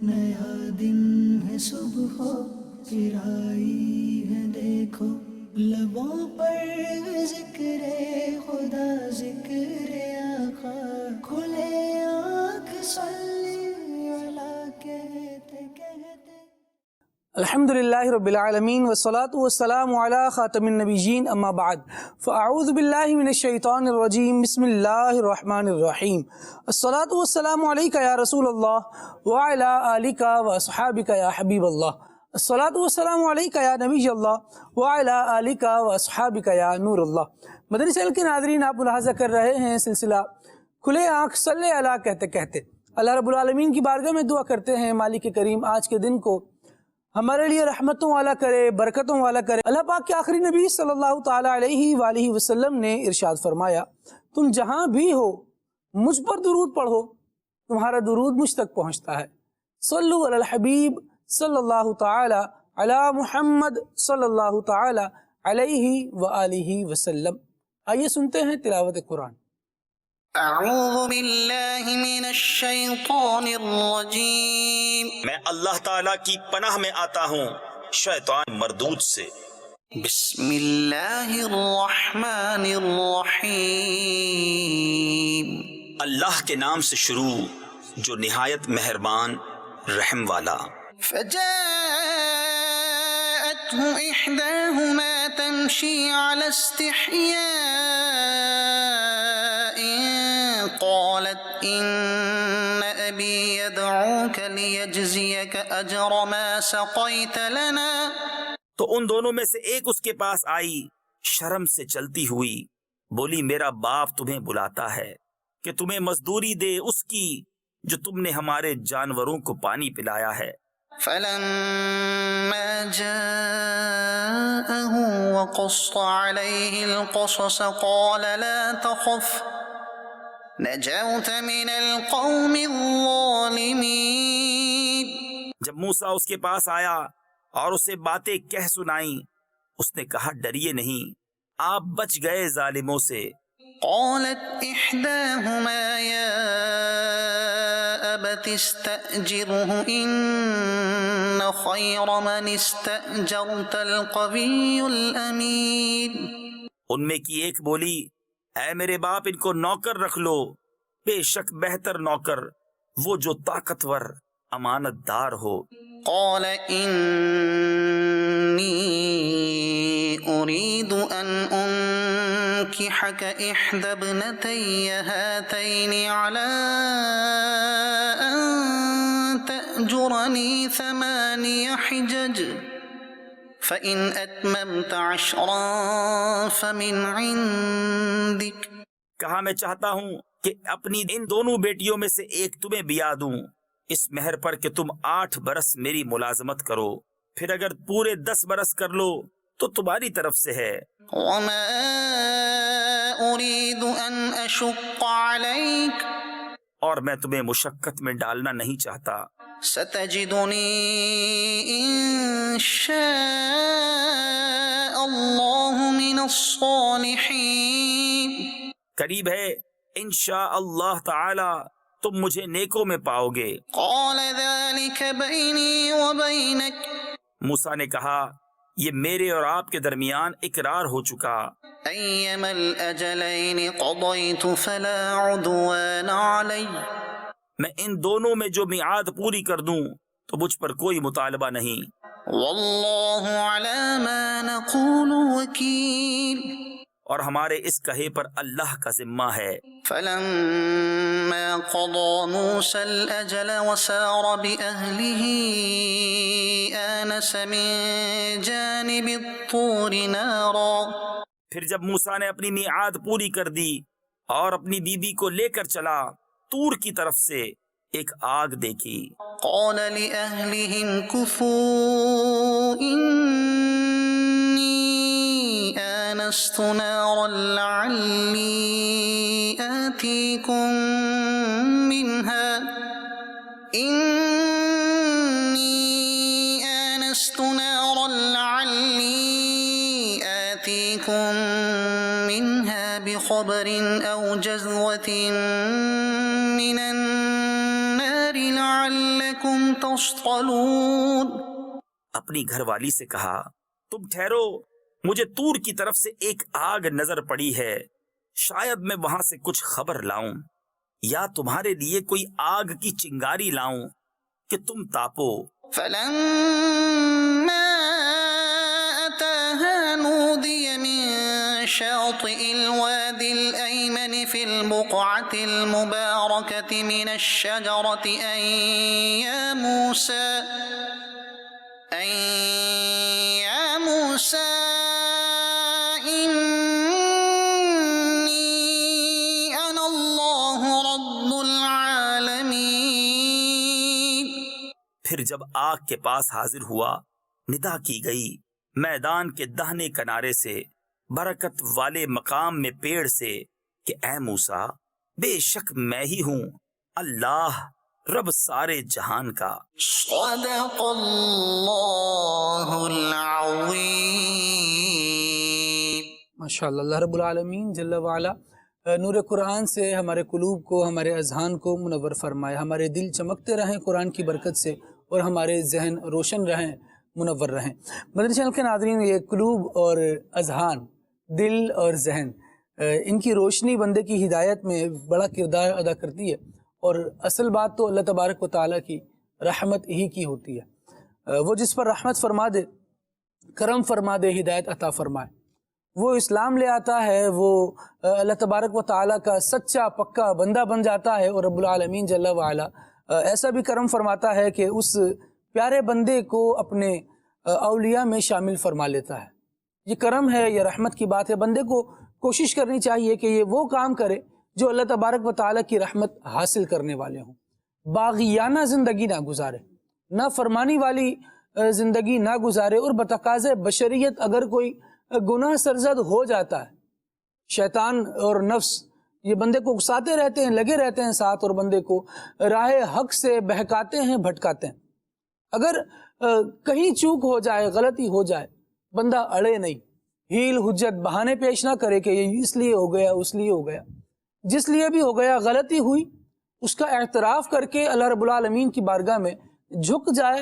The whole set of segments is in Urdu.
نیا دن ہے صبح پھر آئی ہے دیکھو، لبوں پر ذکر خدا ذکر آقا، کھلے آنکھ صلی اللہ کہتے کہتے۔ الحمد للہ رب العالمین والصلاة والسلام علی خاتم النبیین اما بعد فاعوذ باللہ من الشیطان الرجیم بسم اللہ الرحمن الرحیم الصلاة والسلام علیک یا رسول اللہ وعلی آلک واصحابک یا حبیب اللہ الصلاة والسلام علیک یا نبی اللہ وعلی آلک واصحابک یا نور اللہ۔ مدنی چینل کے ناظرین، آپ ملاحظہ کر رہے ہیں سلسلہ کھلے آنکھ صلی اللہ کہتے کہتے۔ اللہ رب العالمین کی بارگاہ میں دعا کرتے ہیں مالک کریم آج کے دن کو ہمارے لیے رحمتوں والا کرے، برکتوں والا کرے۔ اللہ پاک کے آخری نبی صلی اللہ تعالیٰ علیہ وآلہ وسلم نے ارشاد فرمایا، تم جہاں بھی ہو مجھ پر درود پڑھو، تمہارا درود مجھ تک پہنچتا ہے۔ صلو علی الحبیب صلی اللہ تعالیٰ علی محمد صلی اللہ تعالیٰ علیہ وآلہ وسلم۔ آئیے سنتے ہیں تلاوت قرآن۔ اعوذ باللہ من الشیطان الرجیم، میں اللہ تعالیٰ کی پناہ میں آتا ہوں شیطان مردود سے۔ بسم اللہ الرحمن الرحیم، اللہ کے نام سے شروع جو نہایت مہربان رحم والا۔ فجاءته احداهما تمشي على استحياء قالت ان ابي يدعوك ليجزيك اجر ما سقيت لنا، تو ان دونوں میں سے ایک اس کے پاس آئی شرم سے چلتی ہوئی، بولی میرا باپ تمہیں بلاتا ہے کہ تمہیں مزدوری دے اس کی جو تم نے ہمارے جانوروں کو پانی پلایا ہے۔ فلما جاءه وقص عليه القصص قال لا تخف نجوت من القوم الظالمين۔ جب موسیٰ اس کے پاس آیا اور اسے باتیں کہہ سنائیں، اس نے کہا ڈریے نہیں، آپ بچ گئے ظالموں سے۔ قالت احداهما يا ابت استأجره ان خير من استأجرت القوي الامين۔ ان میں کی ایک بولی، اے میرے باپ ان کو نوکر رکھ لو، بے شک بہتر نوکر وہ جو طاقتور امانت دار ہو۔ قال انی اريد ان انكحك احدى ابنتي هاتين على ان تأجرني 8 حجج فإن أتممت 10 فمن عندك۔ کہا میں چاہتا ہوں کہ اپنی ان دونوں بیٹیوں میں سے ایک تمہیں بیاہ دوں اس مہر پر کہ تم 8 برس میری ملازمت کرو، پھر اگر پورے 10 برس کر لو تو تمہاری طرف سے ہے۔ وما أريد أن أشق عليك اور میں تمہیں مشقت میں ڈالنا نہیں چاہتا۔ ستجدني إن شاء الله من الصالحين۔ قریب ہے انشاء اللہ تعالی تم مجھے نیکوں میں پاؤ گے۔ قال ذلك بيني وبينك موسیٰ نے کہا یہ میرے اور آپ کے درمیان اقرار ہو چکا۔ أيما الأجلين قضيت فلا عدوان علي۔ میں ان دونوں میں جو میعاد پوری کر دوں تو مجھ پر کوئی مطالبہ نہیں۔ والله على ما نقول وكيل۔ اور ہمارے اس کہے پر اللہ کا ذمہ ہے۔ فلما قضى موسى الأجل وسار بأهله آنس من جانب الطور نارا۔ پھر جب موسیٰ نے اپنی میعاد پوری کر دی اور اپنی بیوی کو لے کر چلا، طور کی طرف سے ایک آگ دیکھی۔ قال لأهله امكثوا إني آنست نارا لعلي آتيكم منها بخبر أو جذوة من النار لعلكم تصطلون. اپنی گھر والی سے کہا تم ٹھہرو، مجھے طور کی طرف سے ایک آگ نظر پڑی ہے، شاید میں وہاں سے کچھ خبر لاؤں یا تمہارے لیے کوئی آگ کی چنگاری لاؤں کہ تم تاپو. فلما أتاها نودي من شاطئ الوادي الأيمن في البقعة المباركة من الشجرة أن يا موسى إني أنا الله رب العالمين. پھر جب آگ کے پاس حاضر ہوا، ندا کی گئی میدان کے دہنے کنارے سے، برکت والے مقام میں پیڑ سے، کہ اے موسیٰ، بے شک میں ہی ہوں اللہ رب سارے جہان کا. صدق اللہ العظیم. ماشاءاللہ. اللہ رب العالمین جل وعلا نور قرآن سے ہمارے قلوب کو، ہمارے اذہان کو منور فرمائے، ہمارے دل چمکتے رہیں قرآن کی برکت سے اور ہمارے ذہن روشن رہیں، منور رہیں. مدنی چینل کے ناظرین، یہ قلوب اور اذہان، دل اور ذہن، ان کی روشنی بندے کی ہدایت میں بڑا کردار ادا کرتی ہے، اور اصل بات تو اللہ تبارک و تعالیٰ کی رحمت ہی کی ہوتی ہے. وہ جس پر رحمت فرما دے، کرم فرما دے، ہدایت عطا فرمائے، وہ اسلام لے آتا ہے، وہ اللہ تبارک و تعالیٰ کا سچا پکا بندہ بن جاتا ہے، اور رب العالمین جل وعلا ایسا بھی کرم فرماتا ہے کہ اس پیارے بندے کو اپنے اولیاء میں شامل فرما لیتا ہے. یہ کرم ہے، یہ رحمت کی بات ہے. بندے کو کوشش کرنی چاہیے کہ یہ وہ کام کرے جو اللہ تبارک و تعالیٰ کی رحمت حاصل کرنے والے ہوں. باغیانہ زندگی نہ گزارے، نہ فرمانی والی زندگی نہ گزارے، اور بتقاضۂ بشریت اگر کوئی گناہ سرزد ہو جاتا ہے، شیطان اور نفس یہ بندے کو اکساتے رہتے ہیں، لگے رہتے ہیں ساتھ، اور بندے کو راہ حق سے بہکاتے ہیں، بھٹکاتے ہیں. اگر کہیں چوک ہو جائے، غلطی ہو جائے، بندہ اڑے نہیں، ہیل حجت بہانے پیش نہ کرے کہ یہ اس لیے ہو گیا، اس لیے ہو گیا. جس لیے بھی ہو گیا، غلطی ہوئی، اس کا اعتراف کر کے اللہ رب العالمین کی بارگاہ میں جھک جائے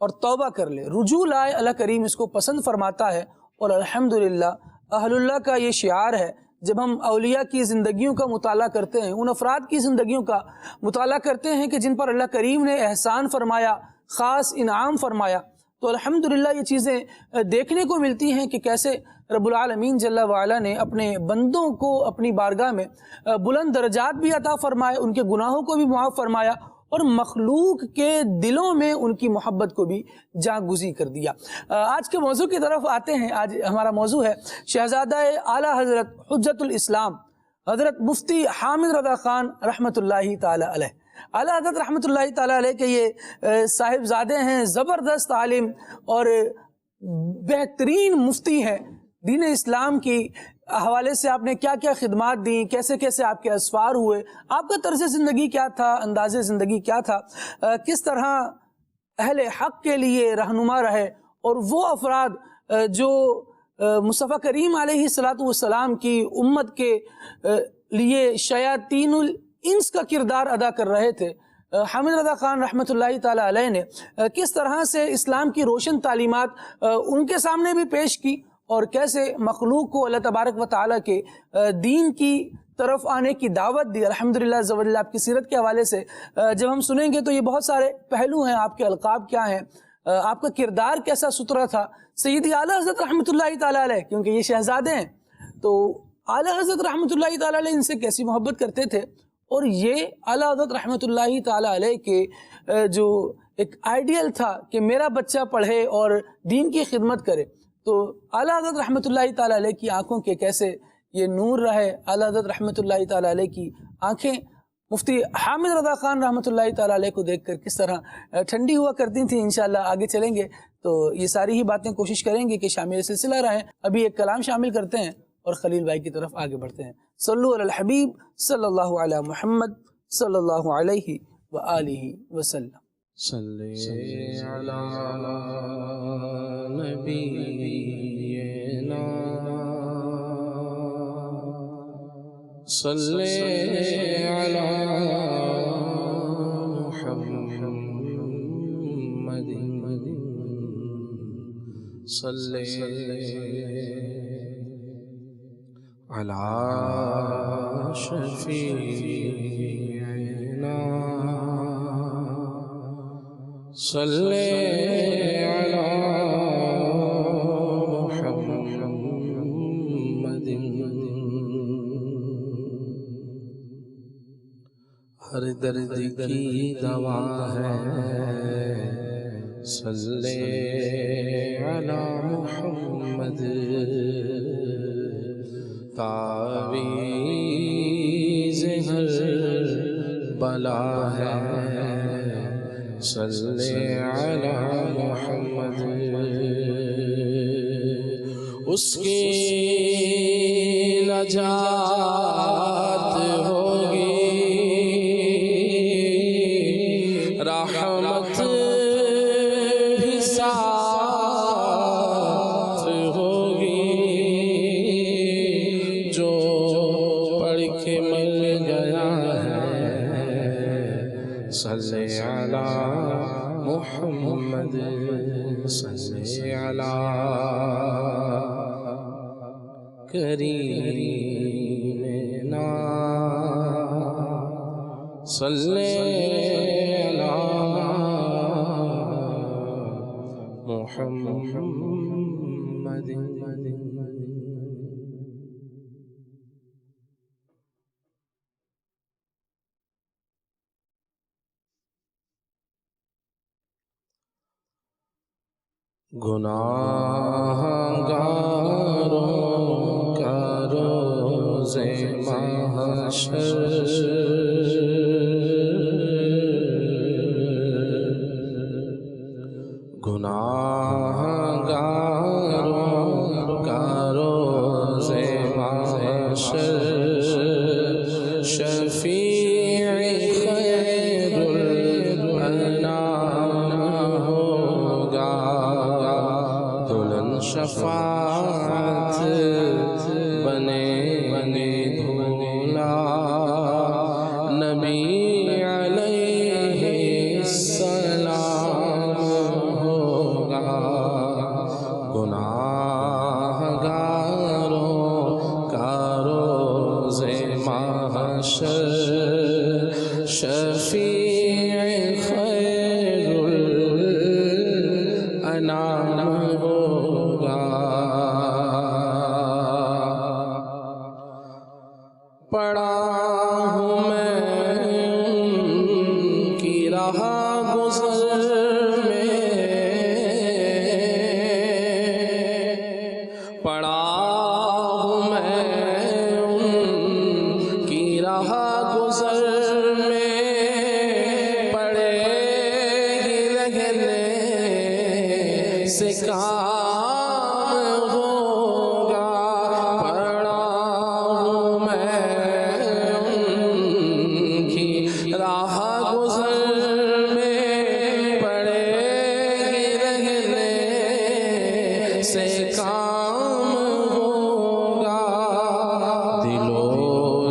اور توبہ کر لے، رجوع لائے. اللہ کریم اس کو پسند فرماتا ہے، اور الحمدللہ اہل اللہ کا یہ شعار ہے. جب ہم اولیاء کی زندگیوں کا مطالعہ کرتے ہیں، ان افراد کی زندگیوں کا مطالعہ کرتے ہیں کہ جن پر اللہ کریم نے احسان فرمایا، خاص انعام فرمایا، تو الحمدللہ یہ چیزیں دیکھنے کو ملتی ہیں کہ کیسے رب العالمین جل وعلا نے اپنے بندوں کو اپنی بارگاہ میں بلند درجات بھی عطا فرمائے، ان کے گناہوں کو بھی معاف فرمایا، اور مخلوق کے دلوں میں ان کی محبت کو بھی جاں گزی کر دیا. آج کے موضوع کی طرف آتے ہیں. آج ہمارا موضوع ہے شہزادہ اعلیٰ حضرت حجت الاسلام حضرت مفتی حامد رضا خان رحمۃ اللہ تعالی علیہ. اعلیٰ حضرت رحمۃ اللہ تعالی علیہ کے یہ صاحبزادے ہیں، زبردست عالم اور بہترین مفتی ہیں. دین اسلام کی حوالے سے آپ نے کیا کیا خدمات دیں، کیسے کیسے آپ کے اسفار ہوئے، آپ کا طرز زندگی کیا تھا، انداز زندگی کیا تھا، کس طرح اہل حق کے لیے رہنما رہے، اور وہ افراد جو مصطفیٰ کریم علیہ السلام کی امت کے لیے شیاطین الانس کا کردار ادا کر رہے تھے. حامد رضا خان رحمۃ اللہ تعالی علیہ نے کس طرح سے اسلام کی روشن تعلیمات ان کے سامنے بھی پیش کی، اور کیسے مخلوق کو اللہ تبارک و تعالیٰ کے دین کی طرف آنے کی دعوت دی. الحمدللہ عز و جل آپ کی سیرت کے حوالے سے جب ہم سنیں گے تو یہ بہت سارے پہلو ہیں. آپ کے القاب کیا ہیں، آپ کا کردار کیسا ستھرا تھا. سیدی اعلیٰ حضرت رحمۃ اللہ تعالی علیہ، کیونکہ یہ شہزادے ہیں تو اعلیٰ حضرت رحمۃ اللہ تعالی علیہ ان سے کیسی محبت کرتے تھے، اور یہ اعلیٰ حضرت رحمۃ اللہ تعالی علیہ کے جو ایک آئیڈیل تھا کہ میرا بچہ پڑھے اور دین کی خدمت کرے، تو اعلیٰ حضرت رحمۃ اللہ تعالی علیہ کی آنکھوں کے کیسے یہ نور رہے. اعلیٰ حضرت رحمۃ اللہ تعالی علیہ کی آنکھیں مفتی حامد رضا خان رحمۃ اللہ تعالی علیہ کو دیکھ کر کس طرح ٹھنڈی ہوا کرتی تھیں. انشاءاللہ آگے چلیں گے تو یہ ساری ہی باتیں کوشش کریں گے کہ شامل سلسلہ رہیں. ابھی ایک کلام شامل کرتے ہیں اور خلیل بھائی کی طرف آگے بڑھتے ہیں. صلو علی الحبیب صلی اللہ علی محمد صلی اللہ علیہ وآلہ وسلم. صلی علی نبینا صلی علی محمد صلی علی شفیعنا صلی علی محمد ہر درد کی دوا ہے صلی علی محمد تعویذ ہر بلا ہے صلی علی محمد اس کی نجات ہوگی رحمت بھی ساتھ ہوگی جو پڑھ کے مل گیا ہے صلی علی محمد صلی علی کریمنا صلی علی محمد گناہگاروں کا روز محشر گناہگاروں کا روز محشر شفیع خیر الانام ہوگا دلہن شفاعت بنے دھولا نبی علیہ السلام ہوگا گناہگاروں کا روز محشر شفیع خیر الانام ہوگا پڑا ہوں میں ان کی راہ گزر میں پڑا ہوں میں ان کی راہ گزر میں پڑے ہی رہنے سے کام ہوگا پڑا ہوں میں ان کی راہ گزر میں پڑے ہی رہنے سے کام ہوگا دل و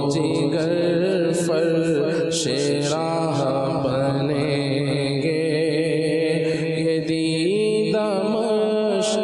جگر فرش راہ بنیں گے یہ دیدہ مشق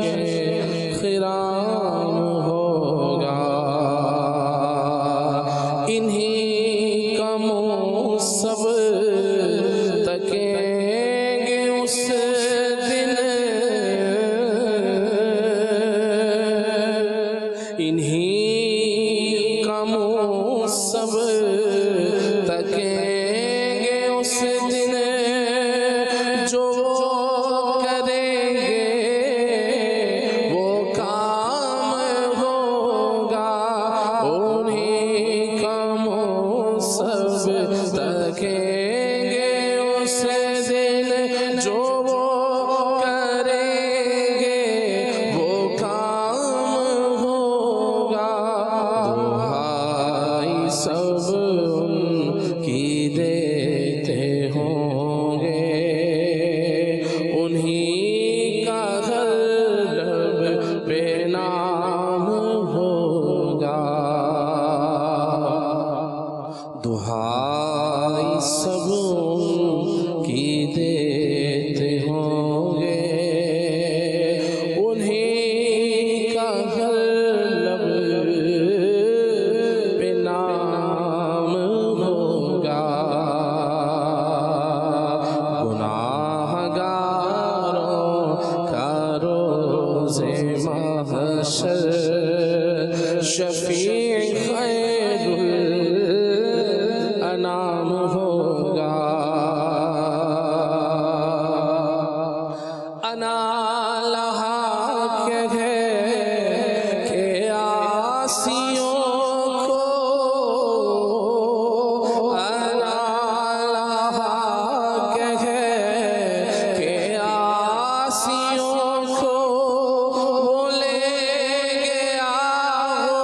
شفیع خیر الانام ہوگا انا لہا کہے کہ آسیوں کو انا لہا کہے کہ آسیوں کو بولے گیا ہو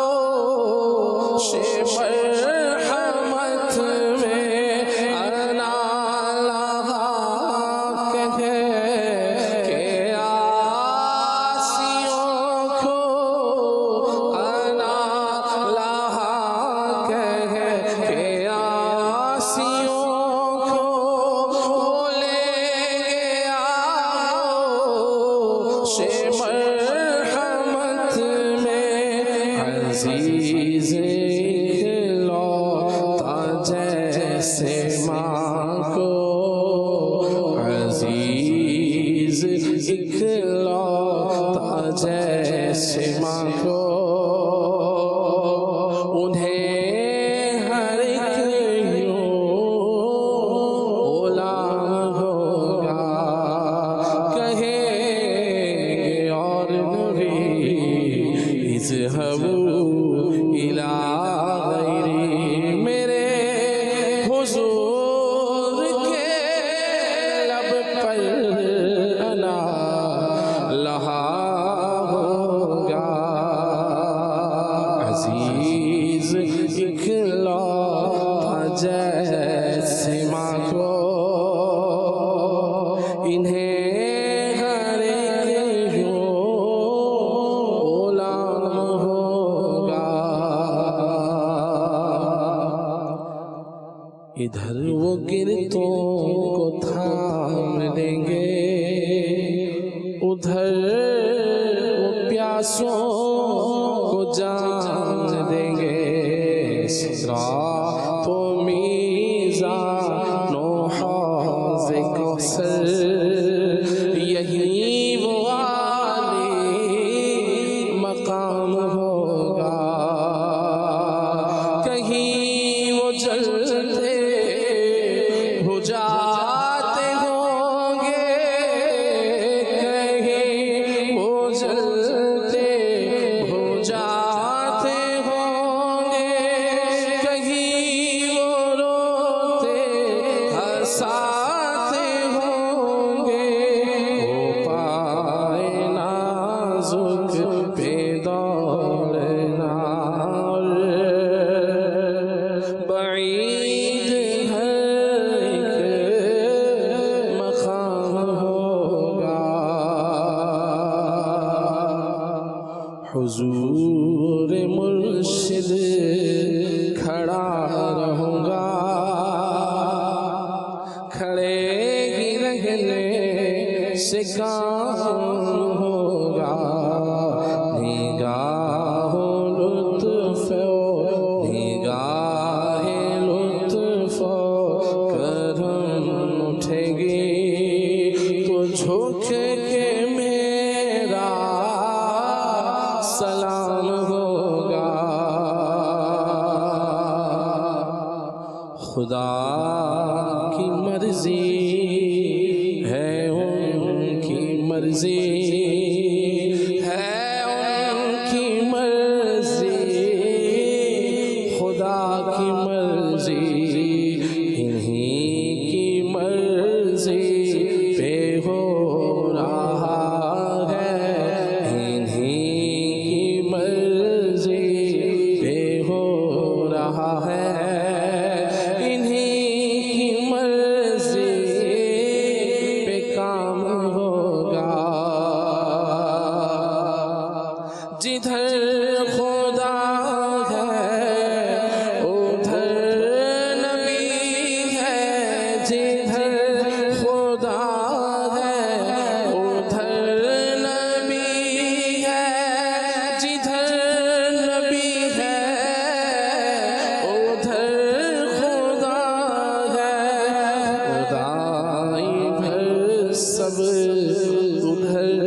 مرحمت میں انا لہا کہے کہ آسیوں کو انا لہا کہے کہ آسیوں کو بولے گیا مرحمت میں عزیز اکلوتا جیسے ماں کو عزیز اکلوتا جیسے ماں کو انہیں ہر ایک یوں غلام ہوگا کہیں گے اور نبی اذهبوا الی غیری میرے حضور کے لب پر انا لہا ہوگا عزیز اکلوتا جیسے ماں کو انہیں ہر ایک یوں غلام ہوگا ادھر وہ گرتوں کو تھام لیں گے ادھر وہ پیاسوں کو جان دیں گے صراط و میزان و حوض کوثر یہی وہ عالی مقام ہوگا کہیں وہ جلتے ہو جاتے ہوں گے کہیں وہ جلتے ہو جاتے ہوں گے کہیں وہ روتے ہنساتے ہوں گے وہ پائے نازک پہ دوڑنا بعید ہر ایک مقام ہوگا حضور مرشد کھڑا رہوں گا کھڑے ہی رہنے سے کام ہوگا نگاہ لطف نگاہ لطف کرم اٹھے گی تو جھک کے میرا سلام ہوگا خدا کی مرضی ہے ان کی مرضی ہے ان کی مرضی خدا کی مرضی انہی کی مرضی پہ ہو رہا ہے انہی کی مرضی پہ ہو رہا ہے انہی کی مرضی پہ کام ہوگا جدھر خدا ہے ادھر نبی ہے جدھر خدا ہے ادھر نبی ہے جدھر نبی ہے ادھر خدا ہے خدائی بھر سب ادھر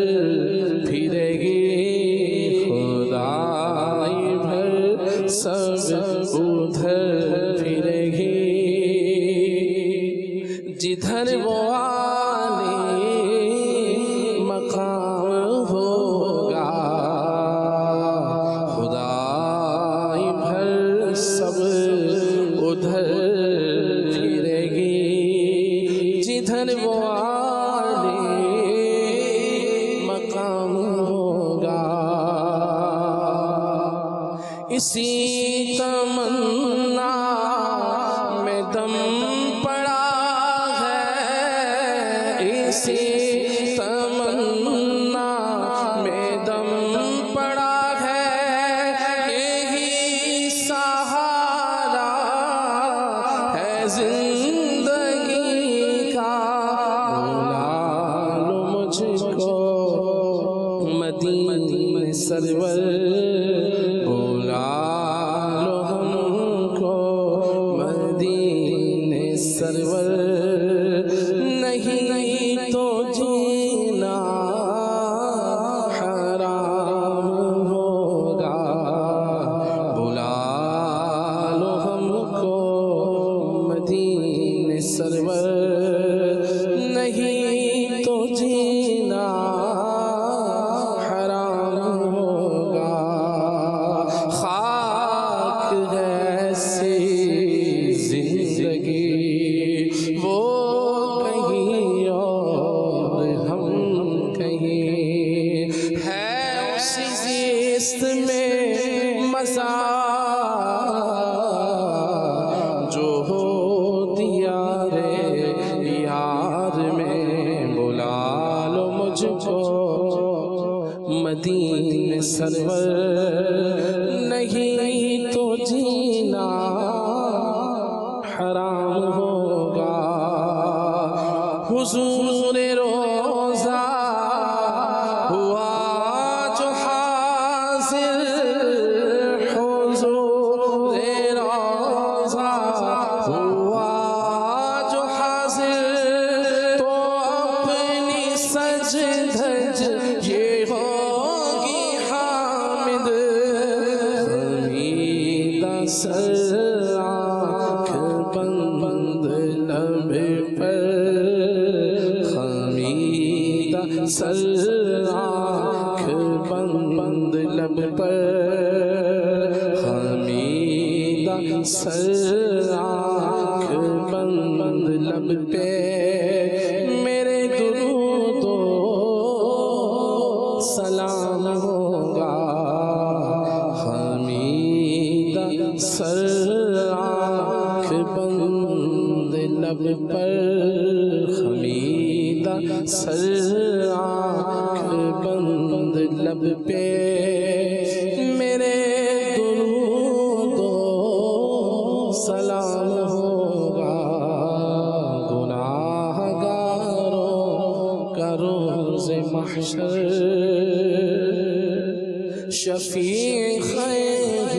پھرے گی خدائی بھر اسی تمنا میں دم پڑا ہے، اسی تمنا میں دم پڑا ہے، یہی سہارا ہے زندگی کا، بلا لو مجھ کو مدینے سرور، بلا لو ہم کو مدینے سرور، نہیں تو جینا حرام ہوگا، بلا لو ہم کو مدینے سرور، نہیں تو جینا حرام ہوگا، خاک ایسی زندگی وہ کہیں اور ہم کہیں، ہے اسی زیست میں مزہ جو ہو دیار یار میں، بلا لو مجھ کو مدینے سرور، نہیں تو جینا حرام ہوگا، حضور روزہ ہوا جو حاضر، حضور روزہ ہوا جو حاضر، تو اپنی سج دھج یہ ہوگی حامد، خمیدہ سر آنکھ بند لب پر، خمیدہ سر آنکھ بند لب پر، خمیدہ سر آنکھ بند لب پہ، میرے درود و سلام ہوگا، خمیدہ سر آنکھ بند لب پر، خمیدہ سر آنکھ بند لب پہ، میرے درود و سلام ہوگا، گناہ گاروں کا روز محشر شفیع خیر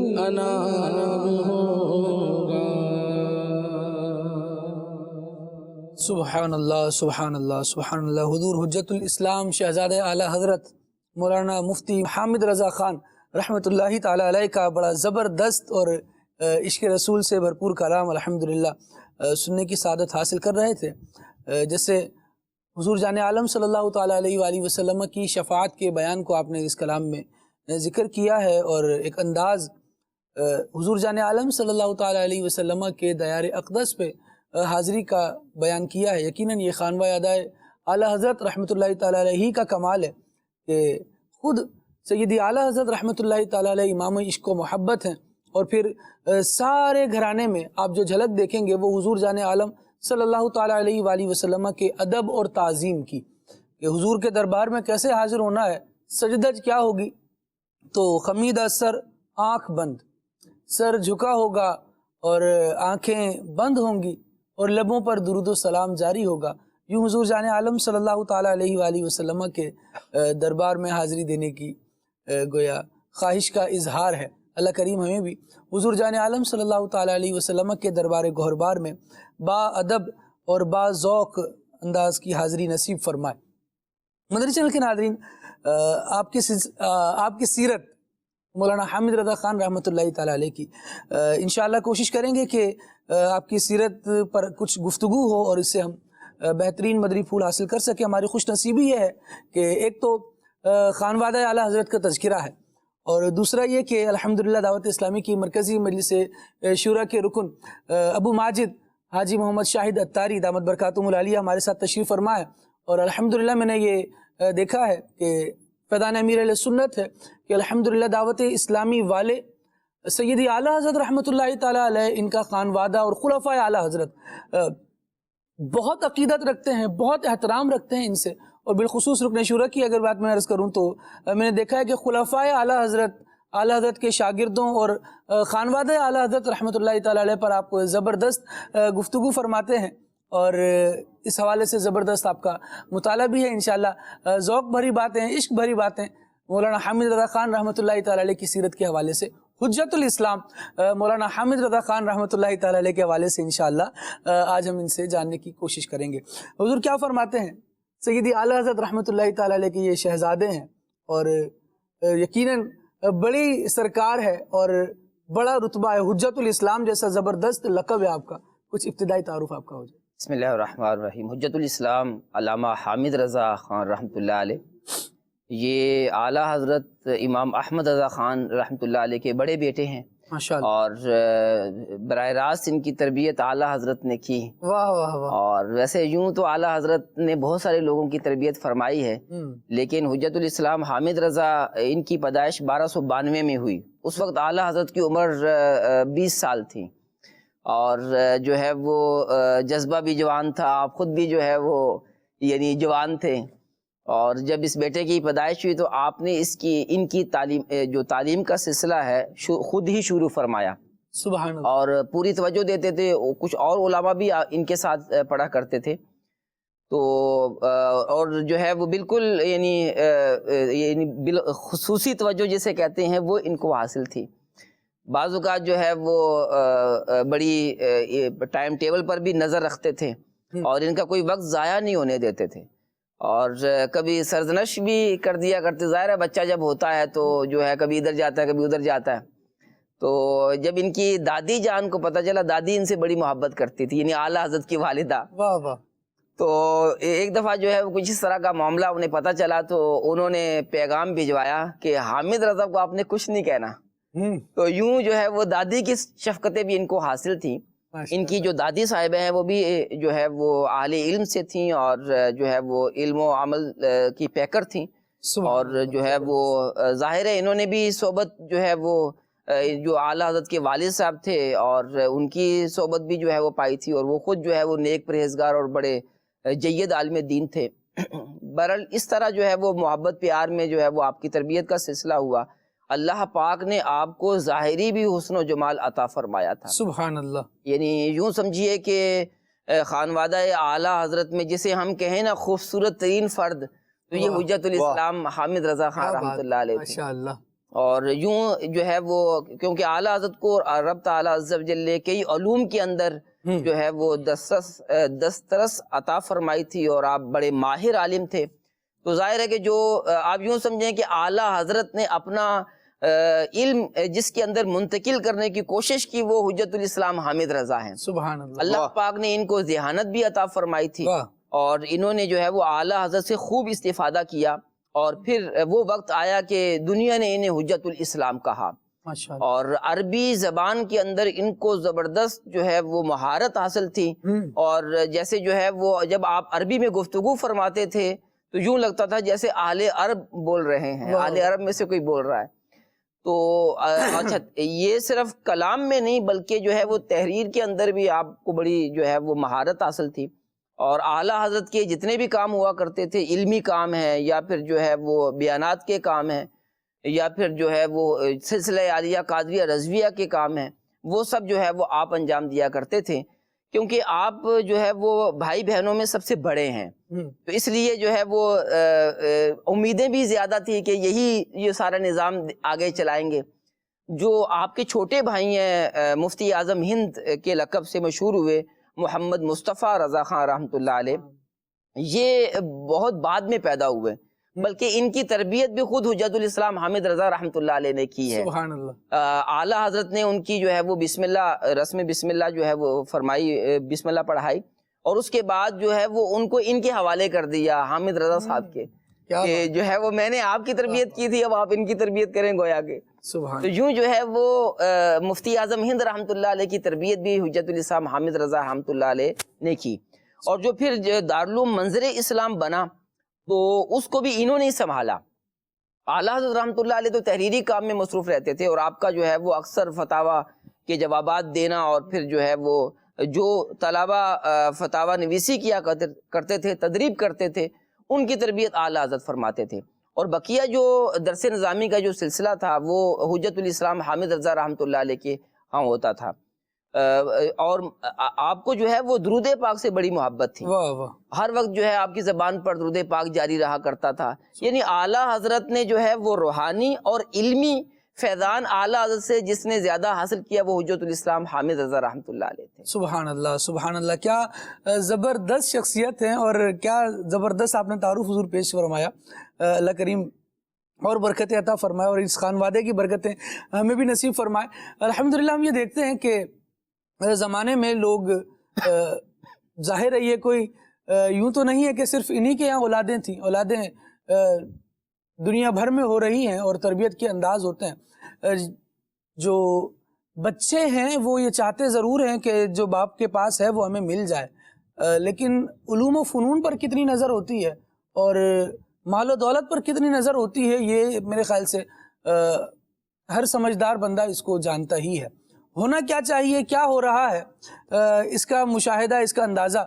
الانام ہوگا۔ سبحان اللہ سبحان اللہ سبحان اللہ۔ حضور حجت الاسلام شہزادہ اعلیٰ حضرت مولانا مفتی حامد رضا خان رحمۃ اللہ تعالیٰ علیہ کا بڑا زبردست اور عشق رسول سے بھرپور کلام الحمدللہ سننے کی سعادت حاصل کر رہے تھے۔ جیسے حضور جان عالم صلی اللہ تعالیٰ علیہ وآلہ وسلم کی شفاعت کے بیان کو آپ نے اس کلام میں ذکر کیا ہے، اور ایک انداز حضور جان عالم صلی اللہ تعالیٰ علیہ وسلم کے دیار اقدس پہ حاضری کا بیان کیا ہے۔ یقیناً یہ خانوہ ادائے اعلیٰ حضرت رحمۃ اللہ تعالیٰ علیہ کا کمال ہے کہ خود سیدی اعلیٰ حضرت رحمۃ اللہ تعالیٰ علیہ امام عشق و محبت ہیں، اور پھر سارے گھرانے میں آپ جو جھلک دیکھیں گے وہ حضور جان عالم صلی اللہ تعالیٰ علیہ وآلہ وسلم کے ادب اور تعظیم کی، کہ حضور کے دربار میں کیسے حاضر ہونا ہے، سجدج کیا ہوگی، تو خمیدہ سر آنکھ بند، سر جھکا ہوگا اور آنکھیں بند ہوں گی، اور لبوں پر درود و سلام جاری ہوگا۔ یوں حضور جان عالم صلی اللہ تعالیٰ علیہ وآلہ وسلم کے دربار میں حاضری دینے کی گویا خواہش کا اظہار ہے۔ اللہ کریم ہمیں بھی حضور جان عالم صلی اللہ تعالیٰ علیہ وسلم کے دربار گہربار میں با ادب اور با ذوق انداز کی حاضری نصیب فرمائے۔ مدنی چینل کے ناظرین، آپ کی سیرت مولانا حامد رضا خان رحمۃ اللہ تعالیٰ علیہ کی انشاءاللہ کوشش کریں گے کہ آپ کی سیرت پر کچھ گفتگو ہو اور اس سے ہم بہترین مدنی پھول حاصل کر سکیں۔ ہماری خوش نصیبی یہ ہے کہ ایک تو خانوادہ اعلیٰ حضرت کا تذکرہ ہے، اور دوسرا یہ کہ الحمدللہ دعوت اسلامی کی مرکزی مجلس شورا کے رکن ابو ماجد حاجی محمد شاہد اتاری دامت برکاتہم العالیہ ہمارے ساتھ تشریف فرما ہے، اور الحمدللہ میں نے یہ دیکھا ہے کہ فیضان امیر علیہ سنت ہے کہ الحمدللہ دعوت اسلامی والے سیدی اعلیٰ حضرت رحمۃ اللہ تعالیٰ علیہ، ان کا خانوادہ اور خلفائے اعلیٰ حضرت بہت عقیدت رکھتے ہیں، بہت احترام رکھتے ہیں ان سے. اور بالخصوص رکن شورا کی اگر بات میں عرض کروں تو میں نے دیکھا ہے کہ خلفائے اعلیٰ حضرت کے شاگردوں اور خانوادہ اعلیٰ حضرت رحمۃ اللہ تعالیٰ علیہ پر آپ زبردست گفتگو فرماتے ہیں، اور اس حوالے سے زبردست آپ کا مطالعہ بھی ہے انشاءاللہ. ذوق بھری باتیں، عشق بھری باتیں مولانا حامد رضا خان رحمۃ اللہ تعالیٰ علیہ کی سیرت کے حوالے سے، حجت الاسلام مولانا حامد رضا خان رحمۃ اللہ تعالیٰ علیہ کے حوالے سے انشاءاللہ آج ہم ان سے جاننے کی کوشش کریں گے. حضور کیا فرماتے ہیں؟ سیدی اعلیٰ حضرت رحمۃ اللہ تعالیٰ علیہ کے یہ شہزادے ہیں، اور یقیناً بڑی سرکار ہے اور بڑا رتبہ ہے، حجت الاسلام جیسا زبردست لقب ہے آپ کا. کچھ ابتدائی تعارف آپ کا ہو جائے. بسم اللہ الرحمن الرحیم. حجت الاسلام علامہ حامد رضا خان رحمۃ اللہ علیہ، یہ اعلیٰ حضرت امام احمد رضا خان رحمۃ اللہ علیہ کے بڑے بیٹے ہیں، ماشاءاللہ، اور براہ راست ان کی تربیت اعلیٰ حضرت نے کی. واہ واہ واہ. اور ویسے یوں تو اعلیٰ حضرت نے بہت سارے لوگوں کی تربیت فرمائی ہے، لیکن حجت الاسلام حامد رضا ان کی پیدائش 1292 میں ہوئی. اس وقت اعلیٰ حضرت کی عمر 20 سال تھی، اور جو ہے وہ جذبہ بھی جوان تھا، آپ خود بھی جو ہے وہ یعنی جوان تھے. اور جب اس بیٹے کی پیدائش ہوئی تو آپ نے ان کی تعلیم کا سلسلہ ہے خود ہی شروع فرمایا. سبحان اللہ. اور پوری توجہ دیتے تھے. کچھ اور علماء بھی ان کے ساتھ پڑھا کرتے تھے. تو اور جو ہے وہ بالکل یعنی خصوصی توجہ جسے کہتے ہیں وہ ان کو حاصل تھی. بعض اوقات جو ہے وہ بڑی ٹائم ٹیبل پر بھی نظر رکھتے تھے، اور ان کا کوئی وقت ضائع نہیں ہونے دیتے تھے. اور کبھی سرزنش بھی کر دیا کرتے. ظاہر ہے بچہ جب ہوتا ہے تو جو ہے کبھی ادھر جاتا ہے کبھی ادھر جاتا ہے. تو جب ان کی دادی جان کو پتہ چلا، دادی ان سے بڑی محبت کرتی تھی، یعنی اعلیٰ حضرت کی والدہ. واہ واہ. تو ایک دفعہ جو ہے کچھ اس طرح کا معاملہ انہیں پتہ چلا، تو انہوں نے پیغام بھجوایا کہ حامد رضا کو آپ نے کچھ نہیں کہنا. تو یوں جو ہے وہ دادی کی شفقتیں بھی ان کو حاصل تھیں. ان کی جو دادی صاحبہ ہیں وہ بھی جو ہے وہ اہل علم سے تھیں، اور جو ہے وہ علم و عمل کی پیکر تھیں. اور جو ہے وہ ظاہر ہے انہوں نے بھی صحبت جو ہے وہ جو اعلیٰ حضرت کے والد صاحب تھے، اور ان کی صحبت بھی جو ہے وہ پائی تھی. اور وہ خود جو ہے وہ نیک پرہیزگار اور بڑے جید عالم دین تھے. بہرحال اس طرح جو ہے وہ محبت پیار میں جو ہے وہ آپ کی تربیت کا سلسلہ ہوا. اللہ پاک نے آپ کو ظاہری بھی حسن و جمال عطا فرمایا تھا. سبحان اللہ. یعنی یوں سمجھیے کہ خانوادہ اعلیٰ حضرت میں جسے ہم کہیں نا خوبصورت ترین فرد، تو یہ حجت الاسلام حامد رضا خان رحمۃ اللہ علیہ تھے. ماشاءاللہ. اور یوں جو ہے وہ کیونکہ اعلیٰ حضرت کو رب تعالیٰ عز و جل نے کئی علوم کے اندر جو ہے وہ دسترس عطا فرمائی تھی، اور آپ بڑے ماہر عالم تھے. تو ظاہر ہے کہ جو آپ یوں سمجھیں کہ اعلیٰ حضرت نے اپنا علم جس کے اندر منتقل کرنے کی کوشش کی وہ حجت الاسلام حامد رضا ہیں. سبحان اللہ. اللہ پاک نے ان کو ذہانت بھی عطا فرمائی تھی، اور انہوں نے جو ہے وہ اعلیٰ حضرت سے خوب استفادہ کیا. اور پھر وہ وقت آیا کہ دنیا نے انہیں حجت الاسلام کہا، اور عربی زبان کے اندر ان کو زبردست جو ہے وہ مہارت حاصل تھی. اور جیسے جو ہے وہ جب آپ عربی میں گفتگو فرماتے تھے تو یوں لگتا تھا جیسے اہل عرب بول رہے ہیں، اہل عرب میں سے کوئی بول رہا ہے. تو اچھا یہ صرف کلام میں نہیں بلکہ جو ہے وہ تحریر کے اندر بھی آپ کو بڑی جو ہے وہ مہارت حاصل تھی. اور اعلیٰ حضرت کے جتنے بھی کام ہوا کرتے تھے، علمی کام ہیں یا پھر جو ہے وہ بیانات کے کام ہیں یا پھر جو ہے وہ سلسلہ عالیہ قادریہ رضویہ کے کام ہیں، وہ سب جو ہے وہ آپ انجام دیا کرتے تھے. کیونکہ آپ جو ہے وہ بھائی بہنوں میں سب سے بڑے ہیں، تو اس لیے جو ہے وہ امیدیں بھی زیادہ تھی کہ یہ سارا نظام آگے چلائیں گے. جو آپ کے چھوٹے بھائی ہیں مفتی اعظم ہند کے لقب سے مشہور ہوئے، محمد مصطفیٰ رضا خان رحمۃ اللہ علیہ، یہ بہت بعد میں پیدا ہوئے، بلکہ ان کی تربیت بھی خود حجت الاسلام حامد رضا رحمۃ اللہ علیہ نے کی ہے. سبحان اللہ. اعلیٰ حضرت نے ان کی جو ہے وہ بسم اللہ رسم بسم اللہ جو ہے وہ فرمائی، بسم اللہ پڑھائی، اور اس کے بعد جو ہے وہ ان کو ان کے حوالے کر دیا حامد رضا صاحب کے، کہ جو ہے وہ میں نے آپ کی تربیت کی تھی اب آپ ان کی تربیت کریں گویا کے. تو یوں جو ہے وہ مفتی اعظم ہند رحمۃ اللہ علیہ کی تربیت بھی حجت الاسلام حامد رضا رحمۃ اللہ علیہ نے کی. اور جو پھر دارالعلوم منظر اسلام بنا تو اس کو بھی انہوں نے سنبھالا. اعلیٰ حضرت رحمۃ اللہ علیہ تو تحریری کام میں مصروف رہتے تھے، اور آپ کا جو ہے وہ اکثر فتاوی کے جوابات دینا، اور پھر جو ہے وہ جو طلبہ فتاوی نویسی کیا کرتے تھے، تدریب کرتے تھے، ان کی تربیت اعلیٰ حضرت فرماتے تھے. اور بقیہ جو درس نظامی کا جو سلسلہ تھا وہ حجت الاسلام حامد رضا رحمۃ اللہ علیہ کے ہاں ہوتا تھا. اور آپ کو جو ہے وہ درود پاک سے بڑی محبت تھی. ہر وقت جو ہے آپ کی زبان پر درود پاک جاری رہا کرتا تھا. یعنی اعلیٰ حضرت نے جو ہے وہ روحانی اور علمی فیضان اعلیٰ حضرت سے جس نے زیادہ حاصل کیا وہ حجت الاسلام حامد رضا رحمۃ اللہ علیہ تھے. سبحان اللہ سبحان اللہ، کیا زبردست شخصیت ہیں اور کیا زبردست آپ نے تعارف حضور پیش فرمایا. اللہ کریم اور برکتیں عطا فرمائے اور اس خانوادے کی برکتیں ہمیں بھی نصیب فرمائے. الحمدللہ ہم یہ دیکھتے ہیں کہ زمانے میں لوگ ظاہر ہے یہ کوئی یوں تو نہیں ہے کہ صرف انہی کے یہاں اولادیں تھیں، اولادیں دنیا بھر میں ہو رہی ہیں اور تربیت کے انداز ہوتے ہیں. جو بچے ہیں وہ یہ چاہتے ضرور ہیں کہ جو باپ کے پاس ہے وہ ہمیں مل جائے، لیکن علوم و فنون پر کتنی نظر ہوتی ہے اور مال و دولت پر کتنی نظر ہوتی ہے یہ میرے خیال سے ہر سمجھدار بندہ اس کو جانتا ہی ہے. ہونا کیا چاہیے، کیا ہو رہا ہے، اس کا مشاہدہ، اس کا اندازہ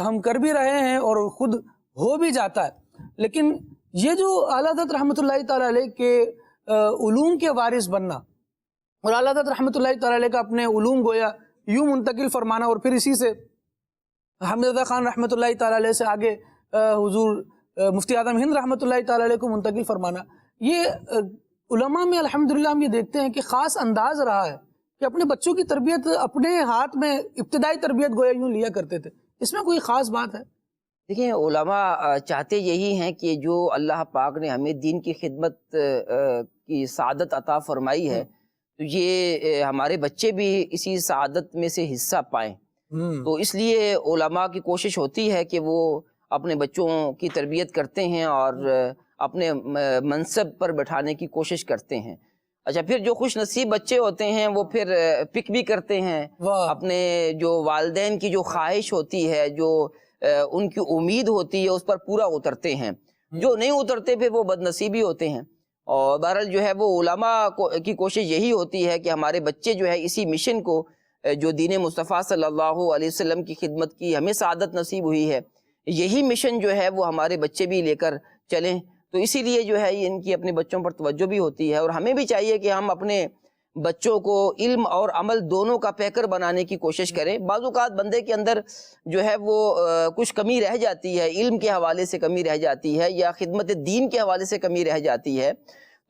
ہم کر بھی رہے ہیں اور خود ہو بھی جاتا ہے. لیکن یہ جو اعلیٰ حضرت رحمۃ اللہ تعالیٰ علیہ کے علوم کے وارث بننا اور اعلیٰ حضرت رحمۃ اللہ تعالیٰ علیہ کا اپنے علوم گویا یوں منتقل فرمانا اور پھر اسی سے حامد رضا خان رحمۃ اللہ تعالیٰ علیہ سے آگے حضور مفتی اعظم ہند رحمۃ اللہ تعالیٰ علیہ کو منتقل فرمانا، یہ علماء میں الحمدللہ ہم یہ دیکھتے ہیں کہ خاص انداز رہا ہے کہ اپنے بچوں کی تربیت اپنے ہاتھ میں ابتدائی تربیت گویا یوں لیا کرتے تھے. اس میں کوئی خاص بات ہے؟ دیکھیں علماء چاہتے یہی ہیں کہ جو اللہ پاک نے ہمیں دین کی خدمت کی سعادت عطا فرمائی ہے تو یہ ہمارے بچے بھی اسی سعادت میں سے حصہ پائیں. تو اس لیے علماء کی کوشش ہوتی ہے کہ وہ اپنے بچوں کی تربیت کرتے ہیں اور اپنے منصب پر بٹھانے کی کوشش کرتے ہیں. اچھا، پھر جو خوش نصیب بچے ہوتے ہیں وہ پھر پک بھی کرتے ہیں اپنے جو والدین کی جو خواہش ہوتی ہے، جو ان کی امید ہوتی ہے اس پر پورا اترتے ہیں. جو نہیں اترتے پھر وہ بد نصیبی ہوتے ہیں. اور بہرحال جو ہے وہ علماء کی کوشش یہی ہوتی ہے کہ ہمارے بچے جو ہے اسی مشن کو جو دین مصطفیٰ صلی اللہ علیہ وسلم کی خدمت کی ہمیں سعادت نصیب ہوئی ہے، یہی مشن جو ہے وہ ہمارے بچے بھی لے کر چلیں. تو اسی لیے جو ہے ان کی اپنے بچوں پر توجہ بھی ہوتی ہے اور ہمیں بھی چاہیے کہ ہم اپنے بچوں کو علم اور عمل دونوں کا پیکر بنانے کی کوشش کریں. بعض اوقات بندے کے اندر جو ہے وہ کچھ کمی رہ جاتی ہے، علم کے حوالے سے کمی رہ جاتی ہے یا خدمت دین کے حوالے سے کمی رہ جاتی ہے،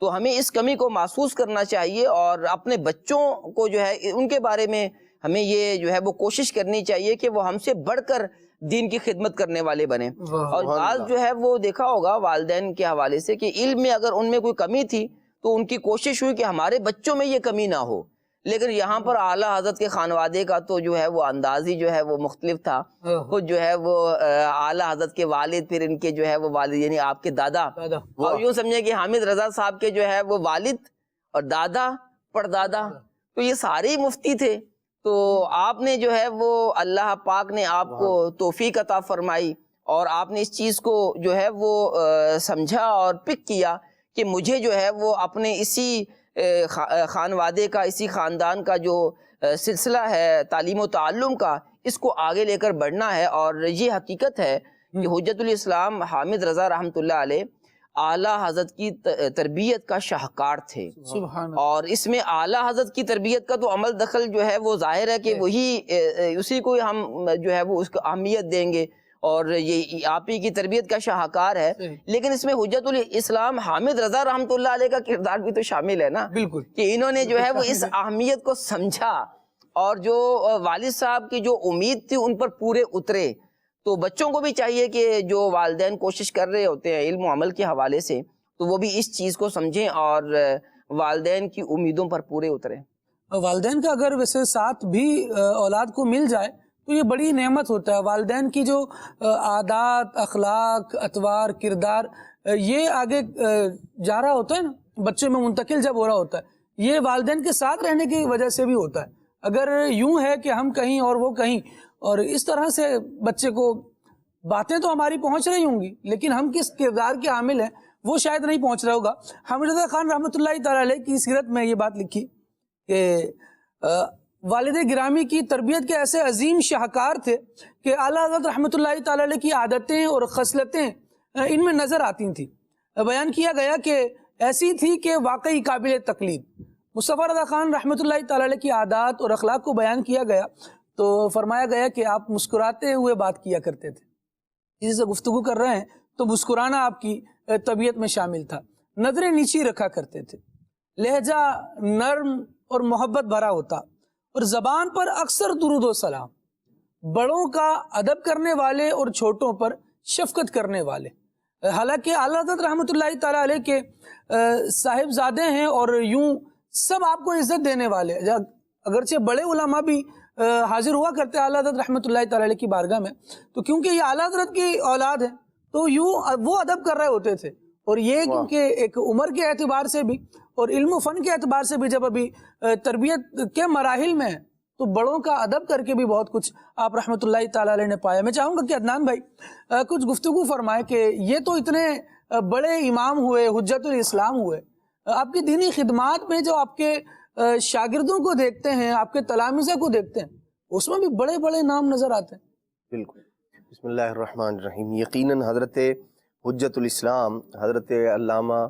تو ہمیں اس کمی کو محسوس کرنا چاہیے اور اپنے بچوں کو جو ہے ان کے بارے میں ہمیں یہ جو ہے وہ کوشش کرنی چاہیے کہ وہ ہم سے بڑھ کر دین کی خدمت کرنے والے بنے. اور بعض جو ہے وہ دیکھا ہوگا والدین کے حوالے سے کہ علم میں اگر ان میں کوئی کمی تھی تو ان کی کوشش ہوئی کہ ہمارے بچوں میں یہ کمی نہ ہو. لیکن یہاں پر اعلیٰ حضرت کے خانوادے کا تو جو ہے وہ انداز ہی جو ہے وہ مختلف تھا. خود جو ہے وہ اعلیٰ حضرت کے والد، پھر ان کے جو ہے وہ والد یعنی آپ کے دادا، اور یوں سمجھے کہ حامد رضا صاحب کے جو ہے وہ والد اور دادا پردادا تو یہ سارے مفتی تھے. تو آپ نے جو ہے وہ اللہ پاک نے آپ کو توفیق عطا فرمائی اور آپ نے اس چیز کو جو ہے وہ سمجھا اور پک کیا کہ مجھے جو ہے وہ اپنے اسی خانوادے کا، اسی خاندان کا جو سلسلہ ہے تعلیم و تعلم کا، اس کو آگے لے کر بڑھنا ہے. اور یہ حقیقت ہے کہ حجت الاسلام حامد رضا رحمۃ اللہ علیہ اعلیٰ حضرت کی تربیت کا شاہکار تھے. اور اس میں اعلیٰ حضرت کی تربیت کا تو عمل دخل جو ہے وہ ظاہر ہے کہ وہی اسی کو ہم جو ہے وہ اس کو اہمیت دیں گے اور یہ آپ ہی کی تربیت کا شاہکار ہے. لیکن اس میں حجت الاسلام حامد رضا رحمۃ اللہ علیہ کا کردار بھی تو شامل ہے نا، بالکل، کہ انہوں نے جو ہے وہ اس اہمیت کو سمجھا اور جو والد صاحب کی جو امید تھی ان پر پورے اترے. تو بچوں کو بھی چاہیے کہ جو والدین کوشش کر رہے ہوتے ہیں علم و عمل کے حوالے سے تو وہ بھی اس چیز کو سمجھیں اور والدین کی امیدوں پر پورے اتریں. والدین کا اگر ویسے ساتھ بھی اولاد کو مل جائے تو یہ بڑی نعمت ہوتا ہے. والدین کی جو عادات، اخلاق، اطوار، کردار یہ آگے جا رہا ہوتا ہے نا، بچے میں منتقل جب ہو رہا ہوتا ہے، یہ والدین کے ساتھ رہنے کی وجہ سے بھی ہوتا ہے. اگر یوں ہے کہ ہم کہیں اور وہ کہیں اور اس طرح سے بچے کو باتیں تو ہماری پہنچ رہی ہوں گی لیکن ہم کس کردار کے حامل ہیں وہ شاید نہیں پہنچ رہا ہوگا. حامد رضا خان رحمۃ اللہ تعالیٰ علیہ کی سیرت میں یہ بات لکھی کہ والد گرامی کی تربیت کے ایسے عظیم شاہکار تھے کہ اعلیٰ حضرت رحمۃ اللہ تعالیٰ علیہ کی عادتیں اور خصلتیں ان میں نظر آتی تھیں. بیان کیا گیا کہ ایسی تھی کہ واقعی قابل تقلید. مصطفیٰ رضا خان رحمۃ اللہ تعالیٰ علیہ کی عادات اور اخلاق کو بیان کیا گیا تو فرمایا گیا کہ آپ مسکراتے ہوئے بات کیا کرتے تھے. کسی سے گفتگو کر رہے ہیں تو مسکرانا آپ کی طبیعت میں شامل تھا. نظریں نیچی رکھا کرتے تھے. لہجہ نرم اور محبت بھرا ہوتا اور زبان پر اکثر درود و سلام. بڑوں کا ادب کرنے والے اور چھوٹوں پر شفقت کرنے والے. حالانکہ اعلیٰ حضرت رحمۃ اللہ تعالیٰ علیہ کے صاحبزادے ہیں اور یوں سب آپ کو عزت دینے والے. اگرچہ بڑے علماء بھی حاضر ہوا کرتے اعلیٰ حضرت رحمۃ اللہ تعالیٰ علیہ کی بارگاہ میں تو کیونکہ یہ اعلیٰ حضرت کی اولاد ہے تو یوں وہ ادب کر رہے ہوتے تھے. اور یہ کیونکہ ایک عمر کے اعتبار سے بھی اور علم و فن کے اعتبار سے بھی جب ابھی تربیت کے مراحل میں تو بڑوں کا ادب کر کے بھی بہت کچھ آپ رحمۃ اللہ تعالیٰ علیہ نے پایا. میں چاہوں گا کہ عدنان بھائی کچھ گفتگو فرمائے کہ یہ تو اتنے بڑے امام ہوئے, حجت الاسلام ہوئے, آپ کی دینی خدمات میں جو آپ کے شاگردوں کو دیکھتے ہیں, آپ کے تلامذہ کو دیکھتے ہیں, اس میں بھی بڑے بڑے نام نظر آتے ہیں. بالکل. بسم اللہ الرحمن الرحیم. یقیناً حضرت حجت الاسلام حضرت علامہ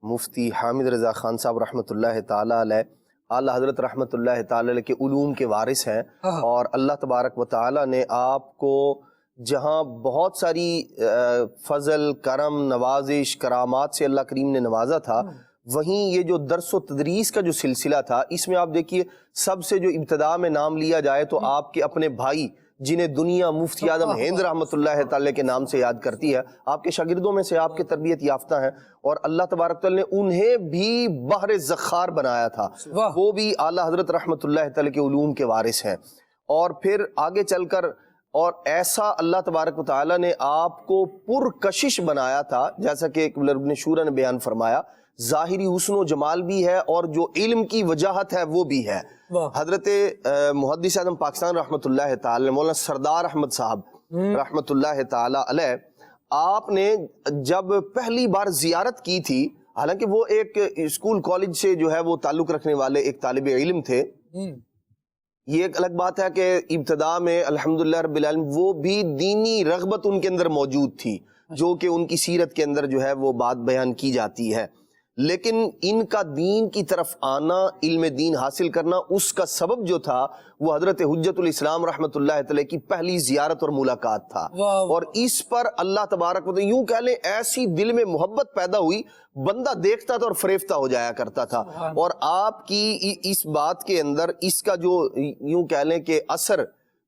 مفتی حامد رضا خان صاحب رحمۃ اللہ تعالیٰ علیہ اعلیٰ حضرت رحمۃ اللہ تعالیٰ علیہ کے علوم کے وارث ہیں, اور اللہ تبارک و تعالیٰ نے آپ کو جہاں بہت ساری فضل, کرم, نوازش, کرامات سے اللہ کریم نے نوازا تھا, وہیں یہ جو درس و تدریس کا جو سلسلہ تھا اس میں آپ دیکھیے سب سے جو ابتدا میں نام لیا جائے تو آپ کے اپنے بھائی جنہیں دنیا مفتی اعظم ہند رحمۃ اللہ تعالیٰ کے نام سے یاد کرتی ہے, آپ کے شاگردوں میں سے آپ کے تربیت یافتہ ہیں, اور اللہ تبارک تعالیٰ نے انہیں بھی بحر ذخار بنایا تھا, وہ بھی اعلیٰ حضرت رحمۃ اللہ تعالیٰ کے علوم کے وارث ہیں. اور پھر آگے چل کر اور ایسا اللہ تبارک و تعالیٰ نے آپ کو پرکشش بنایا تھا, جیسا کہ ابن شورا نے بیان فرمایا, ظاہری حسن و جمال بھی ہے اور جو علم کی وجاہت ہے وہ بھی ہے. حضرت محدث اعظم پاکستان رحمۃ اللہ تعالی مولانا سردار احمد صاحب رحمۃ اللہ تعالی علیہ, آپ نے جب پہلی بار زیارت کی تھی, حالانکہ وہ ایک اسکول کالج سے جو ہے وہ تعلق رکھنے والے ایک طالب علم تھے, یہ ایک الگ بات ہے کہ ابتدا میں الحمدللہ رب العالمین وہ بھی دینی رغبت ان کے اندر موجود تھی, جو کہ ان کی سیرت کے اندر جو ہے وہ بات بیان کی جاتی ہے, لیکن ان کا دین کی طرف آنا, علم دین حاصل کرنا, اس کا سبب جو تھا وہ حضرت حجت الاسلام رحمۃ اللہ تعالی کی پہلی زیارت اور ملاقات تھا. اور اس پر اللہ تبارک و تعالی یوں کہہ لیں ایسی دل میں محبت پیدا ہوئی, بندہ دیکھتا تھا اور فریفتہ ہو جایا کرتا تھا. اور آپ کی اس بات کے اندر اس کا جو یوں کہہ لیں کہ اثر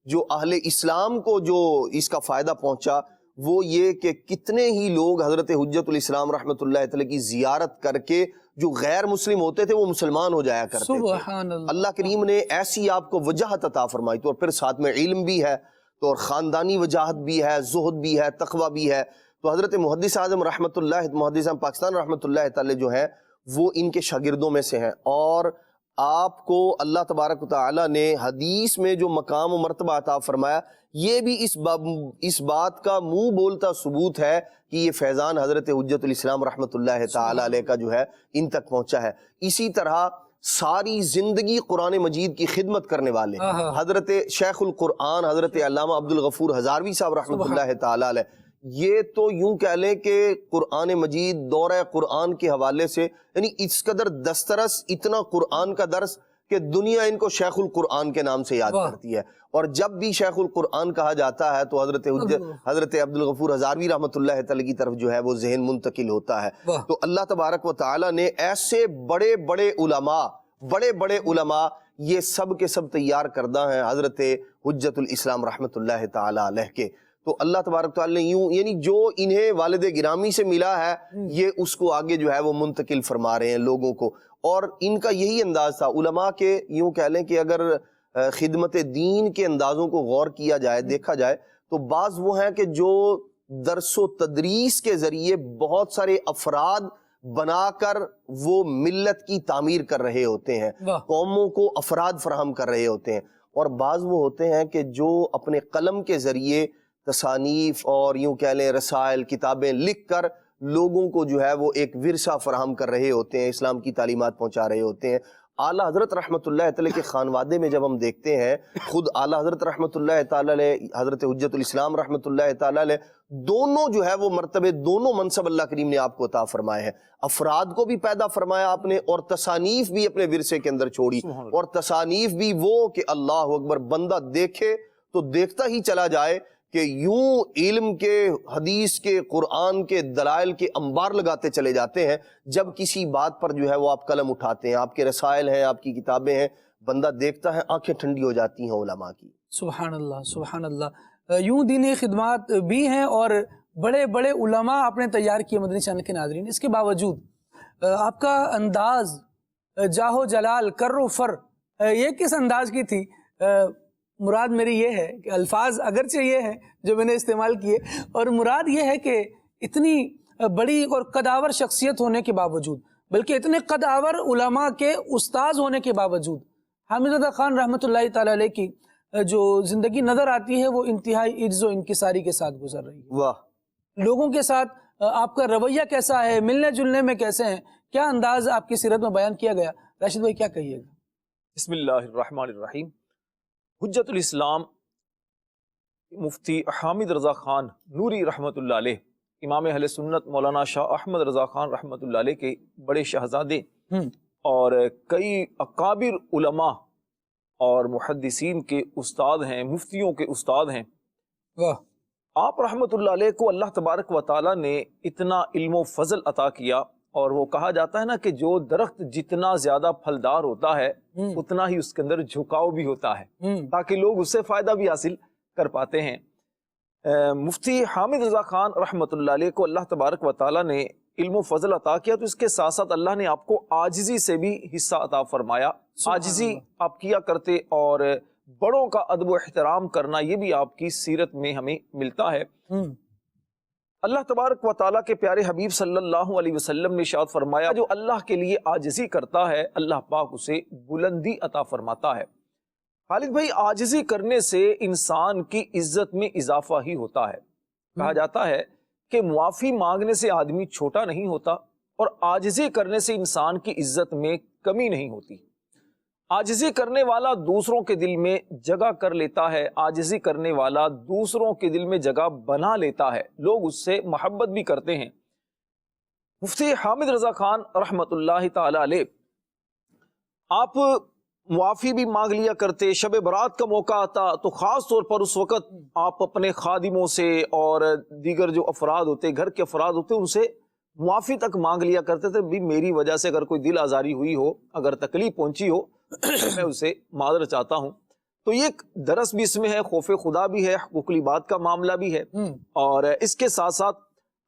جو اہل اسلام کو جو اس کا فائدہ پہنچا وہ یہ کہ کتنے ہی لوگ حضرت حجت الاسلام رحمۃ اللہ تعالی کی زیارت کر کے جو غیر مسلم ہوتے تھے وہ مسلمان ہو جایا کرتے تھے. اللہ کریم نے ایسی آپ کو وجاہت عطا فرمائی, تو اور پھر ساتھ میں علم بھی ہے تو اور خاندانی وجاہت بھی ہے, زہد بھی ہے, تقوی بھی ہے. تو حضرت محدث اعظم رحمۃ اللہ محدث اعظم پاکستان رحمۃ اللہ تعالی جو ہے وہ ان کے شاگردوں میں سے ہیں, اور آپ کو اللہ تبارک و تعالی نے حدیث میں جو مقام و مرتبہ عطا فرمایا, یہ بھی اس بات کا منہ بولتا ثبوت ہے کہ یہ فیضان حضرت حجت الاسلام رحمۃ اللہ تعالی علیہ کا جو ہے ان تک پہنچا ہے. اسی طرح ساری زندگی قرآن مجید کی خدمت کرنے والے حضرت شیخ القرآن حضرت علامہ عبد الغفور ہزاروی صاحب رحمۃ اللہ تعالی علیہ, یہ تو یوں کہہ لیں کہ قرآن مجید دورہ قرآن کے حوالے سے یعنی اس قدر دسترس, اتنا قرآن کا درس کہ دنیا ان کو شیخ القرآن کے نام سے یاد کرتی ہے. اور جب بھی شیخ القرآن کہا جاتا ہے تو حضرت عبد الغفور ہزاروی رحمۃ اللہ تعالی کی طرف جو ہے وہ ذہن منتقل ہوتا ہے. تو اللہ تبارک و تعالی نے ایسے بڑے بڑے علماء یہ سب کے سب تیار کردہ ہیں حضرت حجت الاسلام رحمۃ اللہ تعالی علیہ کے. تو اللہ تبارک تعالی نے یوں یعنی جو انہیں والد گرامی سے ملا ہے یہ اس کو آگے جو ہے وہ منتقل فرما رہے ہیں لوگوں کو. اور ان کا یہی انداز تھا علماء کے, یوں کہہ لیں کہ اگر خدمت دین کے اندازوں کو غور کیا جائے, دیکھا جائے تو بعض وہ ہیں کہ جو درس و تدریس کے ذریعے بہت سارے افراد بنا کر وہ ملت کی تعمیر کر رہے ہوتے ہیں, قوموں کو افراد فراہم کر رہے ہوتے ہیں. اور بعض وہ ہوتے ہیں کہ جو اپنے قلم کے ذریعے تصانیف اور یوں کہہ لیں رسائل, کتابیں لکھ کر لوگوں کو جو ہے وہ ایک ورثہ فراہم کر رہے ہوتے ہیں، اسلام کی تعلیمات پہنچا رہے ہوتے ہیں۔ اعلیٰ حضرت رحمۃ اللہ تعالی کے خانوادے میں جب ہم دیکھتے ہیں، خود اعلیٰ حضرت رحمۃ اللہ تعالی علیہ، حضرت حجت الاسلام رحمۃ اللہ تعالی علیہ، دونوں جو ہے وہ مرتبے، دونوں منصب اللہ کریم نے آپ کو عطا فرمائے ہیں۔ افراد کو بھی پیدا فرمایا آپ نے، اور تصانیف بھی اپنے ورثے کے اندر چھوڑی، اور تصانیف بھی وہ کہ اللہ اکبر، بندہ دیکھے تو دیکھتا ہی چلا جائے کہ یوں علم کے، حدیث کے، قرآن کے دلائل کے انبار لگاتے چلے جاتے ہیں۔ جب کسی بات پر جو ہے وہ آپ قلم اٹھاتے ہیں، آپ کے رسائل ہیں، آپ کی کتابیں ہیں، بندہ دیکھتا ہے، آنکھیں ٹھنڈی ہو جاتی ہیں علماء کی۔ سبحان اللہ، سبحان اللہ۔ یوں دینی خدمات بھی ہیں اور بڑے بڑے علماء آپ نے تیار کیے مدنی چینل کے ناظرین۔ اس کے باوجود آپ کا انداز، جاہ و جلال، کر و فر، یہ کس انداز کی تھی؟ مراد میری یہ ہے کہ الفاظ اگرچہ یہ ہیں جو میں نے استعمال کیے، اور مراد یہ ہے کہ اتنی بڑی اور قداور شخصیت ہونے کے باوجود، بلکہ اتنے قداور علماء کے استاذ ہونے کے باوجود، حامد رضا خان رحمۃ اللہ تعالی علیہ کی جو زندگی نظر آتی ہے وہ انتہائی عجز و انکساری کے ساتھ گزر رہی ہے۔ واہ! لوگوں کے ساتھ آپ کا رویہ کیسا ہے، ملنے جلنے میں کیسے ہیں، کیا انداز آپ کی سیرت میں بیان کیا گیا؟ راشد بھائی کیا کہیے گا؟ بسم اللہ الرحمن الرحیم۔ حجت الاسلام مفتی حامد رضا خان نوری رحمۃ اللہ علیہ، امام اہل سنت مولانا شاہ احمد رضا خان رحمۃ اللہ علیہ کے بڑے شہزادے اور کئی اکابر علماء اور محدثین کے استاد ہیں، مفتیوں کے استاد ہیں۔ آپ رحمۃ اللہ علیہ کو اللہ تبارک و تعالیٰ نے اتنا علم و فضل عطا کیا، اور وہ کہا جاتا ہے نا کہ جو درخت جتنا زیادہ پھلدار ہوتا ہے اتنا ہی اس کے اندر جھکاؤ بھی ہوتا ہے، تاکہ لوگ اس سے فائدہ بھی حاصل کر پاتے ہیں۔ مفتی حامد رضا خان رحمۃ اللہ علیہ کو اللہ تبارک و تعالیٰ نے علم و فضل عطا کیا، تو اس کے ساتھ ساتھ اللہ نے آپ کو عاجزی سے بھی حصہ عطا فرمایا۔ عاجزی آپ کیا کرتے، اور بڑوں کا ادب و احترام کرنا، یہ بھی آپ کی سیرت میں ہمیں ملتا ہے۔ اللہ تبارک و تعالیٰ کے پیارے حبیب صلی اللہ علیہ وسلم نے ارشاد فرمایا، جو اللہ کے لیے عاجزی کرتا ہے اللہ پاک اسے بلندی عطا فرماتا ہے۔ خالد بھائی، عاجزی کرنے سے انسان کی عزت میں اضافہ ہی ہوتا ہے۔ کہا جاتا ہے کہ معافی مانگنے سے آدمی چھوٹا نہیں ہوتا، اور عاجزی کرنے سے انسان کی عزت میں کمی نہیں ہوتی۔ عاجزی کرنے والا دوسروں کے دل میں جگہ کر لیتا ہے، عاجزی کرنے والا دوسروں کے دل میں جگہ بنا لیتا ہے، لوگ اس سے محبت بھی کرتے ہیں۔ مفتی حامد رضا خان رحمۃ اللہ تعالی علیہ، آپ معافی بھی مانگ لیا کرتے۔ شب برات کا موقع آتا تو خاص طور پر اس وقت آپ اپنے خادموں سے اور دیگر جو افراد ہوتے، گھر کے افراد ہوتے، ان سے معافی تک مانگ لیا کرتے تھے، بھی میری وجہ سے اگر کوئی دل آزاری ہوئی ہو، اگر تکلیف پہنچی ہو میں اسے معذرت چاہتا ہوں۔ تو یہ ایک درس بھی اس میں ہے، خوف خدا بھی ہے، حقوق العباد کا معاملہ بھی ہے، اور اس کے ساتھ ساتھ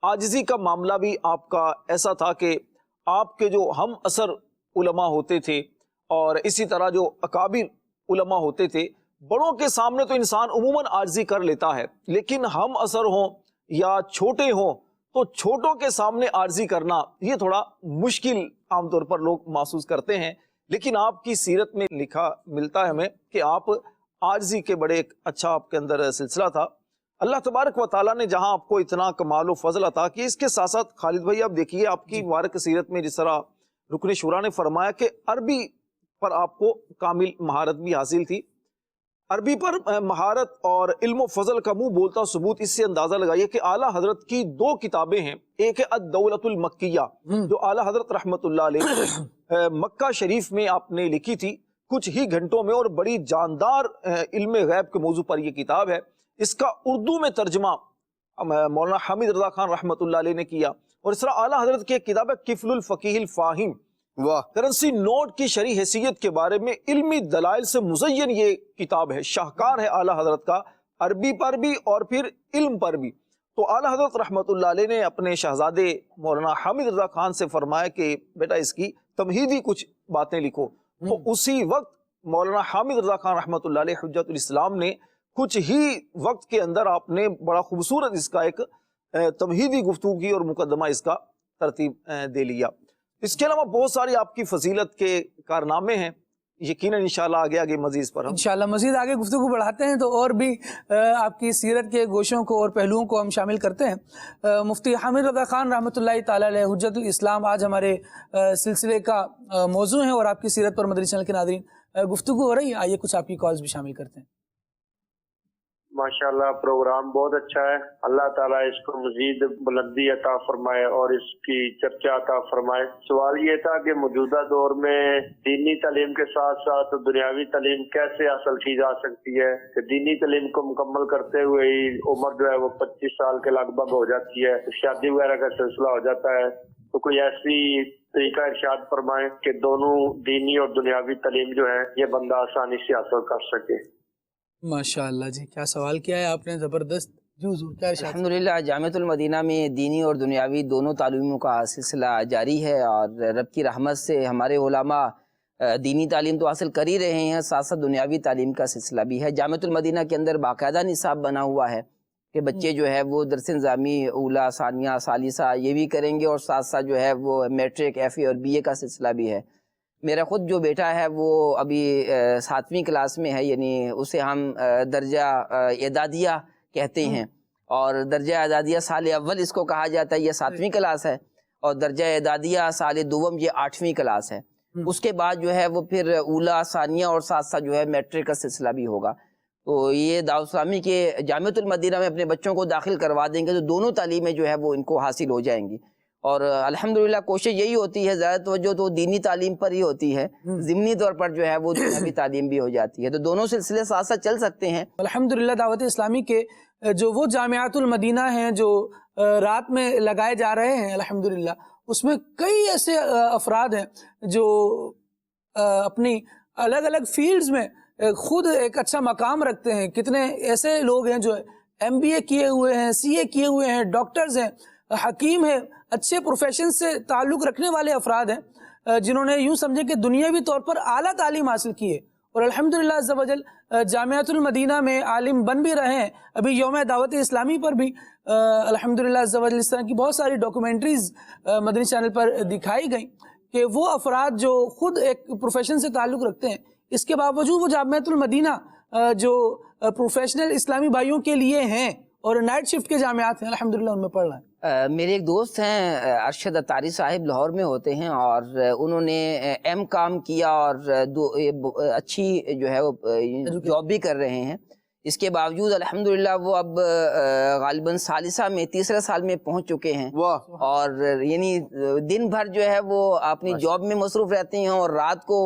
عاجزی کا معاملہ بھی آپ کا ایسا تھا کہ آپ کے جو ہم اثر علماء ہوتے تھے، اور اسی طرح جو اکابر علماء ہوتے تھے، بڑوں کے سامنے تو انسان عموماً عاجزی کر لیتا ہے، لیکن ہم اثر ہوں یا چھوٹے ہوں تو چھوٹوں کے سامنے عاجزی کرنا یہ تھوڑا مشکل عام طور پر لوگ محسوس کرتے ہیں۔ لیکن آپ کی سیرت میں لکھا ملتا ہے ہمیں کہ آپ عاجزی کے بڑے ایک اچھا آپ کے اندر سلسلہ تھا۔ اللہ تبارک و تعالیٰ نے جہاں آپ کو اتنا کمال و فضل عطا کیا، اس کے ساتھ ساتھ خالد بھائی آپ دیکھیے آپ کی مبارک سیرت میں جس طرح رکن شورا نے فرمایا کہ عربی پر آپ کو کامل مہارت بھی حاصل تھی۔ عربی پر مہارت اور علم و فضل کا منہ بولتا ثبوت اس سے اندازہ لگائیے کہ اعلیٰ حضرت کی دو کتابیں ہیں، ایک ہے الدولۃ المکیہ جو اعلیٰ حضرت رحمت اللہ علیہ مکہ شریف میں آپ نے لکھی تھی کچھ ہی گھنٹوں میں، اور بڑی جاندار علم غیب کے موضوع پر یہ کتاب ہے۔ اس کا اردو میں ترجمہ مولانا حامد رضا خان رحمت اللہ علیہ نے کیا، اور اس طرح اعلیٰ حضرت کی ایک کتاب ہے کفل الفقیہ الفاہم، کرنسی نوٹ کی شرعی حیثیت کے بارے میں علمی دلائل سے مزین یہ کتاب ہے، شاہکار ہے اعلیٰ حضرت کا، عربی پر بھی اور پھر علم پر بھی۔ تو اعلیٰ حضرت رحمت اللہ علیہ نے اپنے شہزادے مولانا حامد رضا خان سے فرمایا کہ بیٹا اس کی تمہیدی کچھ باتیں لکھو، تو اسی وقت مولانا حامد رضا خان رحمت اللہ علیہ حجت الاسلام نے کچھ ہی وقت کے اندر آپ نے بڑا خوبصورت اس کا ایک تمہیدی گفتگو کی اور مقدمہ اس کا ترتیب دے لیا۔ اس کے علاوہ بہت ساری آپ کی فضیلت کے کارنامے ہیں، یقیناً انشاءاللہ آگے آگے مزید اس پر ہم انشاءاللہ مزید آگے گفتگو بڑھاتے ہیں تو اور بھی آپ کی سیرت کے گوشوں کو اور پہلوؤں کو ہم شامل کرتے ہیں۔ مفتی حامد رضا خان رحمۃ اللہ تعالی علیہ حجت الاسلام آج ہمارے سلسلے کا موضوع ہیں اور آپ کی سیرت پر مدنی چینل کے ناظرین گفتگو ہو رہی ہے۔ آئیے کچھ آپ کی کالز بھی شامل کرتے ہیں۔ ماشاءاللہ پروگرام بہت اچھا ہے، اللہ تعالیٰ اس کو مزید بلندی عطا فرمائے اور اس کی چرچا عطا فرمائے۔ سوال یہ تھا کہ موجودہ دور میں دینی تعلیم کے ساتھ ساتھ دنیاوی تعلیم کیسے حاصل کی جا سکتی ہے کہ دینی تعلیم کو مکمل کرتے ہوئے ہی عمر جو ہے وہ 25 سال کے لگ بھگ ہو جاتی ہے، شادی وغیرہ کا سلسلہ ہو جاتا ہے، تو کوئی ایسی طریقہ ارشاد فرمائے کہ دونوں دینی اور دنیاوی تعلیم جو ہے یہ بندہ آسانی سے حاصل کر سکے۔ ماشاءاللہ جی، کیا سوال کیا ہے آپ نے، زبردست جی حضور، کیا ارشاد؟ الحمدللہ جامعۃ المدینہ میں دینی اور دنیاوی دونوں تعلیموں کا سلسلہ جاری ہے، اور رب کی رحمت سے ہمارے علماء دینی تعلیم تو حاصل کر ہی رہے ہیں، ساتھ ساتھ دنیاوی تعلیم کا سلسلہ بھی ہے۔ جامعۃ المدینہ کے اندر باقاعدہ نصاب بنا ہوا ہے کہ بچے جو ہے وہ درس نظامی اولا، ثانیہ، ثالثہ یہ بھی کریں گے، اور ساتھ ساتھ جو ہے وہ میٹرک، ایف اے اور بی اے کا سلسلہ بھی ہے۔ میرا خود جو بیٹا ہے وہ ابھی 7ویں کلاس میں ہے، یعنی اسے ہم درجہ اعدادیہ کہتے ہیں، اور درجہ اعدادیہ سال اول اس کو کہا جاتا ہے، یہ 7ویں کلاس ہے، اور درجہ اعدادیہ سال دوم یہ 8ویں کلاس ہے۔ اس کے بعد جو ہے وہ پھر اولا، ثانیہ اور ساتھ ساتھ جو ہے میٹرک کا سلسلہ بھی ہوگا۔ تو یہ دعوت اسلامی کے جامعۃ المدینہ میں اپنے بچوں کو داخل کروا دیں گے تو دونوں تعلیمیں جو ہے وہ ان کو حاصل ہو جائیں گی، اور الحمدللہ کوشش یہی ہوتی ہے، زیادہ توجہ تو دینی تعلیم پر ہی ہوتی ہے، ضمنی طور پر جو ہے وہ دنیاوی تعلیم بھی ہو جاتی ہے، تو دونوں سلسلے ساتھ ساتھ چل سکتے ہیں۔ الحمدللہ دعوت اسلامی کے جو وہ جامعات المدینہ ہیں جو رات میں لگائے جا رہے ہیں، الحمدللہ اس میں کئی ایسے افراد ہیں جو اپنی الگ الگ فیلڈز میں خود ایک اچھا مقام رکھتے ہیں۔ کتنے ایسے لوگ ہیں جو ایم بی اے کیے ہوئے ہیں، سی اے کیے ہوئے ہیں، ڈاکٹرز ہیں، حکیم ہیں، اچھے پروفیشن سے تعلق رکھنے والے افراد ہیں جنہوں نے یوں سمجھے کہ دنیاوی طور پر اعلیٰ تعلیم حاصل کی ہے، اور الحمدللہ عز و جل جامعۃ المدینہ میں عالم بن بھی رہے ہیں۔ ابھی یوم دعوت اسلامی پر بھی الحمدللہ عز و جل اس طرح کی بہت ساری ڈاکومنٹریز مدنی چینل پر دکھائی گئیں کہ وہ افراد جو خود ایک پروفیشن سے تعلق رکھتے ہیں، اس کے باوجود وہ جامعۃ المدینہ جو پروفیشنل اسلامی بھائیوں کے لیے ہیں اور نائٹ شفٹ کے جامعات ہیں، الحمدللہ ان میں پڑھ رہے ہیں۔ میرے ایک دوست ہیں ارشد اتاری صاحب، لاہور میں ہوتے ہیں، اور انہوں نے ایم کام کیا اور اچھی جو ہے وہ جاب بھی کر رہے ہیں۔ اس کے باوجود الحمدللہ وہ اب غالباً ثالثہ میں 3رے سال میں پہنچ چکے ہیں، اور یعنی دن بھر جو ہے وہ اپنی جاب میں مصروف رہتے ہیں، اور رات کو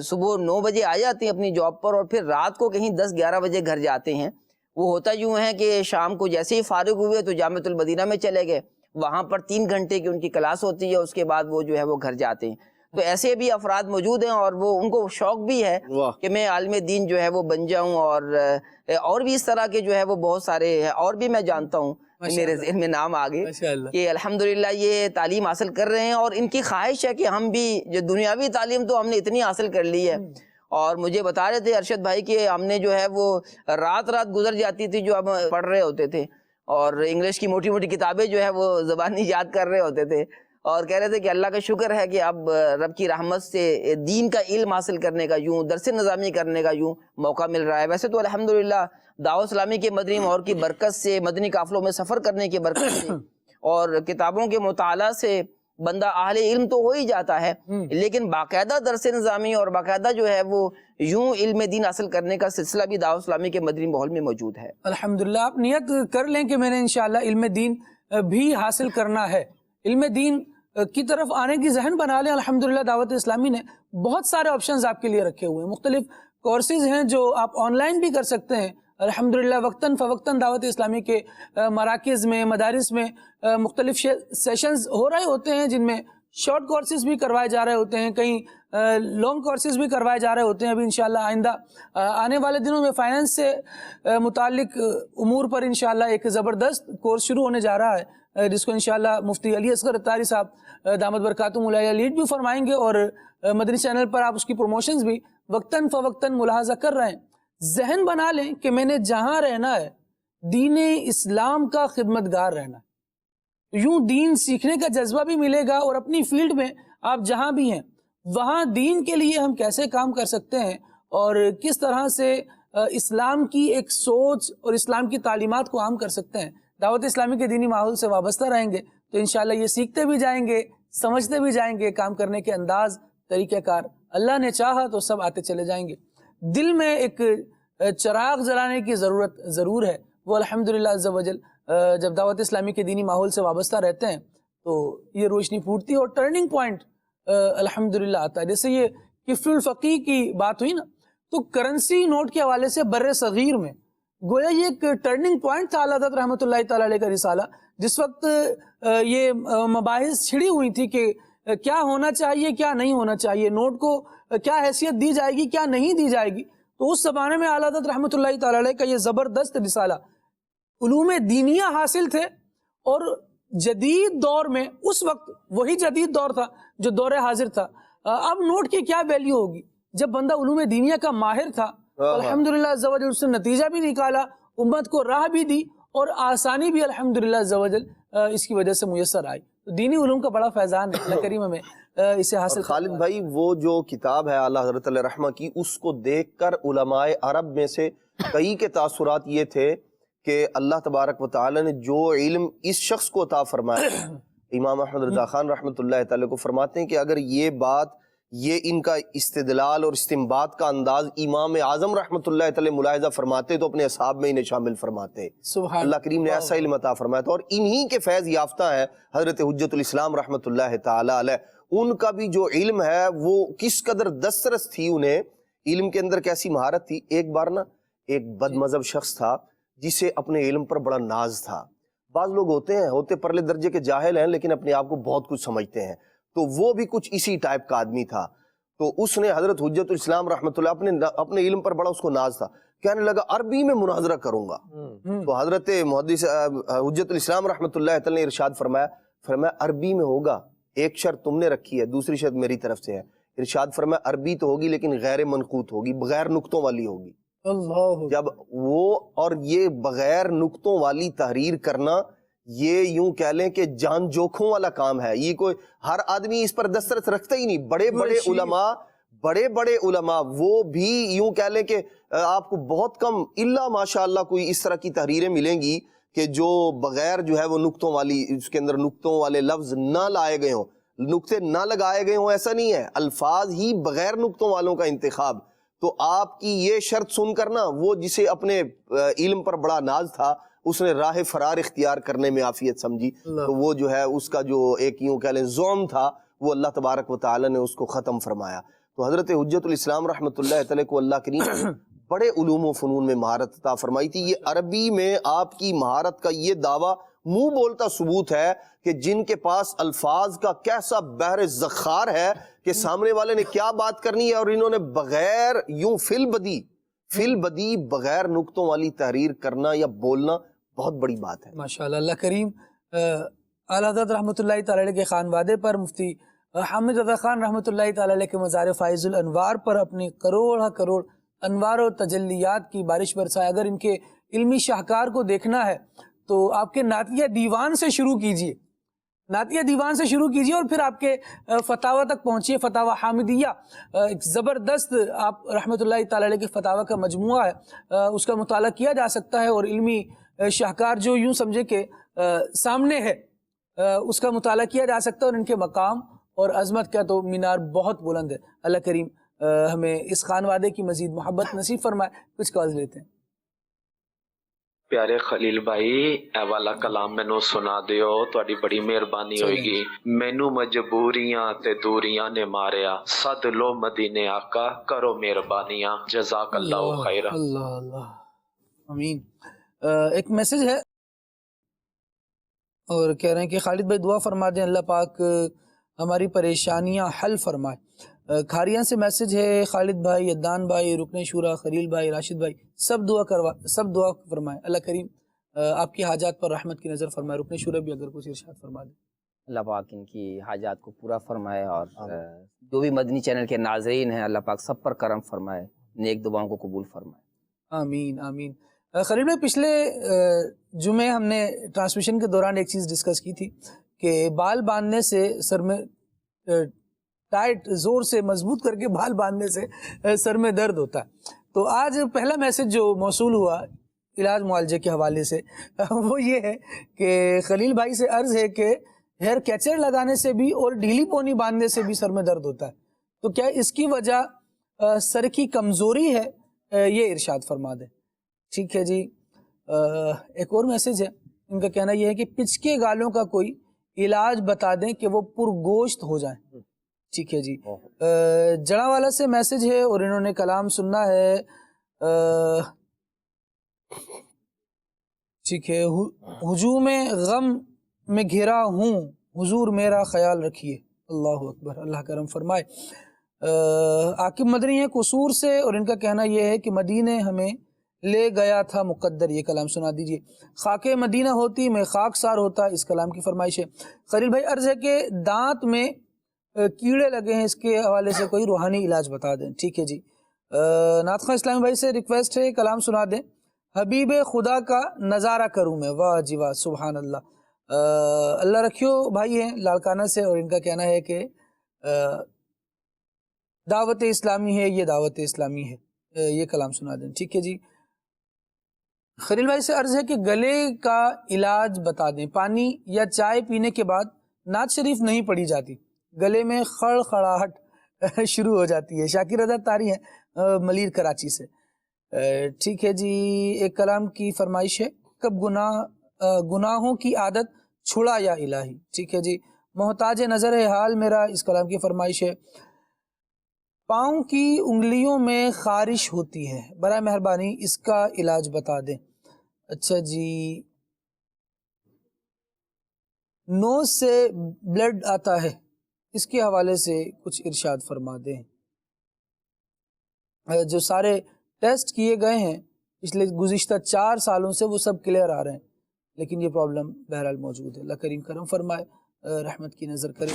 صبح 9 بجے آ جاتے ہیں اپنی جاب پر، اور پھر رات کو کہیں 10-11 بجے گھر جاتے ہیں۔ وہ ہوتا یوں ہے کہ شام کو جیسے ہی فارغ ہوئے تو جامعۃ المدینہ میں چلے گئے، وہاں پر 3 گھنٹے کی ان کی کلاس ہوتی ہے، اس کے بعد وہ جو ہے وہ گھر جاتے ہیں۔ تو ایسے بھی افراد موجود ہیں، اور وہ ان کو شوق بھی ہے کہ میں عالم دین جو ہے وہ بن جاؤں، اور بھی اس طرح کے جو ہے وہ بہت سارے ہیں، اور بھی میں جانتا ہوں، میرے ذہن میں نام آگے کہ الحمدللہ یہ تعلیم حاصل کر رہے ہیں، اور ان کی خواہش ہے کہ ہم بھی جو دنیاوی تعلیم تو ہم نے اتنی حاصل کر لی ہے۔ اور مجھے بتا رہے تھے ارشد بھائی کہ ہم نے جو ہے وہ رات گزر جاتی تھی جو ہم پڑھ رہے ہوتے تھے، اور انگلش کی موٹی موٹی کتابیں جو ہے وہ زبانی یاد کر رہے ہوتے تھے، اور کہہ رہے تھے کہ اللہ کا شکر ہے کہ اب رب کی رحمت سے دین کا علم حاصل کرنے کا، یوں درس نظامی کرنے کا یوں موقع مل رہا ہے۔ ویسے تو الحمدللہ دعوت اسلامی کے مدنی ماحول کی برکت سے، مدنی قافلوں میں سفر کرنے کی برکت سے، اور کتابوں کے مطالعہ سے بندہ اہل علم تو ہو ہی جاتا ہے، لیکن باقاعدہ درس نظامی اور باقاعدہ جو ہے وہ یوں علم دین حاصل کرنے کا سلسلہ بھی دعوت اسلامی کے مدنی ماحول میں موجود ہے۔ الحمدللہ آپ نیت کر لیں کہ میں نے انشاءاللہ علم دین بھی حاصل کرنا ہے، علم دین کی طرف آنے کی ذہن بنا لیں۔ الحمدللہ دعوت اسلامی نے بہت سارے آپشنز آپ کے لیے رکھے ہوئے ہیں، مختلف کورسز ہیں جو آپ آن لائن بھی کر سکتے ہیں۔ الحمدللہ وقتاً فوقتاً دعوت اسلامی کے مراکز میں، مدارس میں مختلف سیشنز ہو رہے ہوتے ہیں، جن میں شارٹ کورسز بھی کروائے جا رہے ہوتے ہیں، کہیں لانگ کورسز بھی کروائے جا رہے ہوتے ہیں۔ ابھی انشاءاللہ آئندہ آنے والے دنوں میں فائنانس سے متعلق امور پر انشاءاللہ ایک زبردست کورس شروع ہونے جا رہا ہے، جس کو انشاءاللہ مفتی علی اصغر اتاری صاحب دامت برکاتہم العالیہ لیڈ بھی فرمائیں گے، اور مدنی چینل پر آپ اس کی پروموشنز بھی وقتاً فوقتاً ملاحظہ کر رہے ہیں۔ ذہن بنا لیں کہ میں نے جہاں رہنا ہے دین اسلام کا خدمتگار رہنا ہے، یوں دین سیکھنے کا جذبہ بھی ملے گا، اور اپنی فیلڈ میں آپ جہاں بھی ہیں وہاں دین کے لیے ہم کیسے کام کر سکتے ہیں اور کس طرح سے اسلام کی ایک سوچ اور اسلام کی تعلیمات کو عام کر سکتے ہیں. دعوت اسلامی کے دینی ماحول سے وابستہ رہیں گے تو انشاءاللہ یہ سیکھتے بھی جائیں گے, سمجھتے بھی جائیں گے, کام کرنے کے انداز, طریقہ کار اللہ نے چاہا تو سب آتے چلے جائیں گے. دل میں ایک چراغ جلانے کی ضرورت ضرور ہے, وہ الحمدللہ عز و جل جب دعوت اسلامی کے دینی ماحول سے وابستہ رہتے ہیں تو یہ روشنی پھوٹتی ہے اور ٹرننگ پوائنٹ الحمدللہ آتا ہے. جیسے یہ کفل الفقی کی بات ہوئی نا, تو کرنسی نوٹ کے حوالے سے بر صغیر میں گویا یہ ایک ٹرننگ پوائنٹ تھا اعلیٰ حضرت رحمۃ اللہ تعالیٰ علیہ کا رسالہ, جس وقت یہ مباحث چھڑی ہوئی تھی کہ کیا ہونا چاہیے کیا نہیں ہونا چاہیے, نوٹ کو کیا حیثیت دی جائے گی کیا نہیں دی جائے گی. تو اس زمانے میں اعلیٰ حضرت رحمۃ اللہ تعالیٰ علیہ کا یہ زبردست رسالہ, علوم دینیہ حاصل تھے, اور جدید دور میں اس وقت وہی جدید دور تھا جو دور حاضر تھا. اب نوٹ کی کیا ویلیو ہوگی جب بندہ علوم دینیہ کا ماہر تھا, الحمدللہ عز و جل اس سے نتیجہ بھی نکالا, امت کو راہ بھی دی, اور آسانی بھی الحمدللہ عز و جل اس کی وجہ سے میسر آئی. تو دینی علوم کا بڑا فیضان ہے, اللہ کریم میں اسے حاصل. خالد بھائی, وہ جو کتاب ہے اعلیٰ حضرت علیہ رحمہ کی, اس کو دیکھ کر علماء عرب میں سے کئی کے تاثرات یہ تھے کہ اللہ تبارک و تعالی نے جو علم اس شخص کو عطا فرمایا, امام احمد رضا خان رحمۃ اللہ تعالی کو فرماتے ہیں کہ اگر یہ بات, یہ ان کا استدلال اور استنباط کا انداز امام اعظم رحمۃ اللہ تعالی ملاحظہ فرماتے تو اپنے اصحاب میں انہیں شامل فرماتے. اللہ کریم نے ایسا علم عطا فرمایا تھا, اور انہی کے فیض یافتہ ہیں حضرت حجت الاسلام رحمۃ اللہ تعالی علیہ. ان کا بھی جو علم ہے وہ کس قدر دسترس تھی, انہیں علم کے اندر کیسی مہارت تھی. ایک بار نا ایک بد مذہب شخص تھا جسے اپنے علم پر بڑا ناز تھا. بعض لوگ ہوتے پرلے درجے کے جاہل ہیں لیکن اپنے آپ کو بہت کچھ سمجھتے ہیں, تو وہ بھی کچھ اسی ٹائپ کا آدمی تھا. تو اس نے حضرت حجت الاسلام رحمۃ اللہ اپنے علم پر بڑا اس کو ناز تھا, کہنے لگا عربی میں مناظرہ کروں گا. تو حضرت محدث حجت الاسلام رحمۃ اللہ تعالی نے ارشاد فرمایا عربی میں ہوگا, ایک شرط تم نے رکھی ہے, دوسری شرط میری طرف سے ہے. ارشاد فرمایا عربی تو ہوگی لیکن غیر منقوط ہوگی, بغیر نقطوں والی ہوگی. جب وہ, اور یہ بغیر نقطوں والی تحریر کرنا, یہ یوں کہہ لیں کہ جان جوکھوں والا کام ہے. یہ کوئی ہر آدمی اس پر دسترس رکھتا ہی نہیں. بڑے بڑے علماء وہ بھی یوں کہہ لیں کہ آپ کو بہت کم الا ماشاءاللہ کوئی اس طرح کی تحریریں ملیں گی کہ جو بغیر جو ہے وہ نقطوں والی, اس کے اندر نقطوں والے لفظ نہ لائے گئے ہوں, نقطے نہ لگائے گئے ہوں. ایسا نہیں ہے, الفاظ ہی بغیر نقطوں والوں کا انتخاب. تو آپ کی یہ شرط سن کر نا, وہ جسے اپنے علم پر بڑا ناز تھا اس نے راہ فرار اختیار کرنے میں عافیت سمجھی, تو وہ جو ہے اس کا جو ایک یوں کہہ لیں زعم تھا وہ اللہ تبارک و تعالی نے اس کو ختم فرمایا. تو حضرت حجت الاسلام رحمۃ اللہ تعالی کو اللہ کریم بڑے علوم و فنون میں مہارت عطا فرمائی تھی. یہ عربی میں آپ کی مہارت کا یہ دعویٰ منہ بولتا ثبوت ہے کہ جن کے پاس الفاظ کا کیسا بحر زخار ہے کہ سامنے والے نے کیا بات کرنی ہے, اور انہوں نے بغیر یوں فل بدی بغیر نقطوں والی تحریر کرنا یا بولنا بہت بڑی بات ہے. ماشاءاللہ. اللہ کریم اعلیٰ حضرت رحمۃ اللہ تعالی علیہ کے خانوادے پر, مفتی حامد رضا خان رحمۃ اللہ تعالی علیہ کے مزار فائز الانوار پر اپنی کروڑ انوار و تجلیات کی بارش برسائے. اگر ان کے علمی شاہکار کو دیکھنا ہے تو آپ کے نعتیہ دیوان سے شروع کیجئے, اور پھر آپ کے فتاوی تک پہنچیے. فتاوی حامدیہ ایک زبردست آپ رحمۃ اللہ تعالی علیہ کے فتاوی کا مجموعہ ہے, اس کا مطالعہ کیا جا سکتا ہے, اور علمی شاہکار جو یوں سمجھے کہ سامنے ہے اس کا مطالعہ کیا جا سکتا ہے, اور ان کے مقام اور عظمت کا تو مینار بہت بلند ہے. اللہ کریم ہمیں اس خانوادے کی مزید محبت نصیب فرمائے. کچھ کالز لیتے ہیں. پیارے خلیل بھائی, اے والا کلام مینوں سنا دیو, تہاڈی بڑی مہربانی ہوئے گی. مینوں مجبوریاں تے دوریاں نے ماریا, صد لو مدینے آقا کرو مہربانیاں, جزاک اللہ خیرہ. اللہ امین. ایک میسج ہے اور کہہ رہے ہیں کہ خالد بھائی دعا فرما دیں, اللہ پاک ہماری پریشانیاں حل فرمائے. کھاریاں سے میسج ہے, خالد بھائی, عدنان بھائی, رکن شورا, خلیل بھائی, راشد بھائی, سب دعا فرمائے. اللہ کریم آپ کی حاجات پر رحمت کی نظر فرمائے. رکن شورا بھی اگر کچھ ارشاد فرما دیں. اللہ پاک ان کی حاجات کو پورا فرمائے, اور جو بھی مدنی چینل کے ناظرین ہیں اللہ پاک سب پر کرم فرمائے, نیک دعاؤں کو قبول فرمائے. آمین آمین. خلیل بھائی, پچھلے جمعے ہم نے ٹرانسمیشن کے دوران ایک چیز ڈسکس کی تھی کہ بال باندھنے سے سر میں ٹائٹ زور سے مضبوط کر کے بال باندھنے سے سر میں درد ہوتا ہے. تو آج پہلا میسج جو موصول ہوا علاج معالجے کے حوالے سے وہ یہ ہے کہ خلیل بھائی سے عرض ہے کہ ہیئر کیچر لگانے سے بھی اور ڈھیلی پونی باندھنے سے بھی سر میں درد ہوتا ہے. تو کیا اس کی وجہ سر کی کمزوری ہے؟ یہ ارشاد فرما دیں. ٹھیک ہے جی. ایک اور میسج ہے، ان کا کہنا یہ ہے کہ پچکے گالوں کا کوئی علاج بتا دیں کہ وہ پرگوشت ہو جائیں. ٹھیک ہے جی. جڑا والا سے میسج ہے اور انہوں نے کلام سننا ہے. ٹھیک ہے. ہجوم غم میں گھرا ہوں، حضور میرا خیال رکھیے. اللہ اکبر، اللہ کرم فرمائے. عاقب مدنی ہے قصور سے اور ان کا کہنا یہ ہے کہ مدینے ہمیں لے گیا تھا مقدر. یہ کلام سنا دیجئے. خاک مدینہ ہوتی میں خاک سار ہوتا، اس کلام کی فرمائش ہے. خلیل بھائی عرض ہے کہ دانت میں کیڑے لگے ہیں، اس کے حوالے سے کوئی روحانی علاج بتا دیں. ٹھیک ہے جی. نعت خواں اسلامی بھائی سے ریکویسٹ ہے کلام سنا دیں. حبیب خدا کا نظارہ کروں میں. واہ جی واہ، سبحان اللہ. اللہ رکھیو بھائی ہیں لاڑکانہ سے اور ان کا کہنا ہے کہ دعوت اسلامی ہے، یہ دعوت اسلامی ہے. یہ کلام سنا دیں. ٹھیک ہے جی. خلیل بھائی سے عرض ہے کہ گلے کا علاج بتا دیں. پانی یا چائے پینے کے بعد نعت شریف نہیں پڑھی جاتی، گلے میں خڑخڑاہٹ شروع ہو جاتی ہے. شاکر رضا طاری ہیں ملیر کراچی سے. ٹھیک ہے جی. ایک کلام کی فرمائش ہے، کب گناہوں کی عادت چھڑا یا الہی. ٹھیک ہے جی. محتاج نظر ہے حال میرا، اس کلام کی فرمائش ہے. پاؤں کی انگلیوں میں خارش ہوتی ہے، برائے مہربانی اس کا علاج بتا دیں. اچھا جی. نوز سے بلڈ آتا ہے، اس کے حوالے سے کچھ ارشاد فرما دیں. جو سارے ٹیسٹ کیے گئے ہیں پچھلے گزشتہ 4 سالوں سے وہ سب کلیئر آ رہے ہیں، لیکن یہ پرابلم بہرحال موجود ہے. اللہ کریم کرم فرمائے، رحمت کی نظر کرے.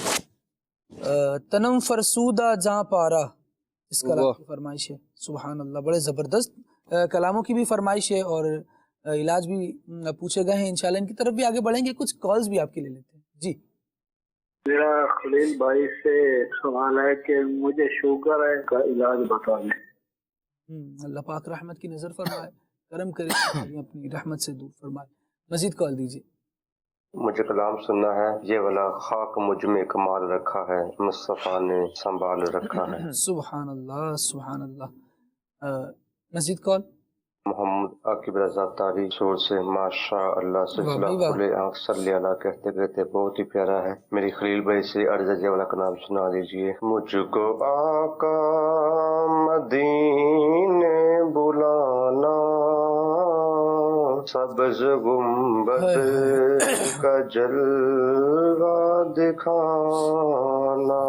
تنم فرسودہ جہاں پارا، اس کلام کی فرمائش ہے. سبحان اللہ. بڑے زبردست کلاموں کی بھی فرمائش ہے اور علاج بھی پوچھے گئے ہیں. انشاءاللہ ان کی طرف بھی آگے بڑھیں گے. کچھ کالز بھی آپ کے لے لیتے ہیں. جی. میرا خلیل بھائی سے سوال ہے کہ مجھے شوگر ہے کا علاج بتا دیں. اللہ پاک رحمت کی نظر فرمائے، کرم کرے، اپنی رحمت سے دور فرمائے. مزید کال دیجیے. مجھے کلام سننا ہے. یہ والا خاک مجھ میں کمال رکھا ہے، مصطفیٰ نے سنبھال رکھا ہے. سبحان اللہ، سبحان اللہ. مزید کال. محمد عاقب رضا طاری شور سے. ماشاء اللہ، سلسلہ کھلے آنکھ صلی اللہ کہتے کہتے بہت ہی پیارا ہے. میری خلیل بھائی سے عرض ہے، یہ والا کلام سنا دیجیے. مجھ کو آقا مدینے بلانا، سبز گنبد کا جلوہ دکھانا.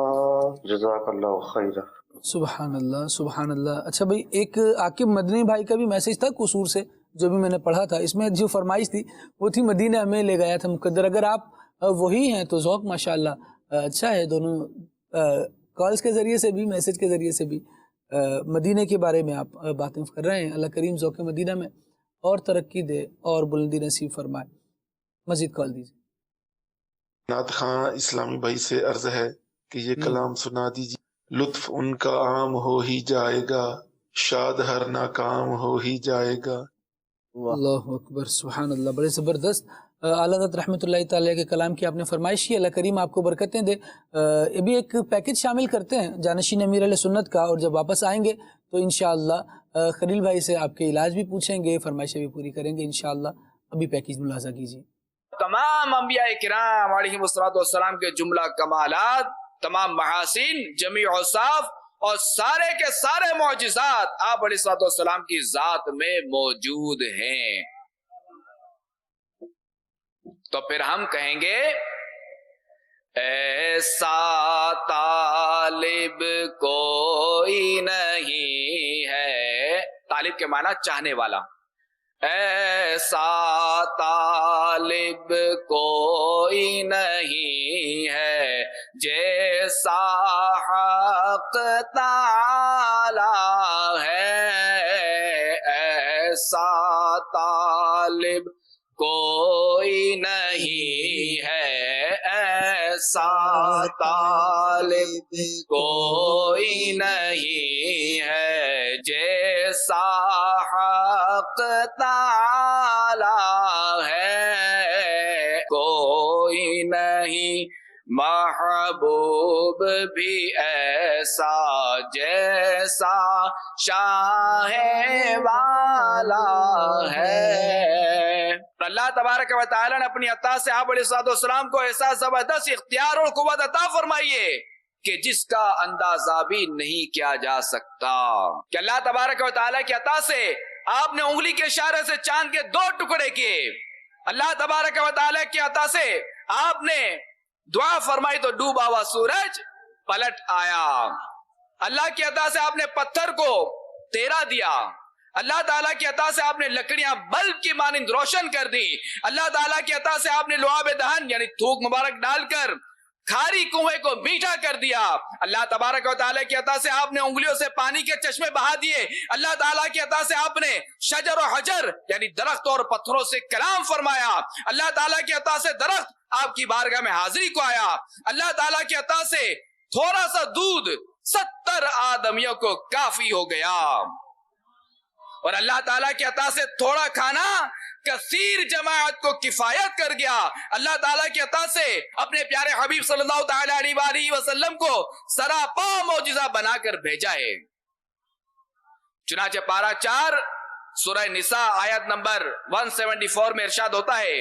جزاک اللہ خیرہ. سبحان اللہ، سبحان اللہ. اچھا بھائی، ایک عاقب مدنی بھائی کا بھی میسج تھا قصور سے جو بھی میں نے پڑھا تھا. اس میں جو فرمائش تھی وہ تھی مدینہ ہمیں لے گیا تھا مقدر. اگر آپ وہی ہیں تو ذوق ماشاءاللہ اچھا ہے. دونوں کالز کے ذریعے سے بھی میسج کے ذریعے سے بھی مدینہ کے بارے میں آپ باتیں کر رہے ہیں. اللہ کریم ذوق مدینہ میں اور ترقی دے اور بلندی نصیب فرمائے. مزید کال دیجیے. نعت خواں اسلامی بھائی سے عرض ہے کہ یہ کلام سنا دیجیے. لطف ان کا عام ہو ہی جائے گا، شاد ہر ناکام ہو ہی جائے گا. اللہ اکبر، سبحان اللہ. بڑے زبردست. اعلیٰ حضرت رحمۃ اللہ تعالیٰ کے کلام کی آپ نے فرمائش کی. اللہ کریم آپ کو برکتیں دے. یہ بھی ایک پیکج شامل کرتے ہیں جانشین امیر علیہ سنت کا، اور جب واپس آئیں گے تو انشاءاللہ خلیل بھائی سے آپ کے علاج بھی پوچھیں گے، فرمائشیں بھی پوری کریں گے انشاءاللہ. ابھی پیکج ملاحظہ کیجیے. تمام انبیاء کرام علیہم السلام کے جملہ کمالات، تمام محاسن، جمیع اوصاف اور سارے کے سارے معجزات آپ علیہ السلام کی ذات میں موجود ہیں. تو پھر ہم کہیں گے ایسا طالب کوئی نہیں ہے. طالب کے معنی چاہنے والا. ایسا طالب کوئی نہیں ہے جیسا حق تعالی ہے. ایسا طالب کوئی نہیں ہے، ایسا طالب کوئی نہیں ہے جیسا حق تعالی ہے، کوئی نہیں محبوب بھی ایسا جیسا شاہ والا ہے۔ اللہ تبارک و تعالیٰ نے اپنی عطا سے آپ علیہ السلام کو ایسا زبردست اختیار اور قوت عطا فرمائیے کہ جس کا اندازہ بھی نہیں کیا جا سکتا، کہ اللہ تبارک و تعالیٰ کی عطا سے آپ نے انگلی کے اشارے سے چاند کے 2 ٹکڑے کیے، اللہ تبارک و تعالیٰ کی عطا سے آپ نے دعا فرمائی تو ڈوبا ہوا سورج پلٹ آیا، اللہ کی عطا سے آپ نے پتھر کو تیرا دیا، اللہ تعالیٰ کی عطا سے آپ نے لکڑیاں بلب کی مانند روشن کر دی، اللہ تعالیٰ کی عطا سے آپ نے لعاب دہن یعنی تھوک مبارک ڈال کر کھاری کنویں کو میٹھا کر دیا، اللہ تبارک و تعالیٰ کی عطا سے آپ نے انگلیوں سے پانی کے چشمے بہا دیے، اللہ تعالیٰ کی عطا سے آپ نے شجر و حجر یعنی درخت اور پتھروں سے کلام فرمایا، اللہ تعالیٰ کی عطا سے درخت آپ کی بارگاہ میں حاضری کو آیا، اللہ تعالیٰ کی عطا سے تھوڑا سا دودھ 70 آدمیوں کو کافی ہو گیا، اور اللہ تعالیٰ کی عطا سے تھوڑا کھانا کثیر جماعت کو کفایت کر گیا، اللہ تعالیٰ کی عطا سے اپنے پیارے حبیب صلی اللہ تعالیٰ علیہ وآلہ وسلم کو سراپا معجزہ بنا کر بھیجا ہے۔ چنانچہ پارہ 4 سورہ نساء آیت نمبر 174 میں ارشاد ہوتا ہے،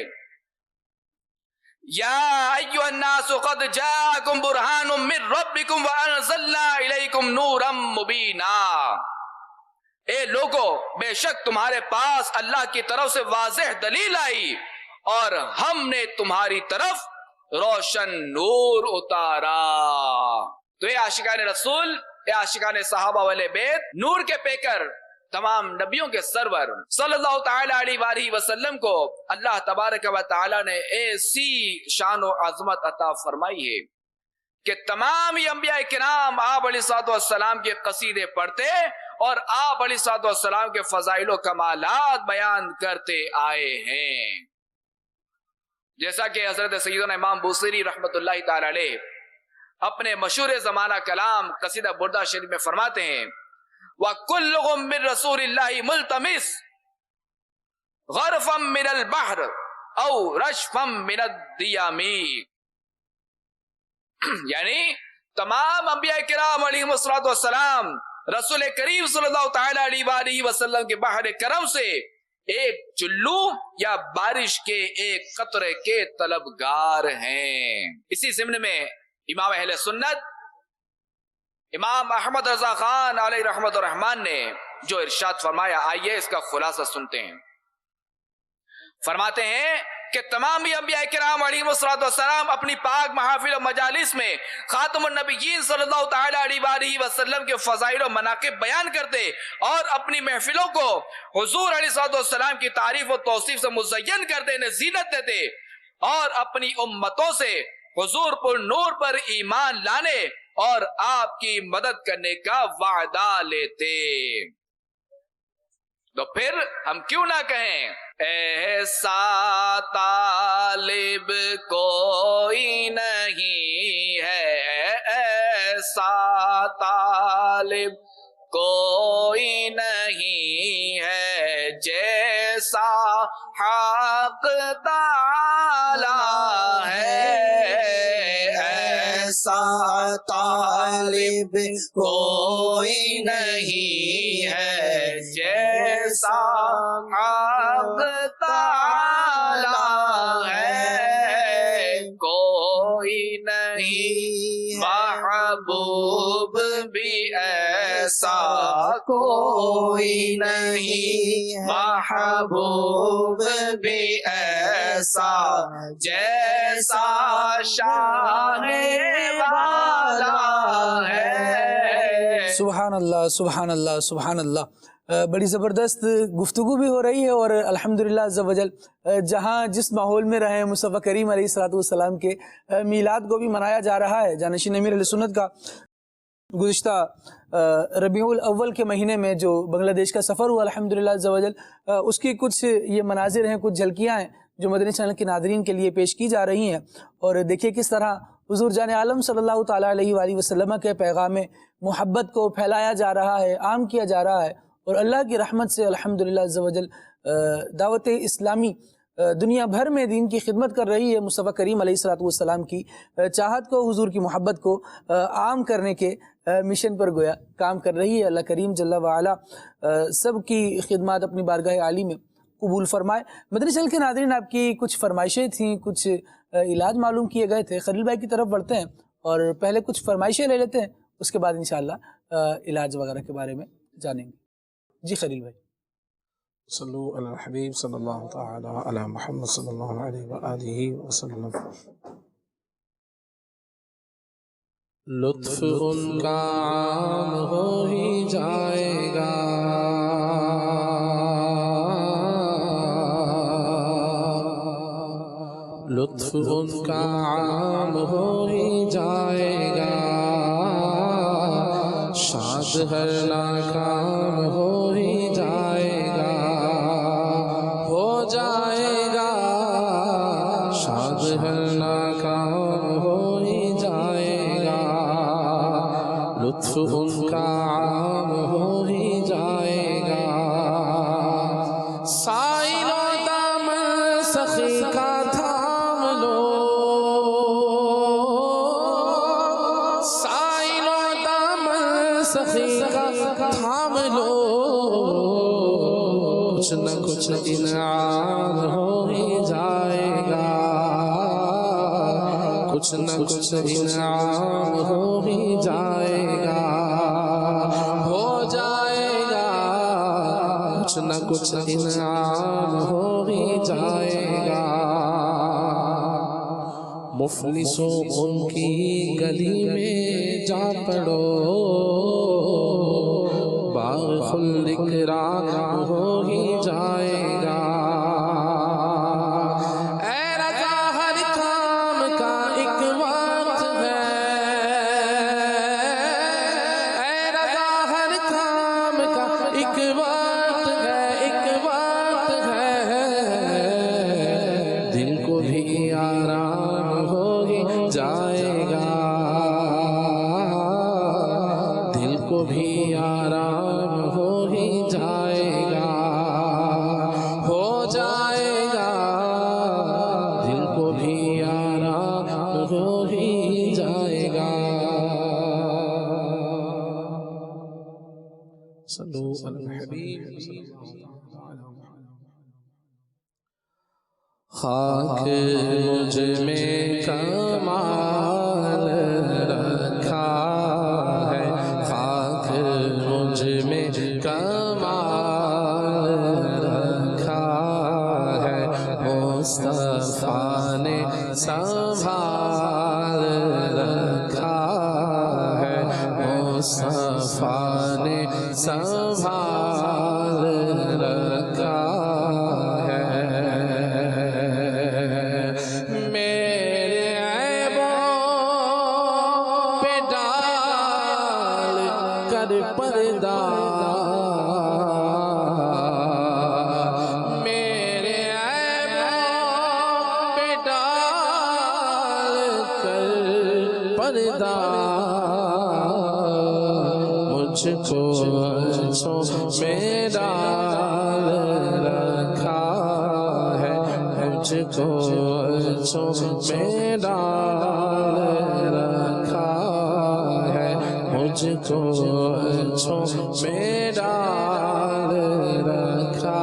یا ایھا الناس قد جاءکم برہان من ربکم وانزلنا الیکم نورا مبینا، اے لوگو بے شک تمہارے پاس اللہ کی طرف سے واضح دلیل آئی اور ہم نے تمہاری طرف روشن نور اتارا۔ تو اے عاشقان رسول، اے عاشقان صحابہ والے بیت، نور کے پیکر تمام نبیوں کے سرور صلی اللہ تعالی علیہ وآلہ وسلم کو اللہ تبارک و تعالی نے ایسی شان و عظمت عطا فرمائی ہے کہ تمام انبیاء کرام آپ علیہ السلام کے قصیدے پڑھتے اور آپ علیہ السلام کے فضائل و کمالات بیان کرتے آئے ہیں، جیسا کہ حضرت سیدنا امام بوصیری رحمت اللہ تعالی علیہ اپنے مشہور زمانہ کلام قصیدہ بردہ شریف میں فرماتے ہیں، وَكُلُّهُم مِّن رَّسُولِ اللَّهِ مُلْتَمِسٌ غَرْفًا مِّنَ الْبَحْرِ أَوْ رَشْفًا مِّنَ الدِّيَامِ، یعنی تمام انبیاء کرام علیہم السلام رسول کریم صلی اللہ تعالی علیہ وآلہ وسلم کے بحر کرم سے ایک چلو یا بارش کے ایک قطرے کے طلبگار ہیں۔ اسی ضمن میں امام اہل سنت امام احمد رضا خان علیہ رحمت الرحمن نے جو ارشاد فرمایا، آئیے اس کا خلاصہ سنتے ہیں۔ فرماتے ہیں کہ تمام انبیاء کرام علیہ السلام اپنی پاک محافل و مجالس میں خاتم النبیین صلی اللہ تعالی علیہ وآلہ وسلم کے فضائل و مناقب بیان کرتے اور اپنی محفلوں کو حضور علیہ السلام کی تعریف و توصیف سے مزین کرتے، انہیں زینت دیتے اور اپنی امتوں سے حضور پر نور پر ایمان لانے اور آپ کی مدد کرنے کا وعدہ لیتے۔ تو پھر ہم کیوں نہ کہیں، ایسا طالب کوئی نہیں ہے، ایسا طالب کوئی نہیں ہے جیسا حق تعالی ہے، ایسا طالب کوئی نہیں ہے جیسا حق تعالی ہے، کوئی نہیں محبوب بھی ایسا، کوئی نہیں محبوب بھی ایسا جیسا شان والا ہے۔ سبحان اللہ، سبحان اللہ، سبحان اللہ۔ بڑی زبردست گفتگو بھی ہو رہی ہے، اور الحمدللہ عز و جل جہاں جس ماحول میں رہے مصطفیٰ کریم علیہ السلام کے میلاد کو بھی منایا جا رہا ہے۔ جانشین امیر اہل سنت کا گزشتہ ربیع الاول کے مہینے میں جو بنگلہ دیش کا سفر ہوا الحمدللہ عز و جل، اس کی کچھ یہ مناظر ہیں، کچھ جھلکیاں ہیں جو مدنی چینل کے ناظرین کے لیے پیش کی جا رہی ہیں، اور دیکھیے کس طرح حضور جان عالم صلی اللہ تعالیٰ علیہ وآلہ وسلم کے پیغام محبت کو پھیلایا جا رہا ہے، عام کیا جا رہا ہے، اور اللہ کی رحمت سے الحمدللہ عز و جل دعوت اسلامی دنیا بھر میں دین کی خدمت کر رہی ہے۔ مصطفیٰ کریم علیہ السلام کی چاہت کو، حضور کی محبت کو عام کرنے کے مشن پر گویا کام کر رہی ہے۔ اللہ کریم جل وعلا سب کی خدمات اپنی بارگاہ عالی میں قبول فرمائے۔ مدنی چینل کے ناظرین، آپ کی کچھ فرمائشیں تھیں، کچھ علاج معلوم کیے گئے تھے۔ خلیل بھائی کی طرف بڑھتے ہیں اور پہلے کچھ فرمائشیں لے لیتے ہیں، اس کے بعد انشاءاللہ علاج وغیرہ کے بارے میں جانیں گے۔ جی خلیل بھائی۔ صلو علی الحبیب صلی اللہ تعالی علی محمد صلی اللہ علیہ وآلہ وسلم۔ لطف ان کا عام ہو ہی جائے گا، لطف ان کا عام ہو ہی جائے گا، شاد ہر ناکام ہو ہی جائے گا، ہو جائے گا، شاد ہر ناکام ہو ہی جائے گا، لطف ان کا عام ہو ہی جائے گا، سائل و دامن سخی کا تھام لو، سائل و دامن سخی کا تھام لو، کچھ نہ کچھ انعام ہو ہی جائے گا، کچھ نہ کچھ انعام ہو ہی جائے گا، ہو جائے گا، کچھ نہ کچھ انعام ہو ہی جائے گا، مفلسوں ان کی گلی میں جا پڑو، باغ خلد اکرام ہو ہی جائے گا، اے رضا ہر کام کا ایک وقت ہے، اے رضا ہر کام کا ایک وقت ہے، ایک وقت ہے، دل کو بھی آرام ہو ہی جائے گا، دل کو بھی آرام ہو ہی جائے گا، ہو جائے گا، دل کو بھی آرام ہو ہی جائے گا۔ صلو علی الحبیب۔ خاک مجھ میں کمال رکھا ہے، خاک مجھ میں کمال رکھا ہے، مصطفیٰ نے سنبھال رکھا ہے، مصطفیٰ نے سنبھال رکھا ہے، میرے عیبوں پہ ڈال کر پردہ، میرے عیبوں پہ ڈال کر پردہ، مجھ کو اچھوں میں ڈال رکھا ہے، مجھ کو اچھوں میں ڈال رکھا ہے، مجھ کو اچھوں میں ڈال رکھا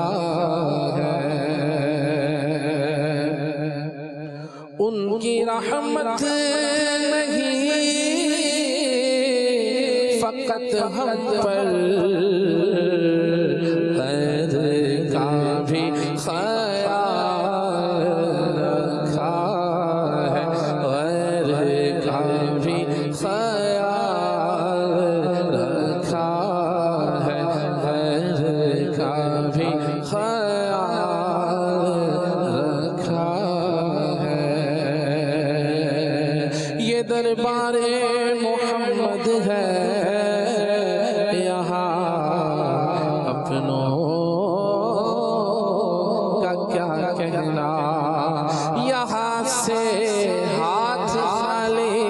ہے، ان کی رحمت نہیں فقط ہم پر، غیر کا بھی خیال رکھا ہے، غیر کا بھی خیال رکھا ہے، غیر کا بھی خیال رکھا ہے، یہ دربار محمد ہے، یہاں اپنوں کا کیا کہنا، یہاں سے ہاتھ خالی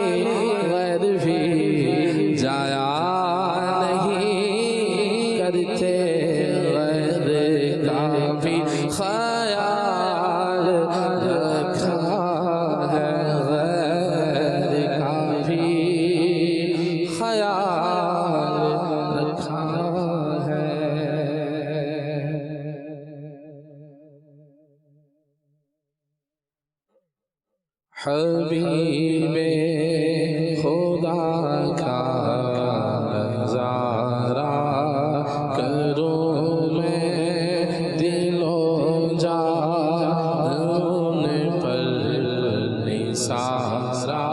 نثارا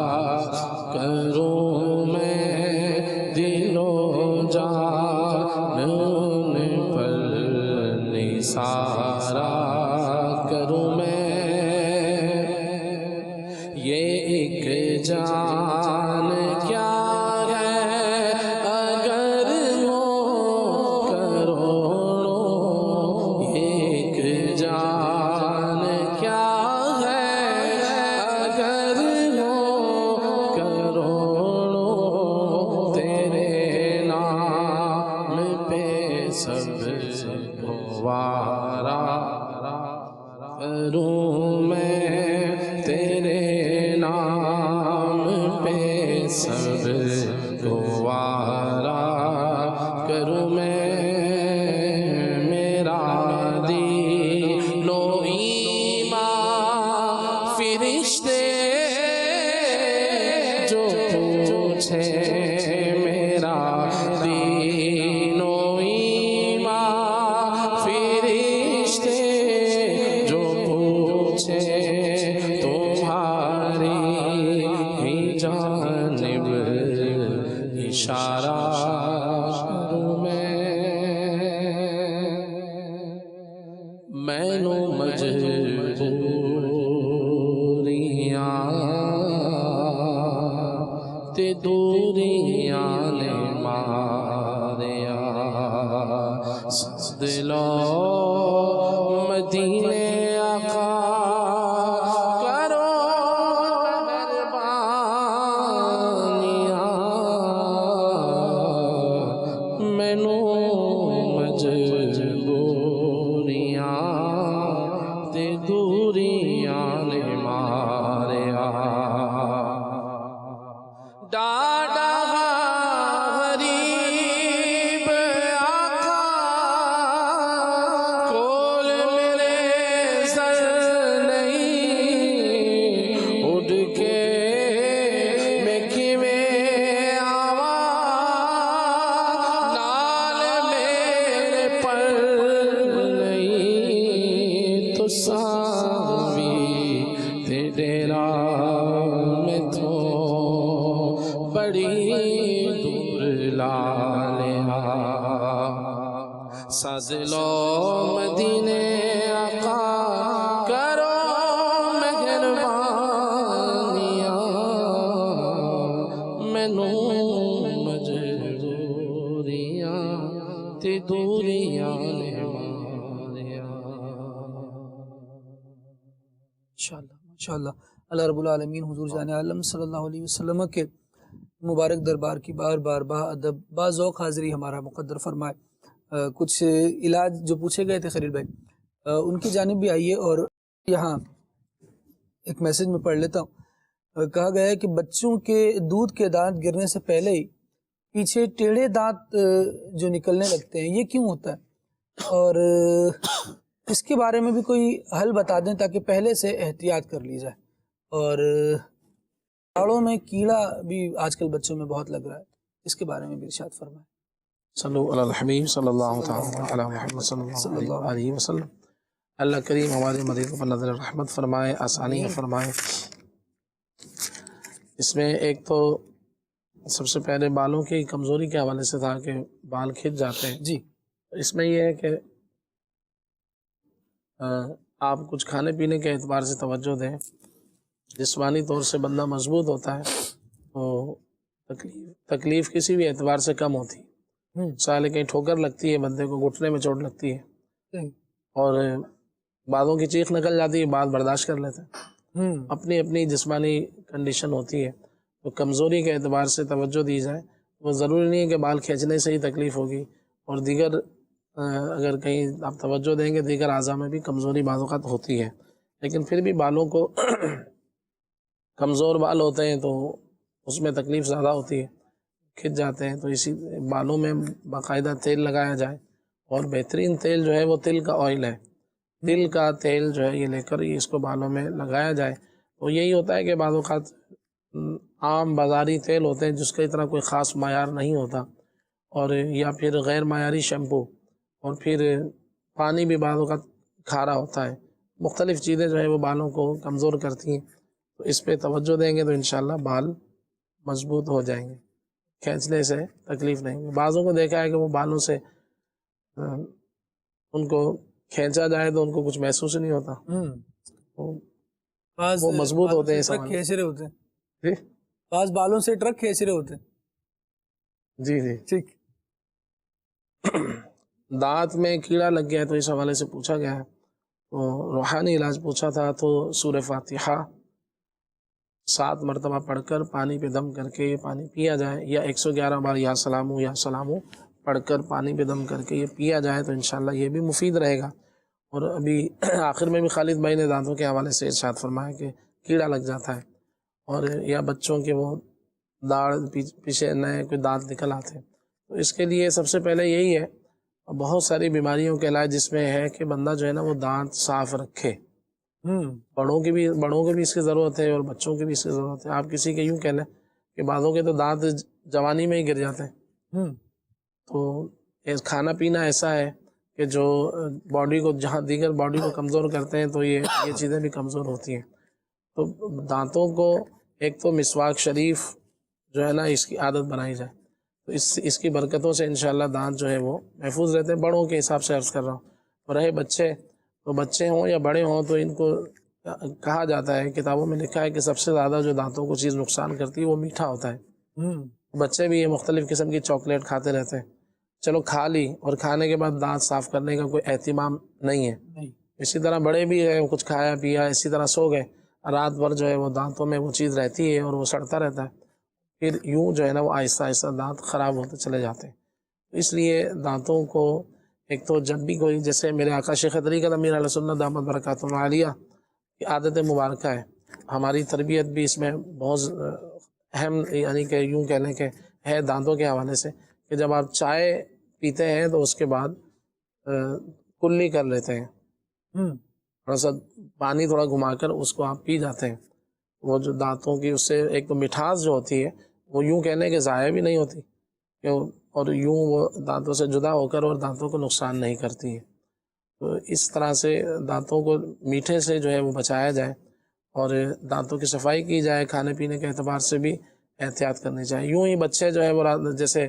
کروں میں دل و جان پر نثارا کروں میں یہ ایک جان کیا انشاءاللہ اللہ رب العالمین حضور جان عالم صلی اللہ علیہ وسلم کے مبارک دربار کی بار بار با ادب با ذوق حاضری ہمارا مقدر فرمائے۔ کچھ علاج جو پوچھے گئے تھے خلیل بھائی ان کی جانب بھی آئیے، اور یہاں ایک میسج میں پڑھ لیتا ہوں۔ کہا گیا ہے کہ بچوں کے دودھ کے دانت گرنے سے پہلے ہی پیچھے ٹیڑھے دانت جو نکلنے لگتے ہیں، یہ کیوں ہوتا ہے؟ اور اس کے بارے میں بھی کوئی حل بتا دیں تاکہ پہلے سے احتیاط کر لی جائے۔ اور داڑھوں میں کیڑا بھی آج کل بچوں میں بہت لگ رہا ہے، اس کے بارے میں بھی ارشاد فرمائیں۔ صلو علی الحبیب صلی اللہ تعالی علی محمد صلی اللہ علیہ وسلم۔ اللہ کریم ہمارے مریضوں پر نظر رحمت فرمائے، آسانی فرمائے۔ اس میں ایک تو سب سے پہلے بالوں کی کمزوری کے حوالے سے تھا کہ بال کھچ جاتے ہیں۔ جی، اس میں یہ ہے کہ آپ کچھ کھانے پینے کے اعتبار سے توجہ دیں۔ جسمانی طور سے بندہ مضبوط ہوتا ہے تو تکلیف کسی بھی اعتبار سے کم ہوتی ہے۔ سالے کہیں ٹھوکر لگتی ہے، بندے کو گھٹنے میں چوٹ لگتی ہے اور بازوں کی چیخ نکل جاتی ہے، بات برداشت کر لیتے ہیں۔ اپنی اپنی جسمانی کنڈیشن ہوتی ہے، تو کمزوری کے اعتبار سے توجہ دی جائے۔ وہ ضروری نہیں ہے کہ بال کھینچنے سے ہی تکلیف ہوگی، اور دیگر اگر کہیں آپ توجہ دیں گے دیگر اعضاء میں بھی کمزوری بعض اوقات ہوتی ہے، لیکن پھر بھی بالوں کو کمزور بال ہوتے ہیں تو اس میں تکلیف زیادہ ہوتی ہے، کھچ جاتے ہیں۔ تو اسی بالوں میں باقاعدہ تیل لگایا جائے، اور بہترین تیل جو ہے وہ تل کا آئل ہے، تل کا تیل جو ہے یہ لے کر اس کو بالوں میں لگایا جائے۔ تو یہی ہوتا ہے کہ بعض اوقات عام بازاری تیل ہوتے ہیں جس کا اتنا کوئی خاص معیار نہیں ہوتا، اور یا پھر غیر معیاری شیمپو، اور پھر پانی بھی بعض اوقات کھارا ہوتا ہے۔ مختلف چیزیں جو ہے وہ بالوں کو کمزور کرتی ہیں۔ تو اس پہ توجہ دیں گے تو انشاءاللہ بال مضبوط ہو جائیں گے، کھینچنے سے تکلیف نہیں ہوگی۔ بعضوں کو دیکھا ہے کہ وہ بالوں سے ان کو کھینچا جائے تو ان کو کچھ محسوس نہیں ہوتا، وہ مضبوط ہوتے ہیں، ٹرک کھینچ رہے ہوتے ہیں، جی بعض بالوں سے ٹرک کھینچ رہے ہوتے ہیں۔ جی جی ٹھیک۔ دانت میں کیڑا لگ گیا ہے تو اس حوالے سے پوچھا گیا ہے، تو روحانی علاج پوچھا تھا تو سورہ فاتحہ 7 مرتبہ پڑھ کر پانی پہ دم کر کے یہ پانی پیا جائے، یا 111 بار یا سلامو پڑھ کر پانی پہ دم کر کے یہ پیا جائے تو انشاءاللہ یہ بھی مفید رہے گا۔ اور ابھی آخر میں بھی خالد بھائی نے دانتوں کے حوالے سے ارشاد فرمایا کہ کیڑا لگ جاتا ہے، اور یا بچوں کے وہ داڑھ پیچھے نئے کوئی دانت نکل آتے ہیں، تو اس کے لیے سب سے پہلے یہی ہے، بہت ساری بیماریوں کے علاج جس میں ہے کہ بندہ جو ہے نا وہ دانت صاف رکھے۔ بڑوں کی بھی اس کی ضرورت ہے اور بچوں کی بھی اس کی ضرورت ہے۔ آپ کسی کے یوں کہہ لیں کہ بعضوں کے تو دانت جوانی میں ہی گر جاتے ہیں، تو کھانا پینا ایسا ہے کہ جو باڈی کو جہاں دیگر باڈی کو کمزور کرتے ہیں تو یہ چیزیں بھی کمزور ہوتی ہیں۔ تو دانتوں کو ایک تو مسواک شریف جو ہے نا اس کی عادت بنائی جائے تو اس کی برکتوں سے انشاءاللہ دانت جو ہے وہ محفوظ رہتے ہیں۔ بڑوں کے حساب سے عرض کر رہا ہوں، اور رہے بچے، تو بچے ہوں یا بڑے ہوں تو ان کو کہا جاتا ہے، کتابوں میں لکھا ہے کہ سب سے زیادہ جو دانتوں کو چیز نقصان کرتی ہے وہ میٹھا ہوتا ہے۔ بچے بھی یہ مختلف قسم کی چاکلیٹ کھاتے رہتے ہیں، چلو کھا لی اور کھانے کے بعد دانت صاف کرنے کا کوئی اہتمام نہیں ہے۔ اسی طرح بڑے بھی ہیں، کچھ کھایا پیا اسی طرح سو گئے، رات بھر جو ہے وہ دانتوں میں وہ چیز رہتی ہے اور وہ سڑتا رہتا ہے، پھر یوں جو ہے نا وہ آہستہ آہستہ دانت خراب ہوتے چلے جاتے ہیں۔ اس لیے دانتوں کو ایک تو جب بھی کوئی، جیسے میرے آقا شیخ طریقت امیر علیہ سنت دامت برکاتہ عالیہ کی عادت مبارکہ ہے، ہماری تربیت بھی اس میں بہت اہم، یعنی کہ یوں کہہ لیں کہ ہے دانتوں کے حوالے سے، کہ جب آپ چائے پیتے ہیں تو اس کے بعد کلی کر لیتے ہیں، تھوڑا سا پانی تھوڑا گھما کر اس کو آپ پی جاتے ہیں، وہ جو دانتوں کی اس سے ایک تو مٹھاس جو ہوتی ہے وہ یوں کہنے کہ ضائع بھی نہیں ہوتی، اور یوں وہ دانتوں سے جدا ہو کر اور دانتوں کو نقصان نہیں کرتی ہے۔ تو اس طرح سے دانتوں کو میٹھے سے جو ہے وہ بچایا جائے اور دانتوں کی صفائی کی جائے، کھانے پینے کے اعتبار سے بھی احتیاط کرنی چاہیے۔ یوں ہی بچے جو ہے وہ جیسے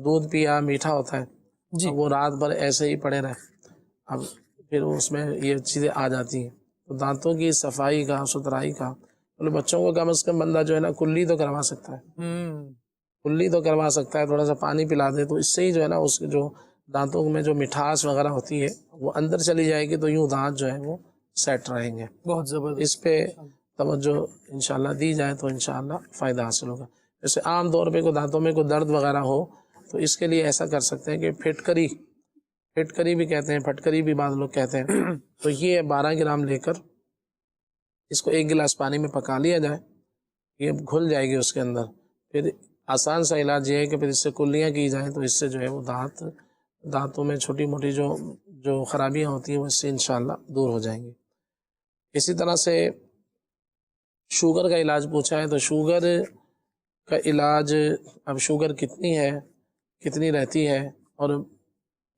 دودھ پیا میٹھا ہوتا ہے جی، وہ رات بھر ایسے ہی پڑے رہے، اب پھر اس میں یہ چیزیں آ جاتی ہیں۔ تو دانتوں کی صفائی کا، ستھرائی کا، بچوں کو کم از کم بندہ جو ہے نا کلی تو کروا سکتا ہے، کلی تو کروا سکتا ہے، تھوڑا سا پانی پلا دے تو اس سے ہی جو ہے نا اس کے جو دانتوں میں جو مٹھاس وغیرہ ہوتی ہے وہ اندر چلی جائے گی، تو یوں دانت جو ہے وہ سیٹ رہیں گے۔ بہت زبردست، اس پہ توجہ انشاءاللہ دی جائے تو انشاءاللہ فائدہ حاصل ہوگا۔ جیسے عام طور پہ کوئی دانتوں میں کوئی درد وغیرہ ہو تو اس کے لیے ایسا کر سکتے ہیں کہ پھٹکری بھی کہتے ہیں، پھٹکری بھی بعض لوگ کہتے ہیں، تو یہ 12 گرام لے کر اس کو 1 گلاس پانی میں پکا لیا جائے، یہ گھل جائے گی اس کے اندر۔ پھر آسان سا علاج یہ ہے کہ پھر اس سے کلیاں کی جائیں تو اس سے جو ہے وہ دانتوں میں چھوٹی موٹی جو خرابیاں ہوتی ہیں وہ اس سے انشاءاللہ دور ہو جائیں گی۔ اسی طرح سے شوگر کا علاج پوچھا ہے، تو شوگر کا علاج، اب شوگر کتنی ہے، کتنی رہتی ہے، اور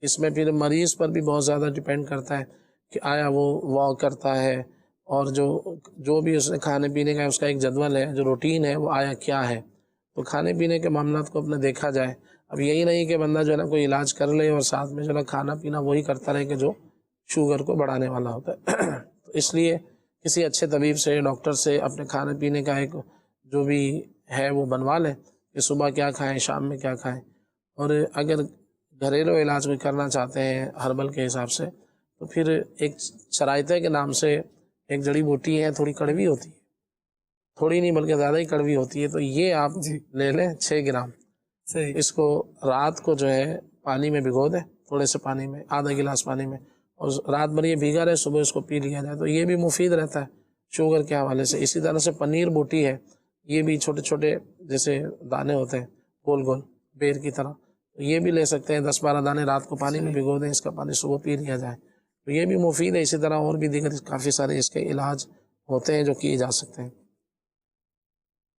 اس میں پھر مریض پر بھی بہت زیادہ ڈیپینڈ کرتا ہے کہ آیا وہ واک کرتا ہے، اور جو بھی اس نے کھانے پینے کا اس کا ایک جدول ہے، جو روٹین ہے وہ آیا کیا ہے، تو کھانے پینے کے معاملات کو اپنے دیکھا جائے۔ اب یہی نہیں کہ بندہ جو ہے نا کوئی علاج کر لے اور ساتھ میں جو ہے نا کھانا پینا وہی کرتا رہے کہ جو شوگر کو بڑھانے والا ہوتا ہے۔ تو اس لیے کسی اچھے طبیب سے، ڈاکٹر سے اپنے کھانے پینے کا ایک جو بھی ہے وہ بنوا لیں کہ صبح کیا کھائیں، شام میں کیا کھائیں، اور اگر گھریلو علاج کوئی کرنا چاہتے ہیں ہربل کے حساب سے تو پھر ایک شرائطے کے نام سے ایک جڑی بوٹی ہے، تھوڑی کڑوی ہوتی ہے، تھوڑی نہیں بلکہ زیادہ ہی کڑوی ہوتی ہے، تو یہ آپ لے لیں 6 گرام، اس کو رات کو جو ہے پانی میں بھگو دیں، تھوڑے سے پانی میں، آدھا گلاس پانی میں، اور رات بھر یہ بھیگا رہے، صبح اس کو پی لیا جائے، تو یہ بھی مفید رہتا ہے شوگر کے حوالے سے۔ اسی طرح سے پنیر بوٹی ہے، یہ بھی چھوٹے چھوٹے جیسے دانے ہوتے ہیں گول گول بیر کی طرح، تو یہ بھی لے سکتے ہیں، 10-12 دانے رات کو پانی میں بھگو دیں، اس کا پانی صبح پی لیا جائے، تو یہ بھی مفید ہے۔ اسی طرح اور بھی دیگر کافی سارے اس کے علاج ہوتے ہیں جو کیے جا سکتے ہیں۔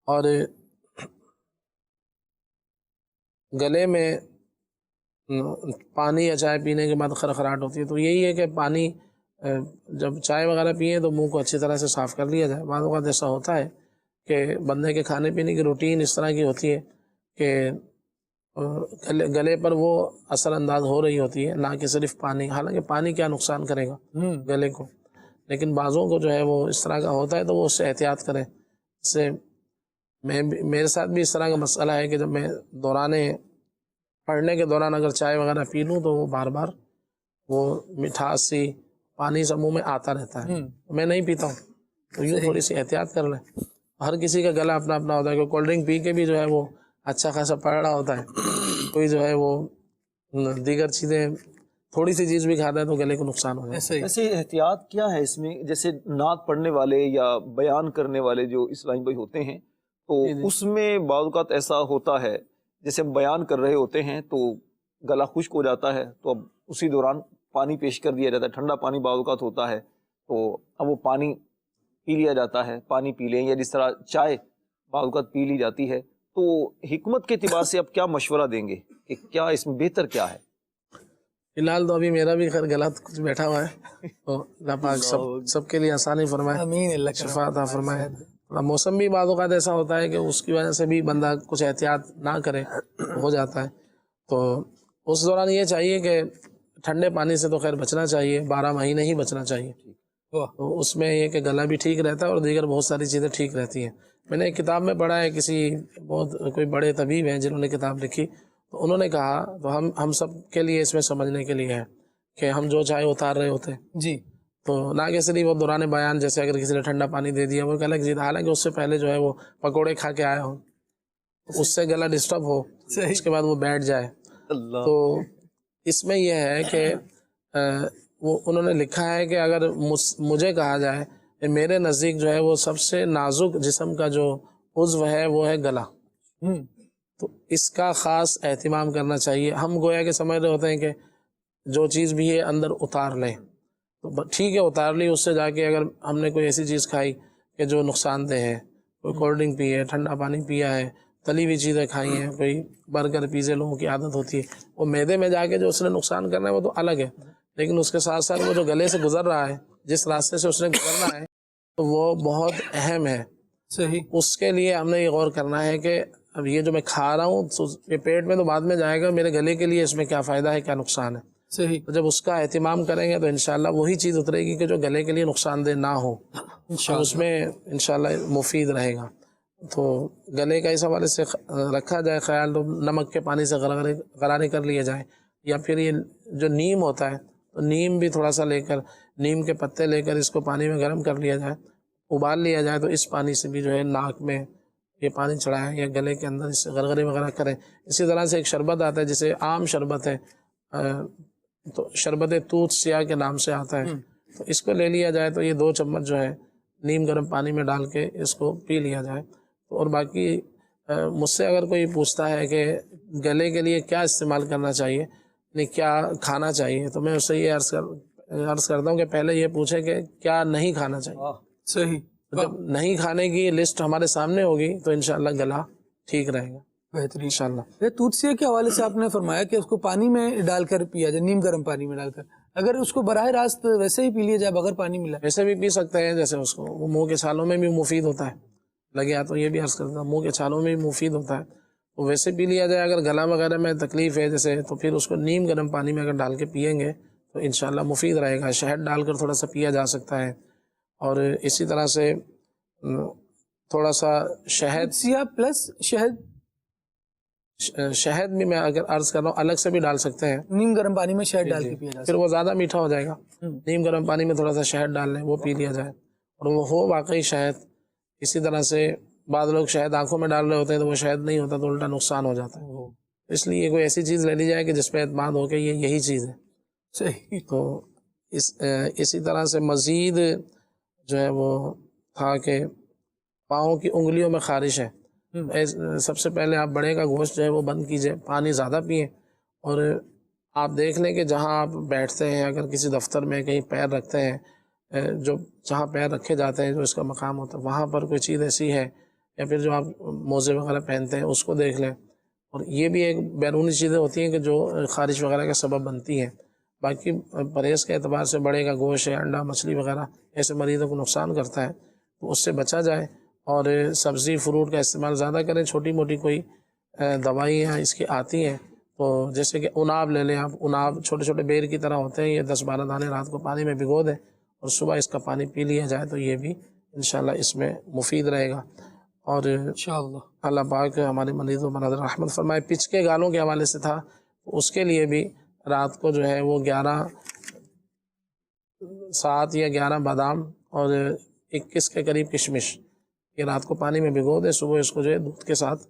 اور گلے میں پانی یا چائے پینے کے بعد خرخراہٹ ہوتی ہے، تو یہی ہے کہ پانی جب چائے وغیرہ پئیں تو منہ کو اچھی طرح سے صاف کر لیا جائے۔ بعض اوقات ایسا ہوتا ہے کہ بندے کے کھانے پینے کی روٹین اس طرح کی ہوتی ہے کہ گلے پر وہ اثر انداز ہو رہی ہوتی ہے، نہ کہ صرف پانی، حالانکہ پانی کیا نقصان کرے گا گلے کو، لیکن بعضوں کو جو ہے وہ اس طرح کا ہوتا ہے تو وہ اس سے احتیاط کریں۔ اس سے میرے ساتھ بھی اس طرح کا مسئلہ ہے کہ جب میں پڑھنے کے دوران اگر چائے وغیرہ پی لوں تو وہ بار بار وہ مٹھاس سی پانی سا منہ میں آتا رہتا ہے، میں نہیں پیتا ہوں، تو یوں تھوڑی سی احتیاط کر لیں۔ ہر کسی کا گلا اپنا اپنا ہوتا ہے، کوئی کولڈ ڈرنک پی کے بھی جو ہے وہ اچھا خاصا پڑھ رہا ہوتا ہے، کوئی جو ہے وہ دیگر چیزیں تھوڑی سی چیز بھی کھاتا ہے تو گلے کو نقصان ہو جاتا ہے۔ ایسے احتیاط کیا ہے اس میں؟ جیسے نعت پڑھنے والے یا بیان کرنے والے جو اسلامی بھائی ہوتے ہیں تو اس میں بعض اوقات ایسا ہوتا ہے جیسے ہم بیان کر رہے ہوتے ہیں تو گلا خشک ہو جاتا ہے، تو اب اسی دوران پانی پیش کر دیا جاتا ہے، ٹھنڈا پانی بعض اوقات ہوتا ہے تو اب وہ پانی پی لیا جاتا ہے، پانی پی لیں، یا جس طرح چائے بعض اوقات پی لی جاتی ہے، تو حکمت کے اعتبار سے اب کیا مشورہ دیں گے کہ کیا اس میں بہتر کیا ہے؟ فی الحال تو ابھی میرا بھی خیر گلا کچھ بیٹھا ہوا ہے، تو اللہ پاک سب کے لیے آسانی فرمائے، آمین، اللہ شفا عطا فرمائے۔ موسم بھی بعض اوقات ایسا ہوتا ہے کہ اس کی وجہ سے بھی بندہ کچھ احتیاط نہ کرے ہو جاتا ہے، تو اس دوران یہ چاہیے کہ ٹھنڈے پانی سے تو خیر بچنا چاہیے، 12 مہینے ہی بچنا چاہیے، تو اس میں یہ کہ گلا بھی ٹھیک رہتا ہے اور دیگر بہت ساری چیزیں ٹھیک رہتی ہیں۔ میں نے ایک کتاب میں پڑھا ہے، کوئی بڑے طبیب ہیں جنہوں نے کتاب لکھی، تو انہوں نے کہا، تو ہم سب کے لیے اس میں سمجھنے کے لیے ہے کہ ہم جو چاہے اتار رہے ہوتے ہیں جی، تو نہ کہ صرف وہ دوران بیان جیسے اگر کسی نے ٹھنڈا پانی دے دیا وہ ایک الگ چیز، حالانکہ اس سے پہلے جو ہے وہ پکوڑے کھا کے آیا ہو، اس سے گلا ڈسٹرب ہو، اس کے بعد وہ بیٹھ جائے، تو اس میں یہ ہے کہ وہ انہوں نے لکھا ہے کہ اگر مجھے کہا جائے کہ میرے نزدیک جو ہے وہ سب سے نازک جسم کا جو عضو ہے وہ ہے گلا، تو اس کا خاص اہتمام کرنا چاہیے۔ ہم گویا کہ سمجھ رہے ہوتے ہیں کہ جو چیز بھی ہے اندر اتار لیں، تو ٹھیک ہے اتار لی، اس سے جا کے اگر ہم نے کوئی ایسی چیز کھائی کہ جو نقصان دہ ہے، کوئی کولڈ ڈرنک پی ہے، ٹھنڈا پانی پیا ہے، تلی ہوئی چیزیں کھائی ہیں، کوئی برگر پیزے لوگوں کی عادت ہوتی ہے، وہ معدے میں جا کے جو اس نے نقصان کرنا ہے وہ تو الگ ہے، لیکن اس کے ساتھ ساتھ وہ جو گلے سے گزر رہا ہے، جس راستے سے اس نے گزرنا ہے، تو وہ بہت اہم ہے۔ صحیح، اس کے لیے ہم نے یہ غور کرنا ہے کہ اب یہ جو میں کھا رہا ہوں یہ پیٹ میں تو بعد میں جائے گا، میرے گلے کے لیے اس میں کیا فائدہ ہے، کیا نقصان ہے۔ صحیح، تو جب اس کا اہتمام کریں گے تو انشاءاللہ وہی چیز اترے گی کہ جو گلے کے لیے نقصان دہ نہ ہو، اس میں انشاءاللہ مفید رہے گا۔ تو گلے کا اس حوالے سے رکھا جائے خیال، تو نمک کے پانی سے غرارے کر لیے جائیں، یا پھر یہ جو نیم ہوتا ہے تو نیم بھی تھوڑا سا لے کر، نیم کے پتے لے کر اس کو پانی میں گرم کر لیا جائے، ابال لیا جائے، تو اس پانی سے بھی جو ہے ناک میں یہ پانی چڑھائیں یا گلے کے اندر اس سے غرغرے وغیرہ کریں۔ اسی طرح سے ایک شربت آتا ہے جسے عام شربت ہے، تو شربت توت سیاہ کے نام سے آتا ہے، تو اس کو لے لیا جائے، تو یہ 2 چمچ جو ہے نیم گرم پانی میں ڈال کے اس کو پی لیا جائے۔ اور باقی مجھ سے اگر کوئی پوچھتا ہے کہ گلے کے لیے کیا استعمال کرنا چاہیے، یعنی کیا کھانا چاہیے، تو میں اس سے یہ عرض کرتا ہوں کہ پہلے یہ پوچھیں کہ کیا نہیں کھانا چاہیے۔ صحیح، جب نہیں کھانے کی لسٹ ہمارے سامنے ہوگی تو انشاءاللہ گلا ٹھیک رہے گا بہترین انشاءاللہ۔ یہ توتسیہ کے حوالے سے آپ نے فرمایا کہ اس کو پانی میں ڈال کر پیا جائے، نیم گرم پانی میں ڈال کر، اگر اس کو براہ راست ویسے ہی پی لیا جائے بغیر پانی ملا، ویسے بھی پی سکتے ہیں، جیسے اس کو وہ منہ کے چھالوں میں بھی مفید ہوتا ہے، لگیا تو یہ بھی عرض کرتا ہوں منہ کے چھالوں میں بھی مفید ہوتا ہے، تو ویسے پی لیا جائے۔ اگر گلا وغیرہ میں تکلیف ہے جیسے، تو پھر اس کو نیم گرم پانی میں اگر ڈال کے پئیں گے تو انشاءاللہ مفید رہے گا۔ شہد ڈال کر تھوڑا سا پیا جا سکتا ہے، اور اسی طرح سے تھوڑا سا شہد سیاہ پلس شہد بھی میں اگر عرض کر رہا ہوں الگ سے بھی ڈال سکتے ہیں، نیم گرم پانی میں شہد ڈال کے پیا جا پھر وہ زیادہ میٹھا ہو جائے گا، نیم گرم پانی میں تھوڑا سا شہد ڈال لیں، وہ پی لیا جائے، اور وہ ہو واقعی شہد۔ اسی طرح سے بعض لوگ شہد آنکھوں میں ڈال رہے ہوتے ہیں تو وہ شہد نہیں ہوتا، تو الٹا نقصان ہو جاتا ہے، اس لیے کوئی ایسی چیز لے لی جائے کہ جس پہ اعتماد ہو کہ یہ یہی چیز ہے۔ صحیح، تو اسی طرح سے مزید جو ہے وہ تھا کہ پاؤں کی انگلیوں میں خارش ہے، سب سے پہلے آپ بڑے کا گوشت جو ہے وہ بند کیجئے، پانی زیادہ پئیں، اور آپ دیکھ لیں کہ جہاں آپ بیٹھتے ہیں، اگر کسی دفتر میں کہیں پیر رکھتے ہیں، جہاں پیر رکھے جاتے ہیں جو اس کا مقام ہوتا ہے، وہاں پر کوئی چیز ایسی ہے، یا پھر جو آپ موزے وغیرہ پہنتے ہیں اس کو دیکھ لیں۔ اور یہ بھی ایک بیرونی چیزیں ہوتی ہیں کہ جو خارش وغیرہ کا سبب بنتی ہیں، باقی پرہیز کے اعتبار سے بڑے کا گوشت ہے، انڈا مچھلی وغیرہ ایسے مریضوں کو نقصان کرتا ہے، تو اس سے بچا جائے، اور سبزی فروٹ کا استعمال زیادہ کریں۔ چھوٹی موٹی کوئی دوائیاں اس کی آتی ہیں، تو جیسے کہ اناب لے لیں آپ، اناب چھوٹے چھوٹے بیر کی طرح ہوتے ہیں، یہ 10-12 دانے رات کو پانی میں بھگو دیں اور صبح اس کا پانی پی لیا جائے، تو یہ بھی انشاءاللہ اس میں مفید رہے گا۔ اور انشاءاللہ اللہ پاک ہمارے مریضوں پر نظر رحمت فرمائے۔ پچ کے گالوں کے حوالے سے تھا، اس کے لیے بھی رات کو جو ہے وہ 7 یا 11 بادام اور 21 کے قریب کشمش یہ رات کو پانی میں بھگو دیں، صبح اس کو جو ہے دودھ کے ساتھ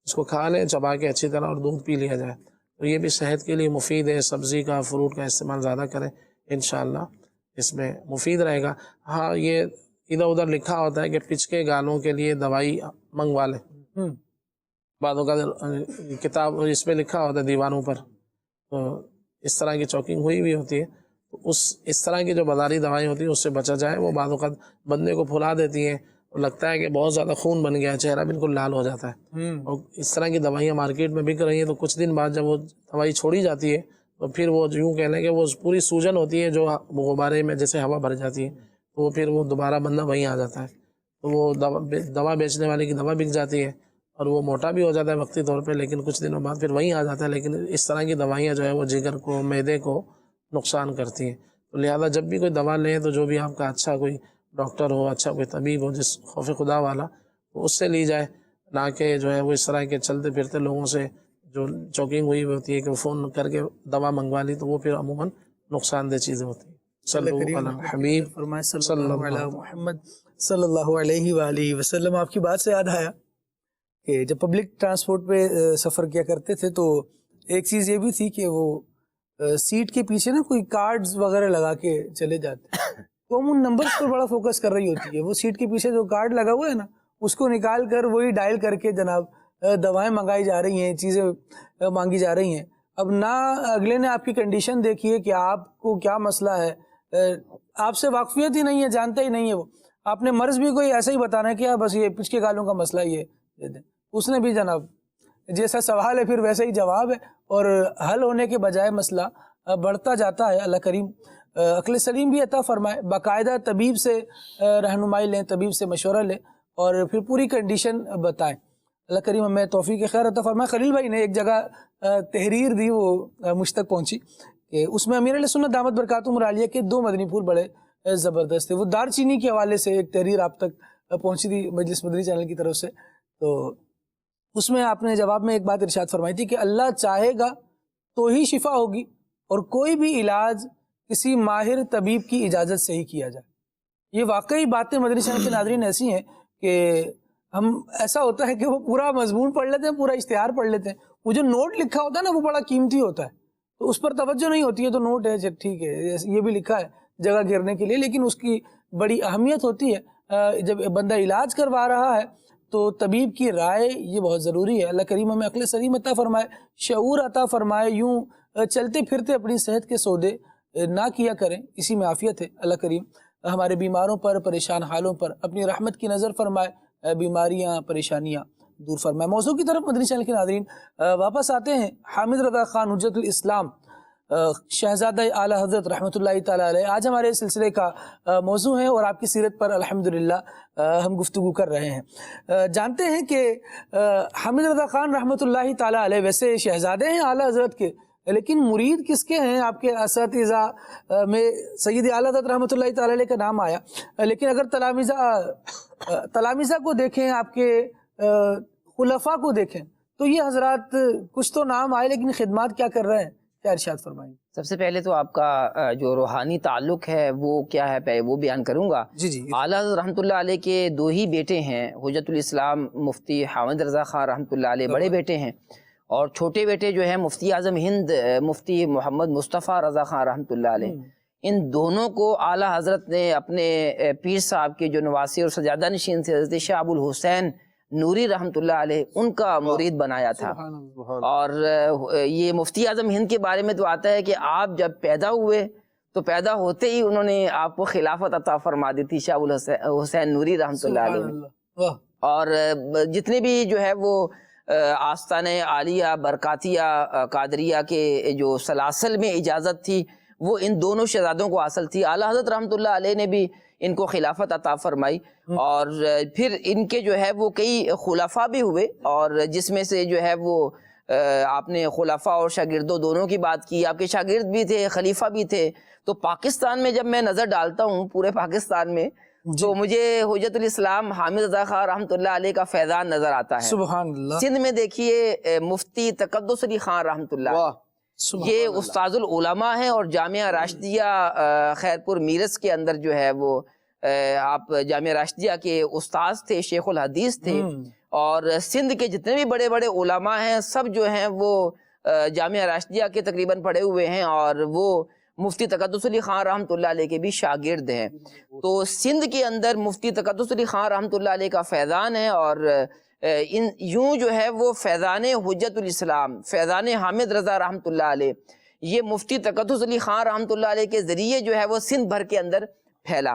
اس کو کھا لیں چبا کے اچھی طرح، اور دودھ پی لیا جائے، تو یہ بھی صحت کے لیے مفید ہے۔ سبزی کا فروٹ کا استعمال زیادہ کریں، انشاءاللہ اس میں مفید رہے گا۔ ہاں یہ ادھر ادھر لکھا ہوتا ہے کہ پچ کے گالوں کے لیے دوائی منگوا لیں، بعضوں کا کتاب اس پہ لکھا ہوتا ہے دیواروں پر، تو اس طرح کی چوکنگ ہوئی بھی ہوتی ہے، تو اس طرح کی جو بازاری دوائی ہوتی ہے اس سے بچا جائے۔ وہ بعض اوقات بندے کو پھلا دیتی ہیں، اور لگتا ہے کہ بہت زیادہ خون بن گیا ہے، چہرہ بالکل لال ہو جاتا ہے، اور اس طرح کی دوائیاں مارکیٹ میں بک رہی ہیں، تو کچھ دن بعد جب وہ دوائی چھوڑی جاتی ہے تو پھر وہ یوں کہہ لیں کہ وہ پوری سوجن ہوتی ہے جو غبارے میں جیسے ہوا بھر جاتی ہے، تو وہ پھر وہ دوبارہ بندہ وہیں آ جاتا ہے، تو وہ دوا بیچنے والے کی دوا بک جاتی ہے، اور وہ موٹا بھی ہو جاتا ہے وقتی طور پہ، لیکن کچھ دنوں بعد پھر وہیں آ جاتا ہے۔ لیکن اس طرح کی دوائیاں جو ہے وہ جگر کو، معدے کو نقصان کرتی ہیں، تو لہذا جب بھی کوئی دوا لیں تو جو بھی آپ کا اچھا کوئی ڈاکٹر ہو، اچھا کوئی طبیب ہو جس خوف خدا والا، تو اس سے لی جائے، نہ کہ جو ہے وہ اس طرح کے چلتے پھرتے لوگوں سے جو چوکنگ ہوئی ہوتی ہے کہ وہ فون کر کے دوا منگوا لی، تو وہ پھر عموماً نقصان دہ چیزیں ہوتی ہیں۔ صلی اللہ علیہ حبیب صلی اللہ علیہ محمد صلی اللہ علیہ وآلہ وسلم۔ آپ کی بات سے یاد آیا کہ جب پبلک ٹرانسپورٹ پہ سفر کیا کرتے تھے تو ایک چیز یہ بھی تھی کہ وہ سیٹ کے پیچھے نا کوئی کارڈز وغیرہ لگا کے چلے جاتے، تو ہم ان نمبرز پر بڑا فوکس کر رہی ہوتی ہے، وہ سیٹ کے پیچھے جو کارڈ لگا ہوا ہے نا اس کو نکال کر وہی ڈائل کر کے جناب دوائیں منگائی جا رہی ہیں، چیزیں مانگی جا رہی ہیں۔ اب نہ اگلے نے آپ کی کنڈیشن دیکھی ہے کہ آپ کو کیا مسئلہ ہے، آپ سے واقفیت ہی نہیں ہے، جانتا ہی نہیں ہے، وہ آپ نے مرض بھی کوئی ایسا ہی بتانا ہے کہ بس یہ پچ کے گالوں کا مسئلہ یہ دے دیں، اس نے بھی جناب جیسا سوال ہے پھر ویسا ہی جواب ہے، اور حل ہونے کے بجائے مسئلہ بڑھتا جاتا ہے۔ اللہ کریم عقل سلیم بھی عطا فرمائے، باقاعدہ طبیب سے رہنمائی لیں، طبیب سے مشورہ لیں، اور پھر پوری کنڈیشن بتائیں۔ اللہ کریم ہمیں توفیق خیر عطا فرمائے۔ خلیل بھائی نے ایک جگہ تحریر دی، وہ مجھ تک پہنچی، کہ اس میں امیر علیہ سنت دامت برکاتہم العالیہ کے 2 مدنی پھول بڑے زبردست تھے۔ وہ دار چینی کے حوالے سے ایک تحریر آپ تک پہنچی تھی مجلس مدنی چینل کی طرف سے، تو اس میں آپ نے جواب میں ایک بات ارشاد فرمائی تھی کہ اللہ چاہے گا تو ہی شفا ہوگی، اور کوئی بھی علاج کسی ماہر طبیب کی اجازت سے ہی کیا جائے۔ یہ واقعی باتیں مدنی چینل کے ناظرین ایسی ہیں کہ ہم ایسا ہوتا ہے کہ وہ پورا مضمون پڑھ لیتے ہیں، پورا اشتہار پڑھ لیتے ہیں، وہ جو نوٹ لکھا ہوتا ہے نا وہ بڑا قیمتی ہوتا ہے، تو اس پر توجہ نہیں ہوتی ہے، تو نوٹ ہے ٹھیک ہے یہ بھی لکھا ہے جگہ گھیرنے کے لیے، لیکن اس کی بڑی اہمیت ہوتی ہے۔ جب بندہ علاج کروا رہا ہے تو طبیب کی رائے یہ بہت ضروری ہے۔ اللہ کریم ہمیں عقل سلیم عطا فرمائے، شعور عطا فرمائے، یوں چلتے پھرتے اپنی صحت کے سودے نہ کیا کریں، اسی میں عافیت ہے۔ اللہ کریم ہمارے بیماروں پر، پریشان حالوں پر اپنی رحمت کی نظر فرمائے، بیماریاں پریشانیاں دور فرمائے۔ موضوع کی طرف مدنی چینل کے ناظرین واپس آتے ہیں۔ حامد رضا خان حجت الاسلام شہزادہ اعلیٰ حضرت رحمۃ اللہ تعالیٰ علیہ آج ہمارے سلسلے کا موضوع ہے، اور آپ کی سیرت پر الحمدللہ ہم گفتگو کر رہے ہیں۔ جانتے ہیں کہ حامد رضا خان رحمۃ اللہ تعالیٰ علیہ ویسے شہزادے ہیں اعلیٰ حضرت کے، لیکن مرید کس کے ہیں؟ آپ کے اساتذہ میں سید اعلیٰ حضرت رحمۃ اللہ تعالیٰ علیہ کا نام آیا، لیکن اگر تلامذہ کو دیکھیں، آپ کے خلفاء کو دیکھیں، تو یہ حضرات کچھ تو نام آئے لیکن خدمات کیا کر رہے ہیں، کیا ارشاد فرمائیں؟ سب سے پہلے تو آپ کا جو روحانی تعلق ہے وہ کیا ہے پہلے وہ بیان کروں گا۔ جی اعلیٰ حضرت رحمۃ اللہ علیہ کے 2 ہی بیٹے ہیں، حجت الاسلام مفتی حامد رضا خان رحمۃ اللہ علیہ بڑے بیٹے ہیں، اور چھوٹے بیٹے جو ہیں مفتی اعظم ہند مفتی محمد مصطفیٰ رضا خان رحمۃ اللہ علیہ۔ ان دونوں کو اعلیٰ حضرت نے اپنے پیر صاحب کے جو نواسی اور سجادہ نشین سے حضرت شاہ ابو الحسین نوری رحمۃ اللہ علیہ ان کا مرید بنایا تھا۔ اور یہ مفتی اعظم ہند کے بارے میں تو آتا ہے کہ آپ جب پیدا ہوئے تو پیدا ہوتے ہی انہوں نے آپ کو خلافت عطا فرما دی تھی شاہ ابو الحسین نوری رحمۃ اللہ علیہ۔ اور جتنے بھی جو ہے وہ آستان عالیہ برکاتیہ قادریہ کے جو سلاسل میں اجازت تھی وہ ان دونوں شہزادوں کو حاصل تھی۔ اعلیٰ حضرت رحمۃ اللہ علیہ نے بھی ان کو خلافت عطا فرمائی، اور پھر ان کے جو ہے وہ کئی خلفاء بھی ہوئے، اور جس میں سے جو ہے وہ آپ نے خلفاء اور شاگردوں دونوں کی بات کی، آپ کے شاگرد بھی تھے، خلیفہ بھی تھے۔ تو پاکستان میں جب میں نظر ڈالتا ہوں پورے پاکستان میں، تو مجھے حجت الاسلام حامد رضا خان رحمۃ اللہ علیہ کا فیضان نظر آتا ہے۔ سبحان اللہ۔ سندھ میں دیکھیے مفتی تقدس علی خان رحمۃ اللہ، یہ استاذ العلماء ہیں، اور جامعہ راشدیہ خیرپور میرس کے اندر جو ہے وہ آپ جامعہ راشدیہ کے استاذ تھے، شیخ الحدیث تھے، اور سندھ کے جتنے بھی بڑے بڑے علماء ہیں سب جو ہیں وہ جامعہ راشدیہ کے تقریباً پڑھے ہوئے ہیں، اور وہ مفتی تقدس علی خان رحمۃ اللہ علیہ کے بھی شاگرد ہیں۔ تو سندھ کے اندر مفتی تقدس علی خان رحمۃ اللہ علیہ کا فیضان ہے، اور یوں جو ہے وہ فیضان حجت الاسلام، فیضان حامد رضا رحمۃ اللہ علیہ، یہ مفتی تقدس علی خان رحمۃ اللہ علیہ کے ذریعے جو ہے وہ سندھ بھر کے اندر پھیلا۔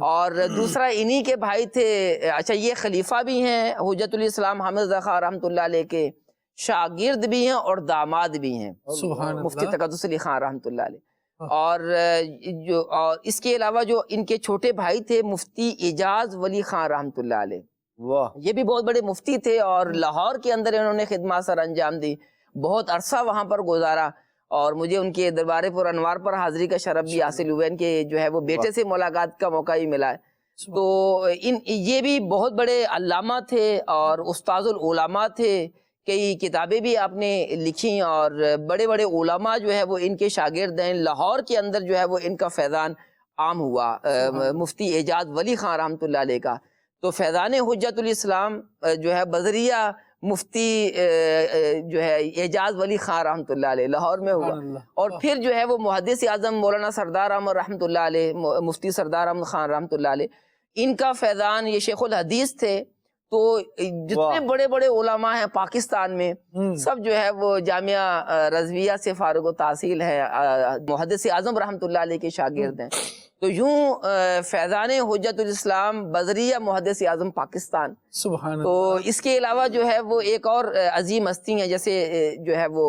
اور دوسرا انہی کے بھائی تھے، اچھا یہ خلیفہ بھی ہیں حجت الاسلام حامد رضا خان رحمۃ اللہ علیہ کے، شاگرد بھی ہیں اور داماد بھی ہیں مفتی تقدس علی خان رحمۃ اللہ علیہ۔ اور اس کے علاوہ جو ان کے چھوٹے بھائی تھے مفتی اعجاز ولی خان رحمۃ اللہ علیہ، یہ بھی بہت بڑے مفتی تھے، اور لاہور کے اندر انہوں نے خدمات سر انجام دی، بہت عرصہ وہاں پر گزارا، اور مجھے ان کے دربار پر انوار پر حاضری کا شرف بھی حاصل ہوا، ان کے جو ہے وہ بیٹے سے ملاقات کا موقع ہی ملا ہے۔ تو یہ بھی بہت بڑے علامہ تھے اور استاذ العلماء تھے، کئی کتابیں بھی آپ نے لکھی، اور بڑے بڑے علماء جو ہے وہ ان کے شاگرد ہیں۔ لاہور کے اندر جو ہے وہ ان کا فیضان عام ہوا، مفتی اعجاز ولی خان رحمۃ اللہ علیہ کا۔ تو فیضان حجت الاسلام جو ہے بذریعہ مفتی جو ہے اعجاز ولی خان رحمۃ اللہ علیہ لاہور میں ہوا، اور پھر جو ہے وہ محدث اعظم مولانا سردار احمد رحمۃ اللہ علیہ، مفتی سردار احمد خان رحمۃ اللہ علیہ، ان کا فیضان، یہ شیخ الحدیث تھے۔ تو جتنے بڑے بڑے علماء ہیں پاکستان میں سب جو ہے وہ جامعہ رضویہ سے فارغ التحصیل ہے، محدث اعظم رحمۃ اللہ علیہ کے شاگرد ہیں۔ تو یوں فیضان حجت الاسلام بذریعہ محدث اعظم پاکستان۔ سبحان تو اس کے علاوہ جو ہے وہ ایک اور عظیم ہستی ہیں، جیسے جو ہے وہ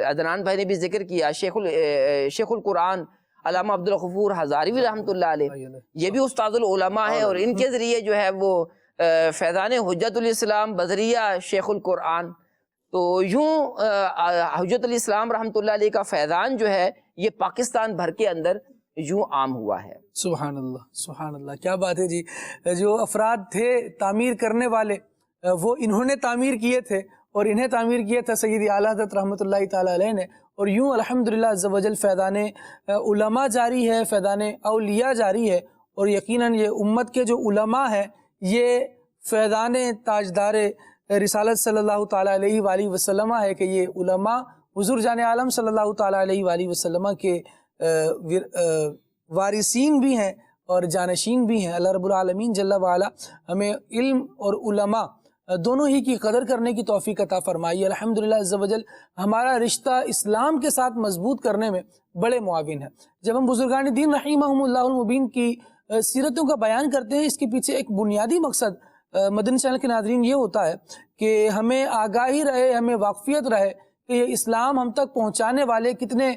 عدنان بھائی نے بھی ذکر کیا، شیخ القرآن علامہ عبدالغفور ہزاروی رحمۃ اللہ علیہ، یہ بھی استاذ العلماء ہیں، اور ان کے ذریعے جو ہے وہ فیضان حجت الاسلام بذریعہ شیخ القرآن۔ تو یوں حجت الاسلام رحمۃ اللہ علیہ کا فیضان جو ہے یہ پاکستان بھر کے اندر یوں عام ہوا ہے۔ سبحان اللہ، سبحان اللہ، کیا بات ہے جی۔ جو افراد تھے تعمیر کرنے والے، وہ انہوں نے تعمیر کیے تھے، اور انہیں تعمیر کیا تھا سیدی اعلیٰ حضرت رحمۃ اللہ تعالیٰ علیہ نے، اور یوں الحمدللہ عز و جل فیضان علماء جاری ہے، فیضان اولیاء جاری ہے، اور یقیناً یہ امت کے جو علماء ہیں یہ فیضان تاجدار رسالت صلی اللہ تعالیٰ علیہ وآلہ وسلم ہے، کہ یہ علماء حضور جان عالم صلی اللہ تعالیٰ علیہ وآلہ وسلم کے وارثین بھی ہیں اور جانشین بھی ہیں۔ اللہ رب العالمین جل وعلا ہمیں علم اور علماء دونوں ہی کی قدر کرنے کی توفیق عطا فرمائی۔ الحمدللہ عز و جل ہمارا رشتہ اسلام کے ساتھ مضبوط کرنے میں بڑے معاون ہے۔ جب ہم بزرگان دین رحمہم اللہ المبین کی سیرتوں کا بیان کرتے ہیں، اس کے پیچھے ایک بنیادی مقصد مدنی چینل کے ناظرین یہ ہوتا ہے کہ ہمیں آگاہی رہے، ہمیں واقفیت رہے کہ یہ اسلام ہم تک پہنچانے والے کتنے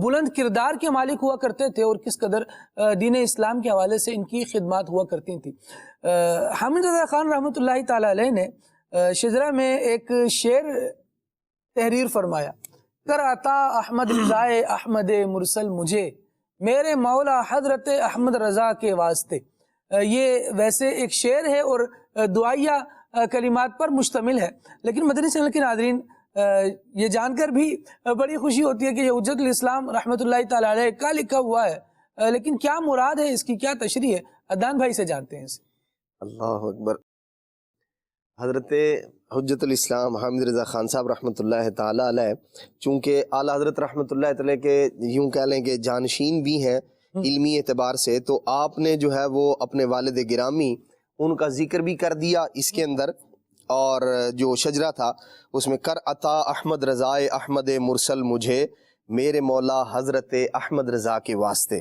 بلند کردار کے مالک ہوا کرتے تھے، اور کس قدر دین اسلام کے حوالے سے ان کی خدمات ہوا کرتی تھیں۔ حامد رضا خان رحمۃ اللہ تعالیٰ علیہ نے شجرہ میں ایک شعر تحریر فرمایا، کر عطا احمد رضائے احمد مرسل مجھے، میرے مولا حضرت احمد رضا کے واسطے۔ یہ ویسے ایک شعر ہے اور دعائیہ کلمات پر مشتمل ہے، لیکن مدنی چینل کے ناظرین یہ جان کر بھی بڑی خوشی ہوتی ہے کہ یہ حجت الاسلام رحمۃ اللہ تعالیٰ علیہ کا لکھا ہوا ہے، لیکن کیا مراد ہے اس کی، کیا تشریح ہے، عدنان بھائی سے جانتے ہیں اسے۔ اللہ اکبر۔ حضرت حجت الاسلام حامد رضا خان صاحب رحمۃ اللہ تعالیٰ علیہ چونکہ اعلیٰ حضرت رحمۃ اللہ تعالیٰ کے یوں کہہ لیں کہ جانشین بھی ہیں علمی اعتبار سے، تو آپ نے جو ہے وہ اپنے والد گرامی ان کا ذکر بھی کر دیا اس کے اندر، اور جو شجرہ تھا اس میں کر عطا احمد رضائے احمد مرسل مجھے، میرے مولا حضرت احمد رضا کے واسطے۔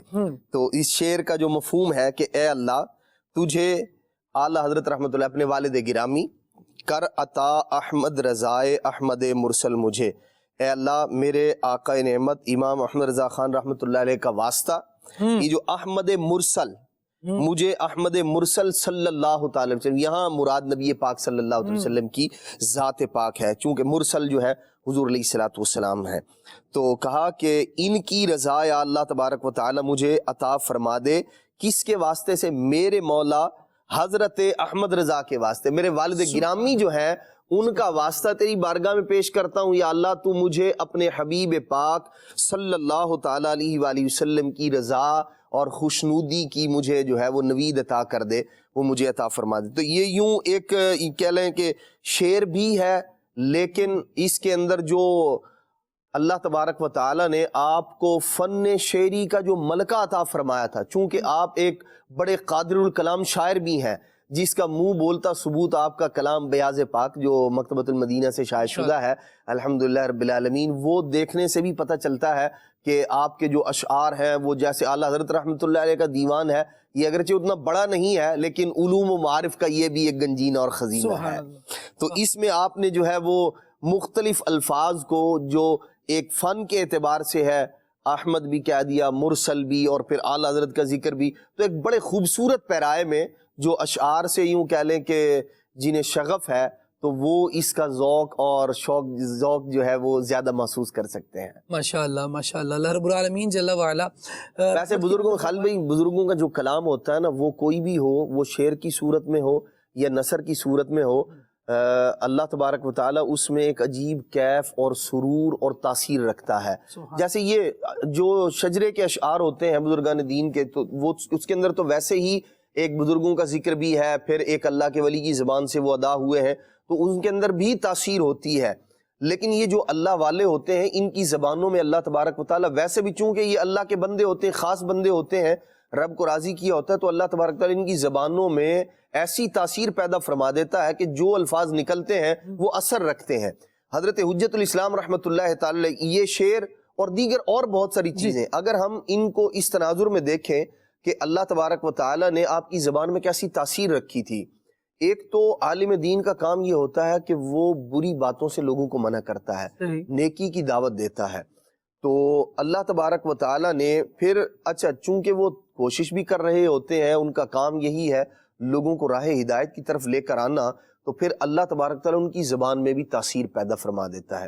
تو اس شعر کا جو مفہوم ہے کہ اے اللہ تجھے اعلیٰ حضرت رحمۃ اللہ اپنے والد گرامی کر عطا احمد رضائے احمد مرسل مجھے، اے اللہ میرے آقا نعمت امام احمد رضا خان رحمۃ اللہ علیہ کا واسطہ، یہ جو احمد مرسل، مجھے احمد مرسل صلی اللہ تعالی وسلم، یہاں مراد نبی پاک صلی اللہ علیہ وسلم کی ذات پاک ہے، چونکہ مرسل جو ہے حضور علیہ الصلوۃ والسلام ہے، تو کہا کہ ان کی رضا یا اللہ تبارک و تعالی مجھے عطا فرما دے، کس کے واسطے سے؟ میرے مولا حضرت احمد رضا کے واسطے، میرے والد گرامی جو ہیں ان کا واسطہ تیری بارگاہ میں پیش کرتا ہوں، یا اللہ تو مجھے اپنے حبیب پاک صلی اللہ تعالی علیہ وآلہ وسلم کی رضا اور خوشنودی کی مجھے جو ہے وہ نوید عطا کر دے، وہ مجھے عطا فرما دے۔ تو یہ یوں ایک کہہ لیں کہ شعر بھی ہے، لیکن اس کے اندر جو اللہ تبارک و تعالی نے آپ کو فن شعری کا جو ملکہ عطا فرمایا تھا، چونکہ آپ ایک بڑے قادر الکلام شاعر بھی ہیں، جس کا منہ بولتا ثبوت آپ کا کلام بیاض پاک جو مکتبۃ المدینہ سے شائع شدہ ہے الحمدللہ رب العالمین، وہ دیکھنے سے بھی پتہ چلتا ہے کہ آپ کے جو اشعار ہیں وہ جیسے اعلیٰ حضرت رحمۃ اللہ علیہ کا دیوان ہے، یہ اگرچہ اتنا بڑا نہیں ہے لیکن علوم و معارف کا یہ بھی ایک گنجینہ اور خزینہ ہے۔ تو اس میں آپ نے جو ہے وہ مختلف الفاظ کو جو ایک فن کے اعتبار سے ہے، احمد بھی کہہ دیا، مرسل بھی، اور پھر اعلیٰ حضرت کا ذکر بھی، تو ایک بڑے خوبصورت پیرائے میں جو اشعار سے یوں کہہ لیں کہ جنہیں شغف ہے تو وہ اس کا ذوق اور ذوق جو ہے وہ زیادہ محسوس کر سکتے ہیں۔ ماشاءاللہ ماشاءاللہ، اللہ رب العالمین جل وعلا۔ ویسے بزرگوں خالد بھائی، بزرگوں کا جو کلام ہوتا ہے نا، وہ کوئی بھی ہو، وہ شعر کی صورت میں ہو یا نثر کی صورت میں ہو، اللہ تبارک و تعالی اس میں ایک عجیب کیف اور سرور اور تاثیر رکھتا ہے۔ جیسے یہ جو شجرے کے اشعار ہوتے ہیں بزرگان دین کے، تو وہ اس کے اندر تو ویسے ہی ایک بزرگوں کا ذکر بھی ہے، پھر ایک اللہ کے ولی کی زبان سے وہ ادا ہوئے ہیں، تو ان کے اندر بھی تاثیر ہوتی ہے، لیکن یہ جو اللہ والے ہوتے ہیں ان کی زبانوں میں اللہ تبارک و تعالیٰ ویسے بھی، چونکہ یہ اللہ کے بندے ہوتے ہیں، خاص بندے ہوتے ہیں، رب کو راضی کیا ہوتا ہے، تو اللہ تبارک و تعالیٰ ان کی زبانوں میں ایسی تاثیر پیدا فرما دیتا ہے کہ جو الفاظ نکلتے ہیں وہ اثر رکھتے ہیں۔ حضرت حجت الاسلام رحمۃ اللہ تعالی یہ شعر اور دیگر اور بہت ساری چیزیں اگر ہم ان کو اس تناظر میں دیکھیں کہ اللہ تبارک و تعالی نے آپ کی زبان میں کیسی تاثیر رکھی تھی۔ ایک تو عالم دین کا کام یہ ہوتا ہے کہ وہ بری باتوں سے لوگوں کو منع کرتا ہے، نیکی کی دعوت دیتا ہے، تو اللہ تبارک و تعالی نے پھر چونکہ وہ کوشش بھی کر رہے ہوتے ہیں، ان کا کام یہی ہے لوگوں کو راہ ہدایت کی طرف لے کر آنا، تو پھر اللہ تبارک تعالیٰ ان کی زبان میں بھی تاثیر پیدا فرما دیتا ہے۔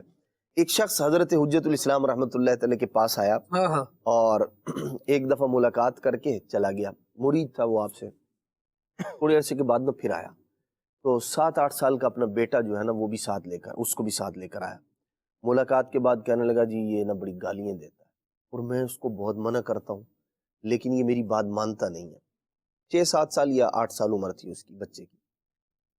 ایک شخص حضرت حجت الاسلام رحمۃ اللہ تعالی کے پاس آیا اور ایک دفعہ ملاقات کر کے چلا گیا، مرید تھا وہ آپ سے، تھوڑے عرصے کے بعد میں پھر آیا، تو 7-8 سال کا اپنا بیٹا جو ہے نا وہ بھی ساتھ لے کر، اس کو بھی ساتھ لے کر آیا۔ ملاقات کے بعد کہنے لگا جی یہ نا بڑی گالیاں دیتا ہے اور میں اس کو بہت منع کرتا ہوں لیکن یہ میری بات مانتا نہیں ہے۔ 6-7 سال یا 8 سال عمر تھی اس کی بچے کی۔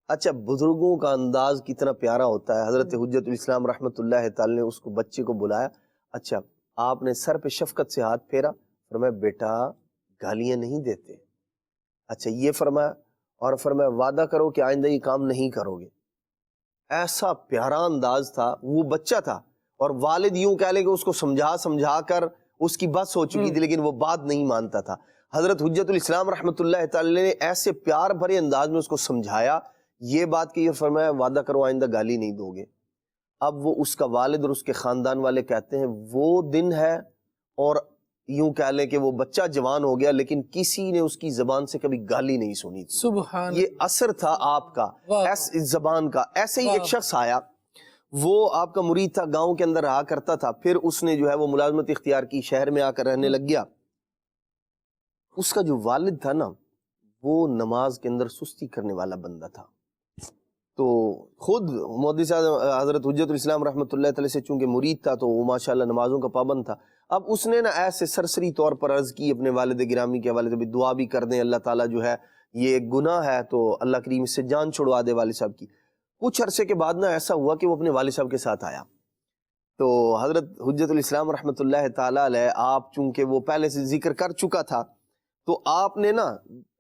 اچھا، بزرگوں کا انداز کتنا پیارا ہوتا ہے۔ حضرت حجت الاسلام رحمۃ اللہ تعالی نے اس کو بچے کو بلایا، اچھا آپ نے سر پہ شفقت سے ہاتھ پھیرا، فرمایا بیٹا گالیاں نہیں دیتے، اچھا یہ فرمایا، اور فرمایا وعدہ کرو کہ آئندہ یہ کام نہیں کرو گے۔ ایسا پیارا انداز تھا، وہ بچہ تھا اور والد یوں کہہ لے کہ اس کو سمجھا کر اس کی بس ہو چکی تھی لیکن وہ بات نہیں مانتا تھا۔ حضرت حجت الاسلام رحمۃ اللہ تعالی نے ایسے پیار بھرے انداز میں اس کو سمجھایا، یہ بات کہ یہ فرمایا وعدہ کرو آئندہ گالی نہیں دو گے۔ اب وہ اس کا والد اور اس کے خاندان والے کہتے ہیں وہ دن ہے، اور یوں کہہ لیں کہ وہ بچہ جوان ہو گیا لیکن کسی نے اس کی زبان سے کبھی گالی نہیں سنی تھی۔ سبحان، یہ اثر تھا آپ کا زبان کا۔ ایسے ہی ایک شخص آیا، وہ آپ کا مرید تھا، گاؤں کے اندر رہا کرتا تھا، پھر اس نے جو ہے وہ ملازمت اختیار کی، شہر میں آ کر رہنے لگ گیا۔ اس کا جو والد تھا نا وہ نماز کے اندر سستی کرنے والا بندہ تھا، تو خود مودی صاحب حضرت حجت الاسلام رحمۃ اللہ تعالی سے چونکہ مرید تھا تو وہ ماشاءاللہ نمازوں کا پابند تھا۔ اب اس نے نا ایسے سرسری طور پر عرض کی اپنے والد گرامی کے حوالے سے بھی دعا بھی کر دیں، اللہ تعالیٰ جو ہے یہ ایک گناہ ہے تو اللہ کریم اس سے جان چھڑوا دے والد صاحب کی۔ کچھ عرصے کے بعد نا ایسا ہوا کہ وہ اپنے والد صاحب کے ساتھ آیا، تو حضرت حجت الاسلام رحمۃ اللہ تعالیٰ علیہ آپ چونکہ وہ پہلے سے ذکر کر چکا تھا تو آپ نے نا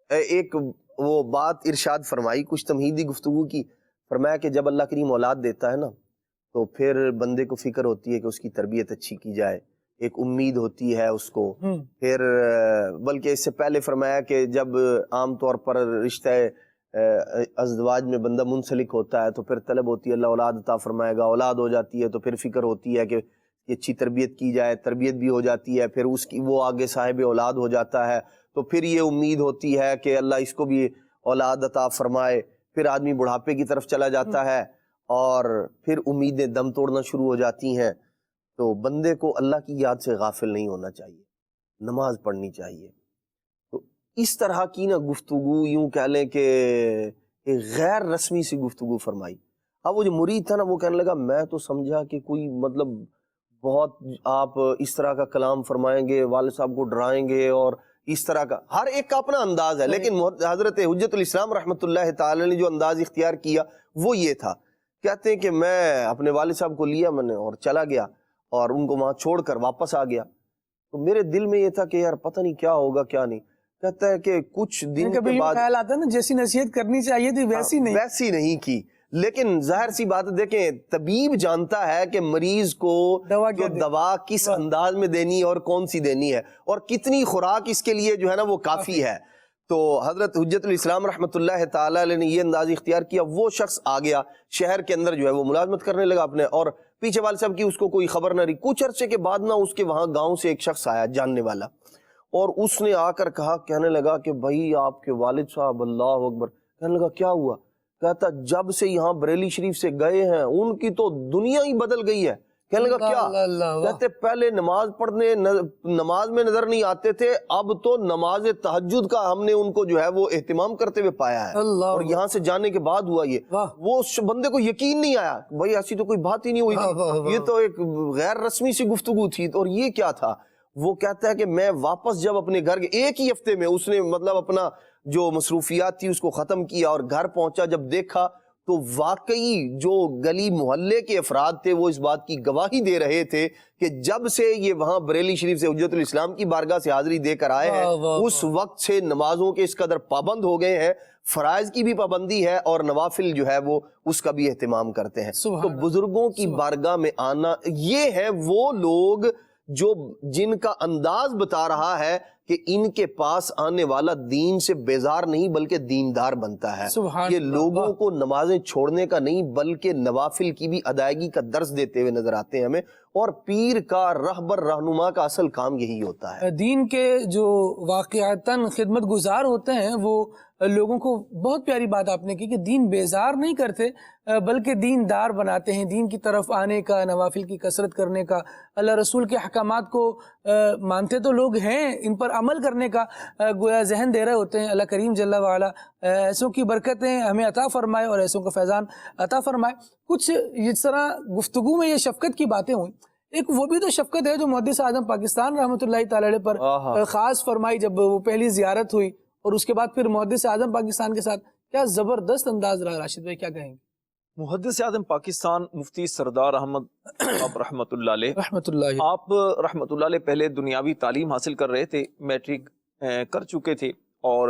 ایک وہ بات ارشاد فرمائی، کچھ تمہیدی گفتگو کی، فرمایا کہ جب اللہ کریم اولاد دیتا ہے نا تو پھر بندے کو فکر ہوتی ہے کہ اس کی تربیت اچھی کی جائے، ایک امید ہوتی ہے اس کو، پھر بلکہ اس سے پہلے فرمایا کہ جب عام طور پر رشتہ ازدواج میں بندہ منسلک ہوتا ہے تو پھر طلب ہوتی ہے اللہ اولاد عطا فرمائے گا، اولاد ہو جاتی ہے تو پھر فکر ہوتی ہے کہ اچھی تربیت کی جائے، تربیت بھی ہو جاتی ہے، پھر اس کی وہ آگے صاحب اولاد ہو جاتا ہے تو پھر یہ امید ہوتی ہے کہ اللہ اس کو بھی اولاد عطا فرمائے، پھر آدمی بڑھاپے کی طرف چلا جاتا ہے اور پھر امیدیں دم توڑنا شروع ہو جاتی ہیں۔ تو بندے کو اللہ کی یاد سے غافل نہیں ہونا چاہیے، نماز پڑھنی چاہیے۔ تو اس طرح کی نا گفتگو، یوں کہہ لیں کہ ایک غیر رسمی سی گفتگو فرمائی۔ اب وہ جو مرید تھا نا وہ کہنے لگا میں تو سمجھا کہ کوئی مطلب بہت آپ اس طرح کا کلام فرمائیں گے، والد صاحب کو ڈرائیں گے، اور اس طرح کا ہر ایک کا اپنا انداز ہے، لیکن حضرت حجت الاسلام رحمۃ اللہ تعالی نے جو انداز اختیار کیا وہ یہ تھا۔ کہتے ہیں کہ میں اپنے والد صاحب کو لیا میں نے اور چلا گیا اور ان کو وہاں چھوڑ کر واپس آ گیا، تو میرے دل میں یہ تھا کہ یار پتہ نہیں کیا ہوگا کیا نہیں۔ کہتا ہے کہ کچھ دن کے بعد خیال آتا ہے نا جیسی نصیحت کرنی چاہیے تھی ویسی نہیں کی، لیکن ظاہر سی بات دیکھیں طبیب جانتا ہے کہ مریض کو دوا کس انداز میں دینی ہے اور کون سی دینی ہے اور کتنی خوراک اس کے لیے جو ہے نا وہ کافی ہے۔ تو حضرت حجت الاسلام رحمۃ اللہ تعالی علیہ نے یہ انداز اختیار کیا، وہ شخص آ گیا شہر کے اندر جو ہے وہ ملازمت کرنے لگا اپنے، اور پیچھے والد صاحب کی اس کو کوئی خبر نہ رہی۔ کچھ عرصے کے بعد نہ اس کے وہاں گاؤں سے ایک شخص آیا جاننے والا، اور اس نے آ کر کہا، کہنے لگا کہ بھائی آپ کے والد صاحب، اللہ اکبر۔ کہنے لگا کیا ہوا؟ کہتا جب سے یہاں بریلی شریف سے گئے ہیں ان کی تو دنیا ہی بدل گئی ہے۔ کہنے لگا کیا؟ کہتے پہلے نماز پڑھنے نماز میں نظر نہیں آتے تھے، اب تو نماز تہجد کا ہم نے ان کو جو ہے وہ اہتمام کرتے ہوئے پایا ہے، اور یہاں سے جانے کے بعد ہوا یہ۔ وہ اس بندے کو یقین نہیں آیا، بھائی ایسی تو کوئی بات ہی نہیں ہوئی تھی، یہ تو ایک غیر رسمی سی گفتگو تھی، اور یہ کیا تھا؟ وہ کہتا ہے کہ میں واپس جب اپنے گھر ایک ہی ہفتے میں اس نے مطلب اپنا جو مصروفیات تھی اس کو ختم کیا اور گھر پہنچا، جب دیکھا تو واقعی جو گلی محلے کے افراد تھے وہ اس بات کی گواہی دے رہے تھے کہ جب سے یہ وہاں بریلی شریف سے حجت الاسلام کی بارگاہ سے حاضری دے کر آئے ہیں اس وقت سے نمازوں کے اس قدر پابند ہو گئے ہیں، فرائض کی بھی پابندی ہے اور نوافل جو ہے وہ اس کا بھی اہتمام کرتے ہیں۔ تو بزرگوں کی بارگاہ میں آنا، یہ ہے وہ لوگ جو جن کا انداز بتا رہا ہے کہ ان کے پاس آنے والا دین سے بیزار نہیں بلکہ دیندار بنتا ہے۔ یہ لوگوں کو نمازیں چھوڑنے کا نہیں بلکہ نوافل کی بھی ادائیگی کا درس دیتے ہوئے نظر آتے ہیں ہمیں، اور پیر کا رہبر رہنما کا اصل کام یہی ہوتا ہے۔ دین کے جو واقعتاً خدمت گزار ہوتے ہیں وہ لوگوں کو، بہت پیاری بات آپ نے کی کہ دین بیزار نہیں کرتے بلکہ دین دار بناتے ہیں، دین کی طرف آنے کا، نوافل کی کثرت کرنے کا، اللہ رسول کے احکامات کو مانتے تو لوگ ہیں، ان پر عمل کرنے کا گویا ذہن دے رہے ہوتے ہیں۔ اللہ کریم جل وعلا ایسوں کی برکتیں ہمیں عطا فرمائے اور ایسوں کا فیضان عطا فرمائے۔ کچھ اس طرح گفتگو میں یہ شفقت کی باتیں ہوئیں، ایک وہ بھی تو شفقت ہے جو محدث اعظم پاکستان رحمۃ اللہ تعالی علیہ پر خاص فرمائی جب وہ پہلی زیارت ہوئی، اور اس کے بعد پھر محدث اعظم پاکستان کے ساتھ کیا زبردست انداز رہا۔ راشد بھائی کیا کہیں گے؟ محدث اعظم پاکستان مفتی سردار احمد آپ رحمۃ اللہ علیہ آپ رحمۃ اللہ علیہ پہلے دنیاوی تعلیم حاصل کر رہے تھے، میٹرک کر چکے تھے، اور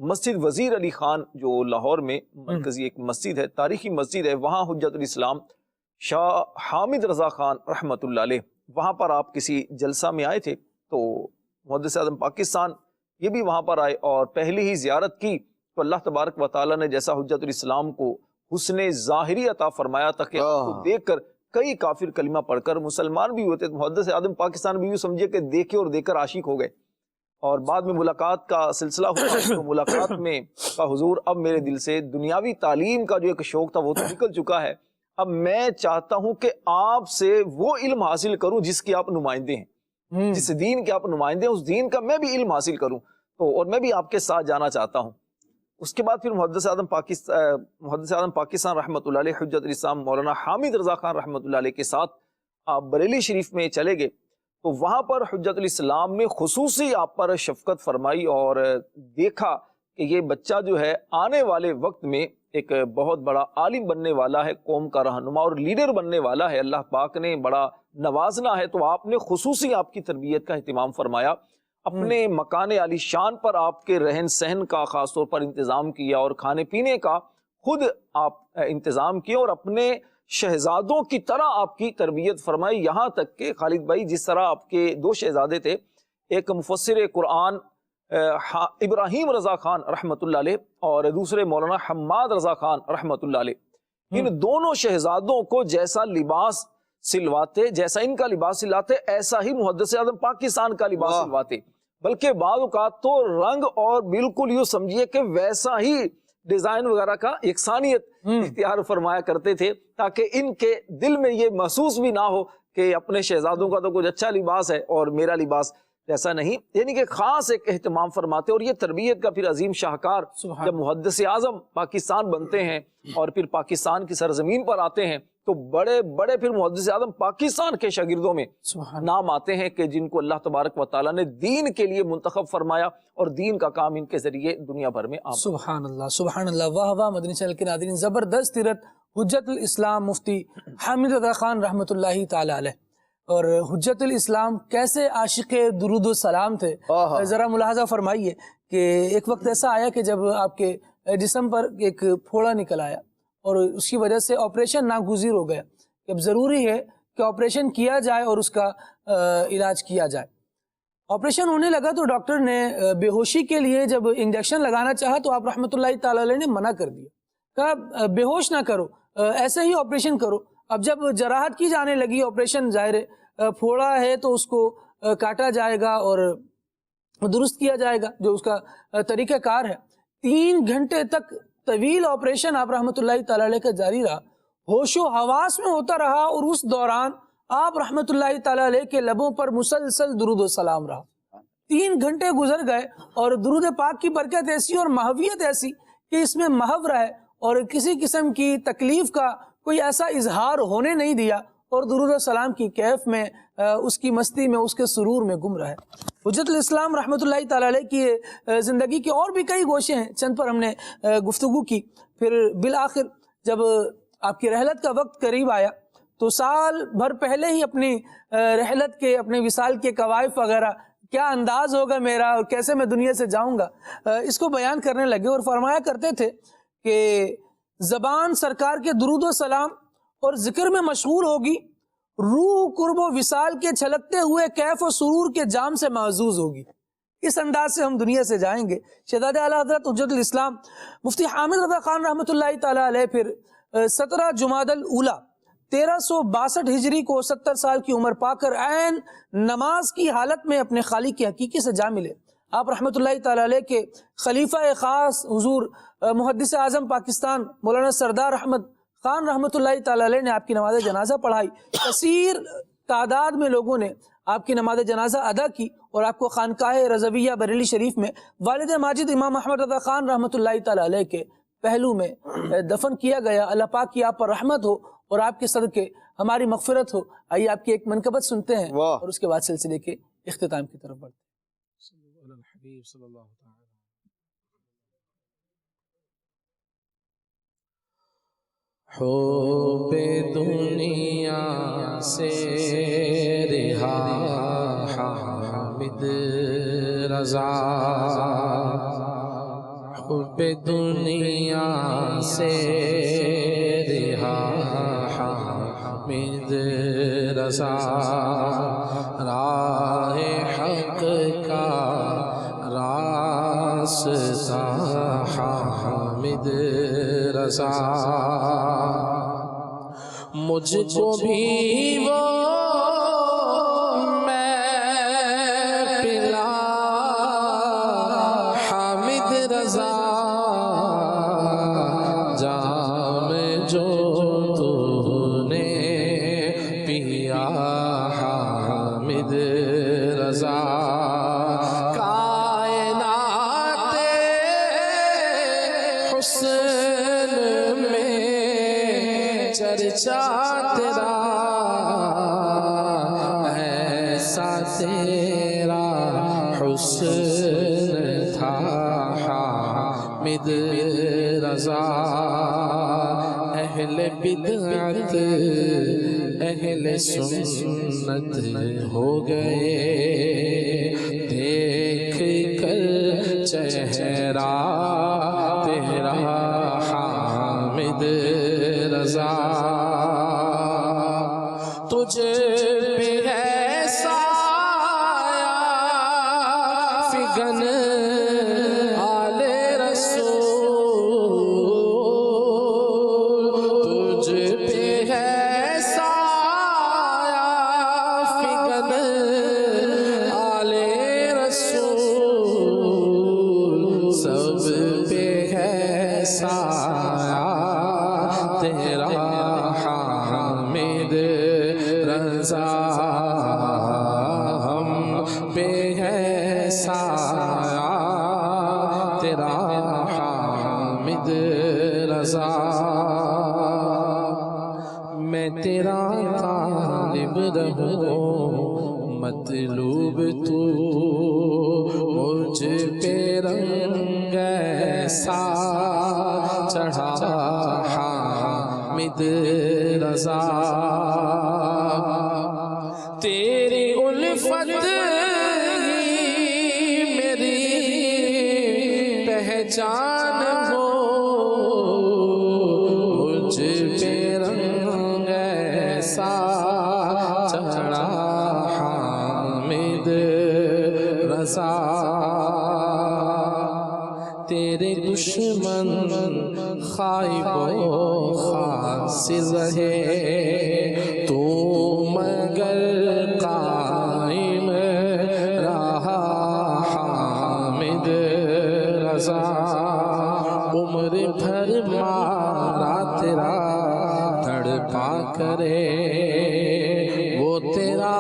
مسجد وزیر علی خان جو لاہور میں مرکزی ایک مسجد ہے، تاریخی مسجد ہے، وہاں حجت الاسلام شاہ حامد رضا خان رحمۃ اللہ علیہ وہاں پر آپ کسی جلسہ میں آئے تھے، تو محدث اعظم پاکستان یہ بھی وہاں پر آئے اور پہلی ہی زیارت کی تو اللہ تبارک و تعالیٰ نے جیسا حجت الاسلام کو حسن ظاہری عطا فرمایا تھا کہ آپ کو دیکھ کر کئی کافر کلمہ پڑھ کر مسلمان بھی ہوتے، محدث اعظم پاکستان بھی سمجھے کہ دیکھے اور دیکھ کر عاشق ہو گئے، اور بعد میں ملاقات کا سلسلہ ہوا تو ملاقات میں کا حضور اب میرے دل سے دنیاوی تعلیم کا جو ایک شوق تھا وہ تو نکل چکا ہے، اب میں چاہتا ہوں کہ آپ سے وہ علم حاصل کروں جس کے آپ نمائندے ہیں، جس دین کے آپ نمائندے ہیں اس دین کا میں بھی علم حاصل کروں، تو اور میں بھی آپ کے ساتھ جانا چاہتا ہوں۔ اس کے بعد پھر محدث اعظم پاکستان رحمۃ اللہ علیہ حجت الاسلام مولانا حامد رضا خان رحمۃ اللہ علیہ کے ساتھ آپ بریلی شریف میں چلے گئے، تو وہاں پر حجت الاسلام نے خصوصی آپ پر شفقت فرمائی اور دیکھا کہ یہ بچہ جو ہے آنے والے وقت میں ایک بہت بڑا عالم بننے والا ہے، قوم کا رہنما اور لیڈر بننے والا ہے، اللہ پاک نے بڑا نوازنا ہے، تو آپ نے خصوصی آپ کی تربیت کا اہتمام فرمایا، اپنے مکان عالی شان پر آپ کے رہن سہن کا خاص طور پر انتظام کیا اور کھانے پینے کا خود آپ انتظام کیا، اور اپنے شہزادوں کی طرح آپ کی تربیت فرمائی، یہاں تک کہ خالد بھائی جس طرح آپ کے دو شہزادے تھے، ایک مفسر قرآن ابراہیم رضا خان رحمۃ اللہ علیہ اور دوسرے مولانا حماد رضا خان رحمۃ اللہ علیہ، ان دونوں شہزادوں کو جیسا لباس سلواتے، جیسا ان کا لباس سلاتے، ایسا ہی محدث اعظم پاکستان کا لباس سلواتے، بلکہ بعض اوقات تو رنگ اور بالکل یوں سمجھیے کہ ویسا ہی ڈیزائن وغیرہ کا یکسانیت اختیار فرمایا کرتے تھے، تاکہ ان کے دل میں یہ محسوس بھی نہ ہو کہ اپنے شہزادوں کا تو کچھ اچھا لباس ہے اور میرا لباس ایسا نہیں، یعنی کہ خاص ایک اہتمام فرماتے۔ اور یہ تربیت کا پھر عظیم شاہکار جب محدث اعظم پاکستان بنتے ہیں اور پھر پاکستان کی سرزمین پر آتے ہیں تو بڑے بڑے پھر محدث اعظم پاکستان کے شاگردوں میں نام آتے ہیں کہ جن کو اللہ تبارک و تعالیٰ نے دین کے لیے منتخب فرمایا اور دین کا کام ان کے ذریعے دنیا بھر میں عام۔ سبحان اللہ، سبحان اللہ، واہ واہ مدنی چینل کے ناظرین، زبردست سیرت حجت الاسلام مفتی حامد رضا خان رحمۃ اللہ تعالی علیہ۔ اور حجت الاسلام کیسے عاشق درود و سلام تھے، ذرا ملاحظہ فرمائیے کہ ایک وقت ایسا آیا کہ جب آپ کے جسم پر ایک پھوڑا نکل آیا اور اس کی وجہ سے آپریشن ناگزیر ہو گیا، اب ضروری ہے کہ آپریشن کیا جائے اور اس کا علاج کیا جائے۔ آپریشن ہونے لگا تو ڈاکٹر نے بے ہوشی کے لیے جب انجیکشن لگانا چاہا تو آپ رحمۃ اللہ تعالی علیہ نے منع کر دیا، کہا بے ہوش نہ کرو، ایسے ہی آپریشن کرو۔ اب جب جراحت کی جانے لگی، آپریشن ظاہر پھوڑا ہے تو اس کو کاٹا جائے گا اور درست کیا جائے گا جو اس کا طریقہ کار ہے۔ 3 گھنٹے تک طویل آپریشن آپ رحمۃ اللہ تعالی علیہ کا جاری رہا، ہوش و حواس میں ہوتا رہا، اور اس دوران آپ رحمۃ اللہ تعالی علیہ کے لبوں پر مسلسل درود و سلام رہا۔ 3 گھنٹے گزر گئے اور درود پاک کی برکت ایسی اور محویت ایسی کہ اس میں محو رہے اور کسی قسم کی تکلیف کا کوئی ایسا اظہار ہونے نہیں دیا، اور درود و سلام کی کیف میں، اس کی مستی میں، اس کے سرور میں گم رہے۔ حجت الاسلام رحمۃ اللہ تعالی علیہ کی زندگی کے اور بھی کئی گوشے ہیں، چند پر ہم نے گفتگو کی۔ پھر بالآخر جب آپ کی رحلت کا وقت قریب آیا تو سال بھر پہلے ہی اپنی رحلت کے، اپنے وصال کے قوائف وغیرہ، کیا انداز ہوگا میرا اور کیسے میں دنیا سے جاؤں گا، اس کو بیان کرنے لگے اور فرمایا کرتے تھے کہ زبان سرکار کے درود و سلام اور ذکر میں مشغول ہوگی، روح قرب و وصال کے چھلکتے ہوئے کیف و سرور کے جام سے محظوظ ہوگی۔ اس انداز سے ہم دنیا سے جائیں گے۔ شہزادہ اعلیٰ حضرت حجت الاسلام مفتی حامد رضا خان رحمۃ اللہ تعالی علیہ پھر 17 جمادی الاولیٰ 1362 ہجری کو 70 سال کی عمر پا کر عین نماز کی حالت میں اپنے خالق کے حقیقی سے جا ملے۔ آپ رحمۃ اللہ تعالی علیہ کے خلیفہ خاص حضور محدث اعظم پاکستان مولانا سردار احمد خان رحمۃ اللہ تعالی علیہ نے آپ کی نماز جنازہ پڑھائی۔ کثیر تعداد میں لوگوں نے آپ کی نماز جنازہ ادا کی اور آپ کو خانقاہ رضویہ بریلی شریف میں والد ماجد امام احمد رضا خان رحمۃ اللہ تعالی علیہ کے پہلو میں دفن کیا گیا۔ اللہ پاک کی آپ پر رحمت ہو اور آپ کے صدقے ہماری مغفرت ہو۔ آئیے آپ کی ایک منقبت سنتے ہیں اور اس کے بعد سلسلے کے اختتام کی طرف بڑھتے ہیں۔ حب دنیا سے رہا حامد رضا، حب دنیا سے رہا حامد رضا، راہ حق کا راستہ حامد رضا، مجھ کو بھی وہ میں پلا حامد رضا، جام جو تو نے پیا حامد رضا، کائنات حسن میں چرچا تیرا، ایسا تیرا حسن تھا حامد رضا، اہل بدعت اہل سنت ہو گئے، دیکھ کر چہرہ تیرا حامد رضا، تجھے پہ ہے سایہ فگن تیرا حامد رضا ہم پہ ہے سایہ تیرا حامد رضا میں تیرا طالب رہوں مطلوب تو مجھ پہ رنگ ایسا چڑھا حامد رضا تیری الفت ہی میری پہچان ہو مجھ پہ رنگ ایسا چڑھا حامد رضا تیرے دشمن خائب و خاسر رہے تو مگر قائم رہا حامد رضا عمر بھر مارا تیرا تڑپا کرے وہ تیرا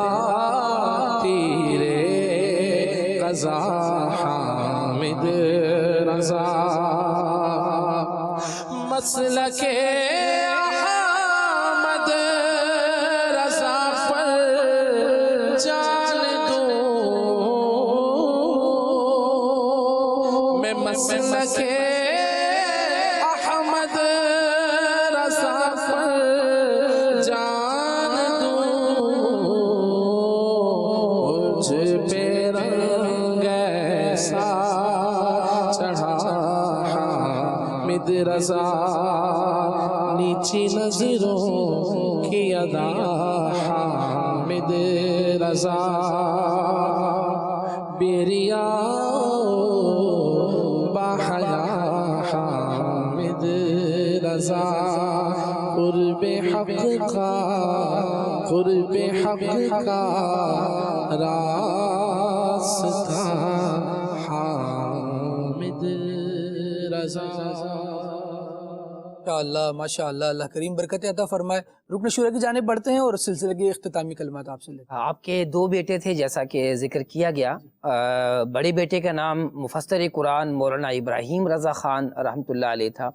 تیرے قضا حامد رضا مسلک احمد رضا پر جان دوں میں مسلک احمد رضا پر جان دوں مجھ پہ رنگ ایسا چڑھا حامد رضا نیچی نظروں کی ادا حامد رضا بیریا باحیا حامد رضا قرب حق کا راستہ حامد رضا ماشاء اللہ، اللہ کریم برکت عطا فرمائے۔ رکن شورا کی جانب بڑھتے ہیں اور سلسلے کے اختتامی کلمات آپ سے لیتے ہیں۔ آپ کے دو بیٹے تھے جیسا کہ ذکر کیا گیا، بڑے بیٹے کا نام مفسر قرآن مولانا ابراہیم رضا خان رحمۃ اللہ علیہ تھا،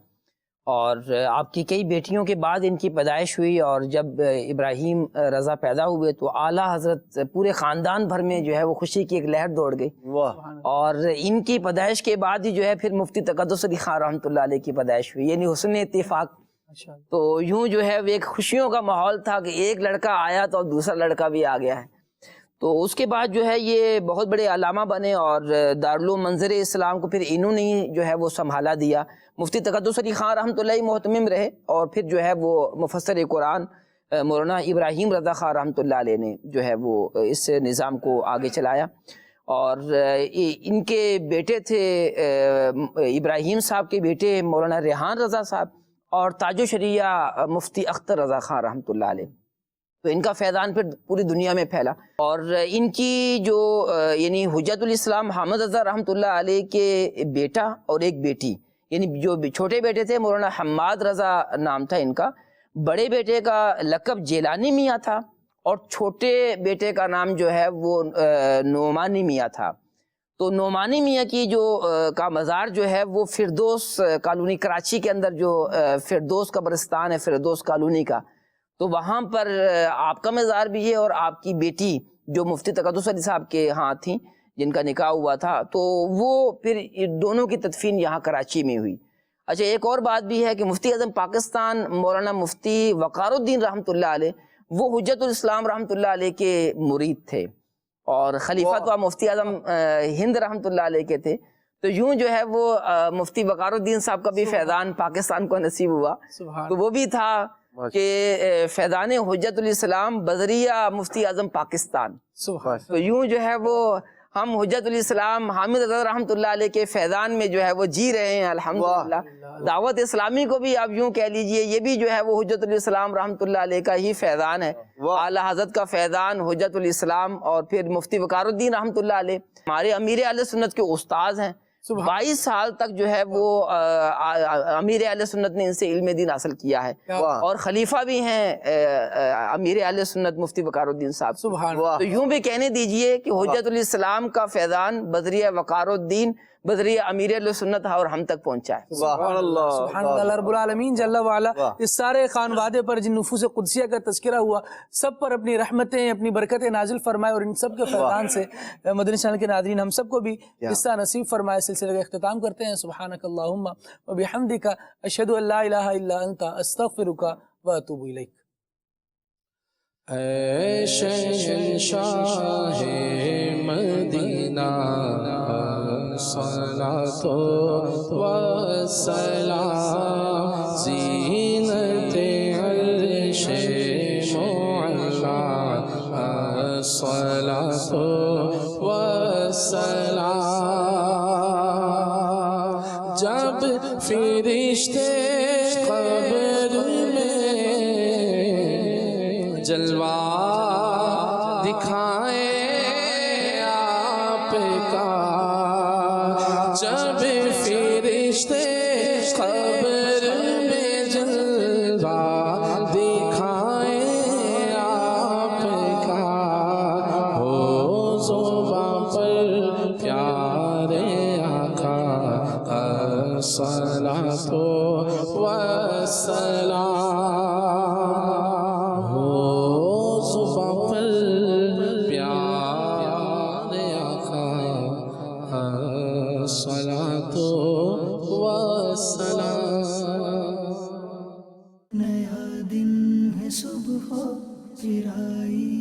اور آپ کی کئی بیٹیوں کے بعد ان کی پیدائش ہوئی، اور جب ابراہیم رضا پیدا ہوئے تو اعلیٰ حضرت پورے خاندان بھر میں جو ہے وہ خوشی کی ایک لہر دوڑ گئی، اور ان کی پیدائش کے بعد ہی جو ہے پھر مفتی تقدس علی خان رحمۃ اللہ علیہ کی پیدائش ہوئی، یعنی حسن اتفاق۔ تو یوں جو ہے وہ ایک خوشیوں کا ماحول تھا کہ ایک لڑکا آیا تو اب دوسرا لڑکا بھی آ گیا ہے۔ تو اس کے بعد جو ہے یہ بہت بڑے علامہ بنے، اور دارالعلوم منظر اسلام کو پھر انہوں نے جو ہے وہ سنبھالا دیا۔ مفتی تقدس علی خان رحمۃ اللہ محتمم رہے، اور پھر جو ہے وہ مفسر قرآن مولانا ابراہیم رضا خان رحمۃ اللہ علیہ نے جو ہے وہ اس نظام کو آگے چلایا، اور ان کے بیٹے تھے ابراہیم صاحب کے بیٹے مولانا ریحان رضا صاحب، اور تاج و شریعہ مفتی اختر رضا خان رحمۃ اللہ علیہ۔ تو ان کا فیضان پھر پوری دنیا میں پھیلا، اور ان کی جو یعنی حجت الاسلام حامد رضا رحمۃ اللہ علیہ کے بیٹا اور ایک بیٹی، یعنی جو چھوٹے بیٹے تھے مولانا حماد رضا نام تھا ان کا، بڑے بیٹے کا لقب جیلانی میاں تھا، اور چھوٹے بیٹے کا نام جو ہے وہ نعمانی میاں تھا۔ تو نعمانی میاں کی جو کا مزار جو ہے وہ فردوس کالونی کراچی کے اندر جو فردوس قبرستان ہے فردوس کالونی کا، تو وہاں پر آپ کا مزار بھی ہے، اور آپ کی بیٹی جو مفتی تقدس علی صاحب کے ہاں تھیں جن کا نکاح ہوا تھا، تو وہ پھر دونوں کی تدفین یہاں کراچی میں ہوئی۔ اچھا، ایک اور بات بھی ہے کہ مفتی اعظم پاکستان مولانا مفتی وقار الدین رحمۃ اللہ علیہ وہ حجت الاسلام رحمۃ اللہ علیہ کے مرید تھے، اور خلیفہ تو مفتی اعظم ہند رحمۃ اللہ علیہ کے تھے۔ تو یوں جو ہے وہ مفتی وقار الدین صاحب کا بھی فیضان پاکستان کو نصیب ہوا، تو وہ بھی تھا کہ فیضان حجت الاسلام بدریہ مفتی اعظم پاکستان۔ تو یوں جو ہے وہ ہم حجت الاسلام حامد رضا رحمۃ اللہ علیہ کے فیضان میں جو ہے وہ جی رہے ہیں الحمدللہ۔ دعوت اسلامی کو بھی آپ یوں کہہ لیجئے، یہ بھی جو ہے وہ حجت الاسلام رحمۃ اللہ علیہ کا ہی فیضان ہے، اعلیٰ حضرت کا فیضان حجت الاسلام، اور پھر مفتی وقار الدین رحمۃ اللہ علیہ ہمارے امیر اہل سنت کے استاذ ہیں، 22 سال تک جو ہے وہ امیر اہل سنت نے ان سے علم دین حاصل کیا ہے، اور خلیفہ بھی ہیں امیر اہل سنت مفتی وقار الدین صاحب۔ تو یوں بھی کہنے دیجئے کہ حجت الاسلام کا فیضان بذریعہ وقار الدین، بذریعہ امیر اہل سنت اور ہم تک پہنچا ہے۔ سبحان اللہ رب العالمین جل وعلا اس سارے خانوادے پر جن نفوس قدسیہ کا تذکرہ ہوا، سب پر اپنی رحمتیں اپنی برکتیں نازل فرمائے، اور ان سب کے فیضان سے مدنی چینل کے ناظرین ہم سب کو بھی حصہ نصیب فرمائے۔ سلسلے کا اختتام کرتے ہیں۔ سبحانک اللہم و بحمدک اشہد ان لا الہ الا انت استغفرک و اتوب الیک۔ اے شہنشاہ مدینہ الصلاۃ والسلام، زینت عرش معلا الصلاۃ والسلام، جب فرشتے قبر میں جلوہ دکھائے آپ کا، جب فرشتے قبر میں جلوہ دکھائے آپ کا، ہو زباں پر پیارے آقا الصلاۃ والسلام، ہو زباں پر پیارے آقا الصلاۃ والسلام۔ نیا دن ہے صبح پھر آئی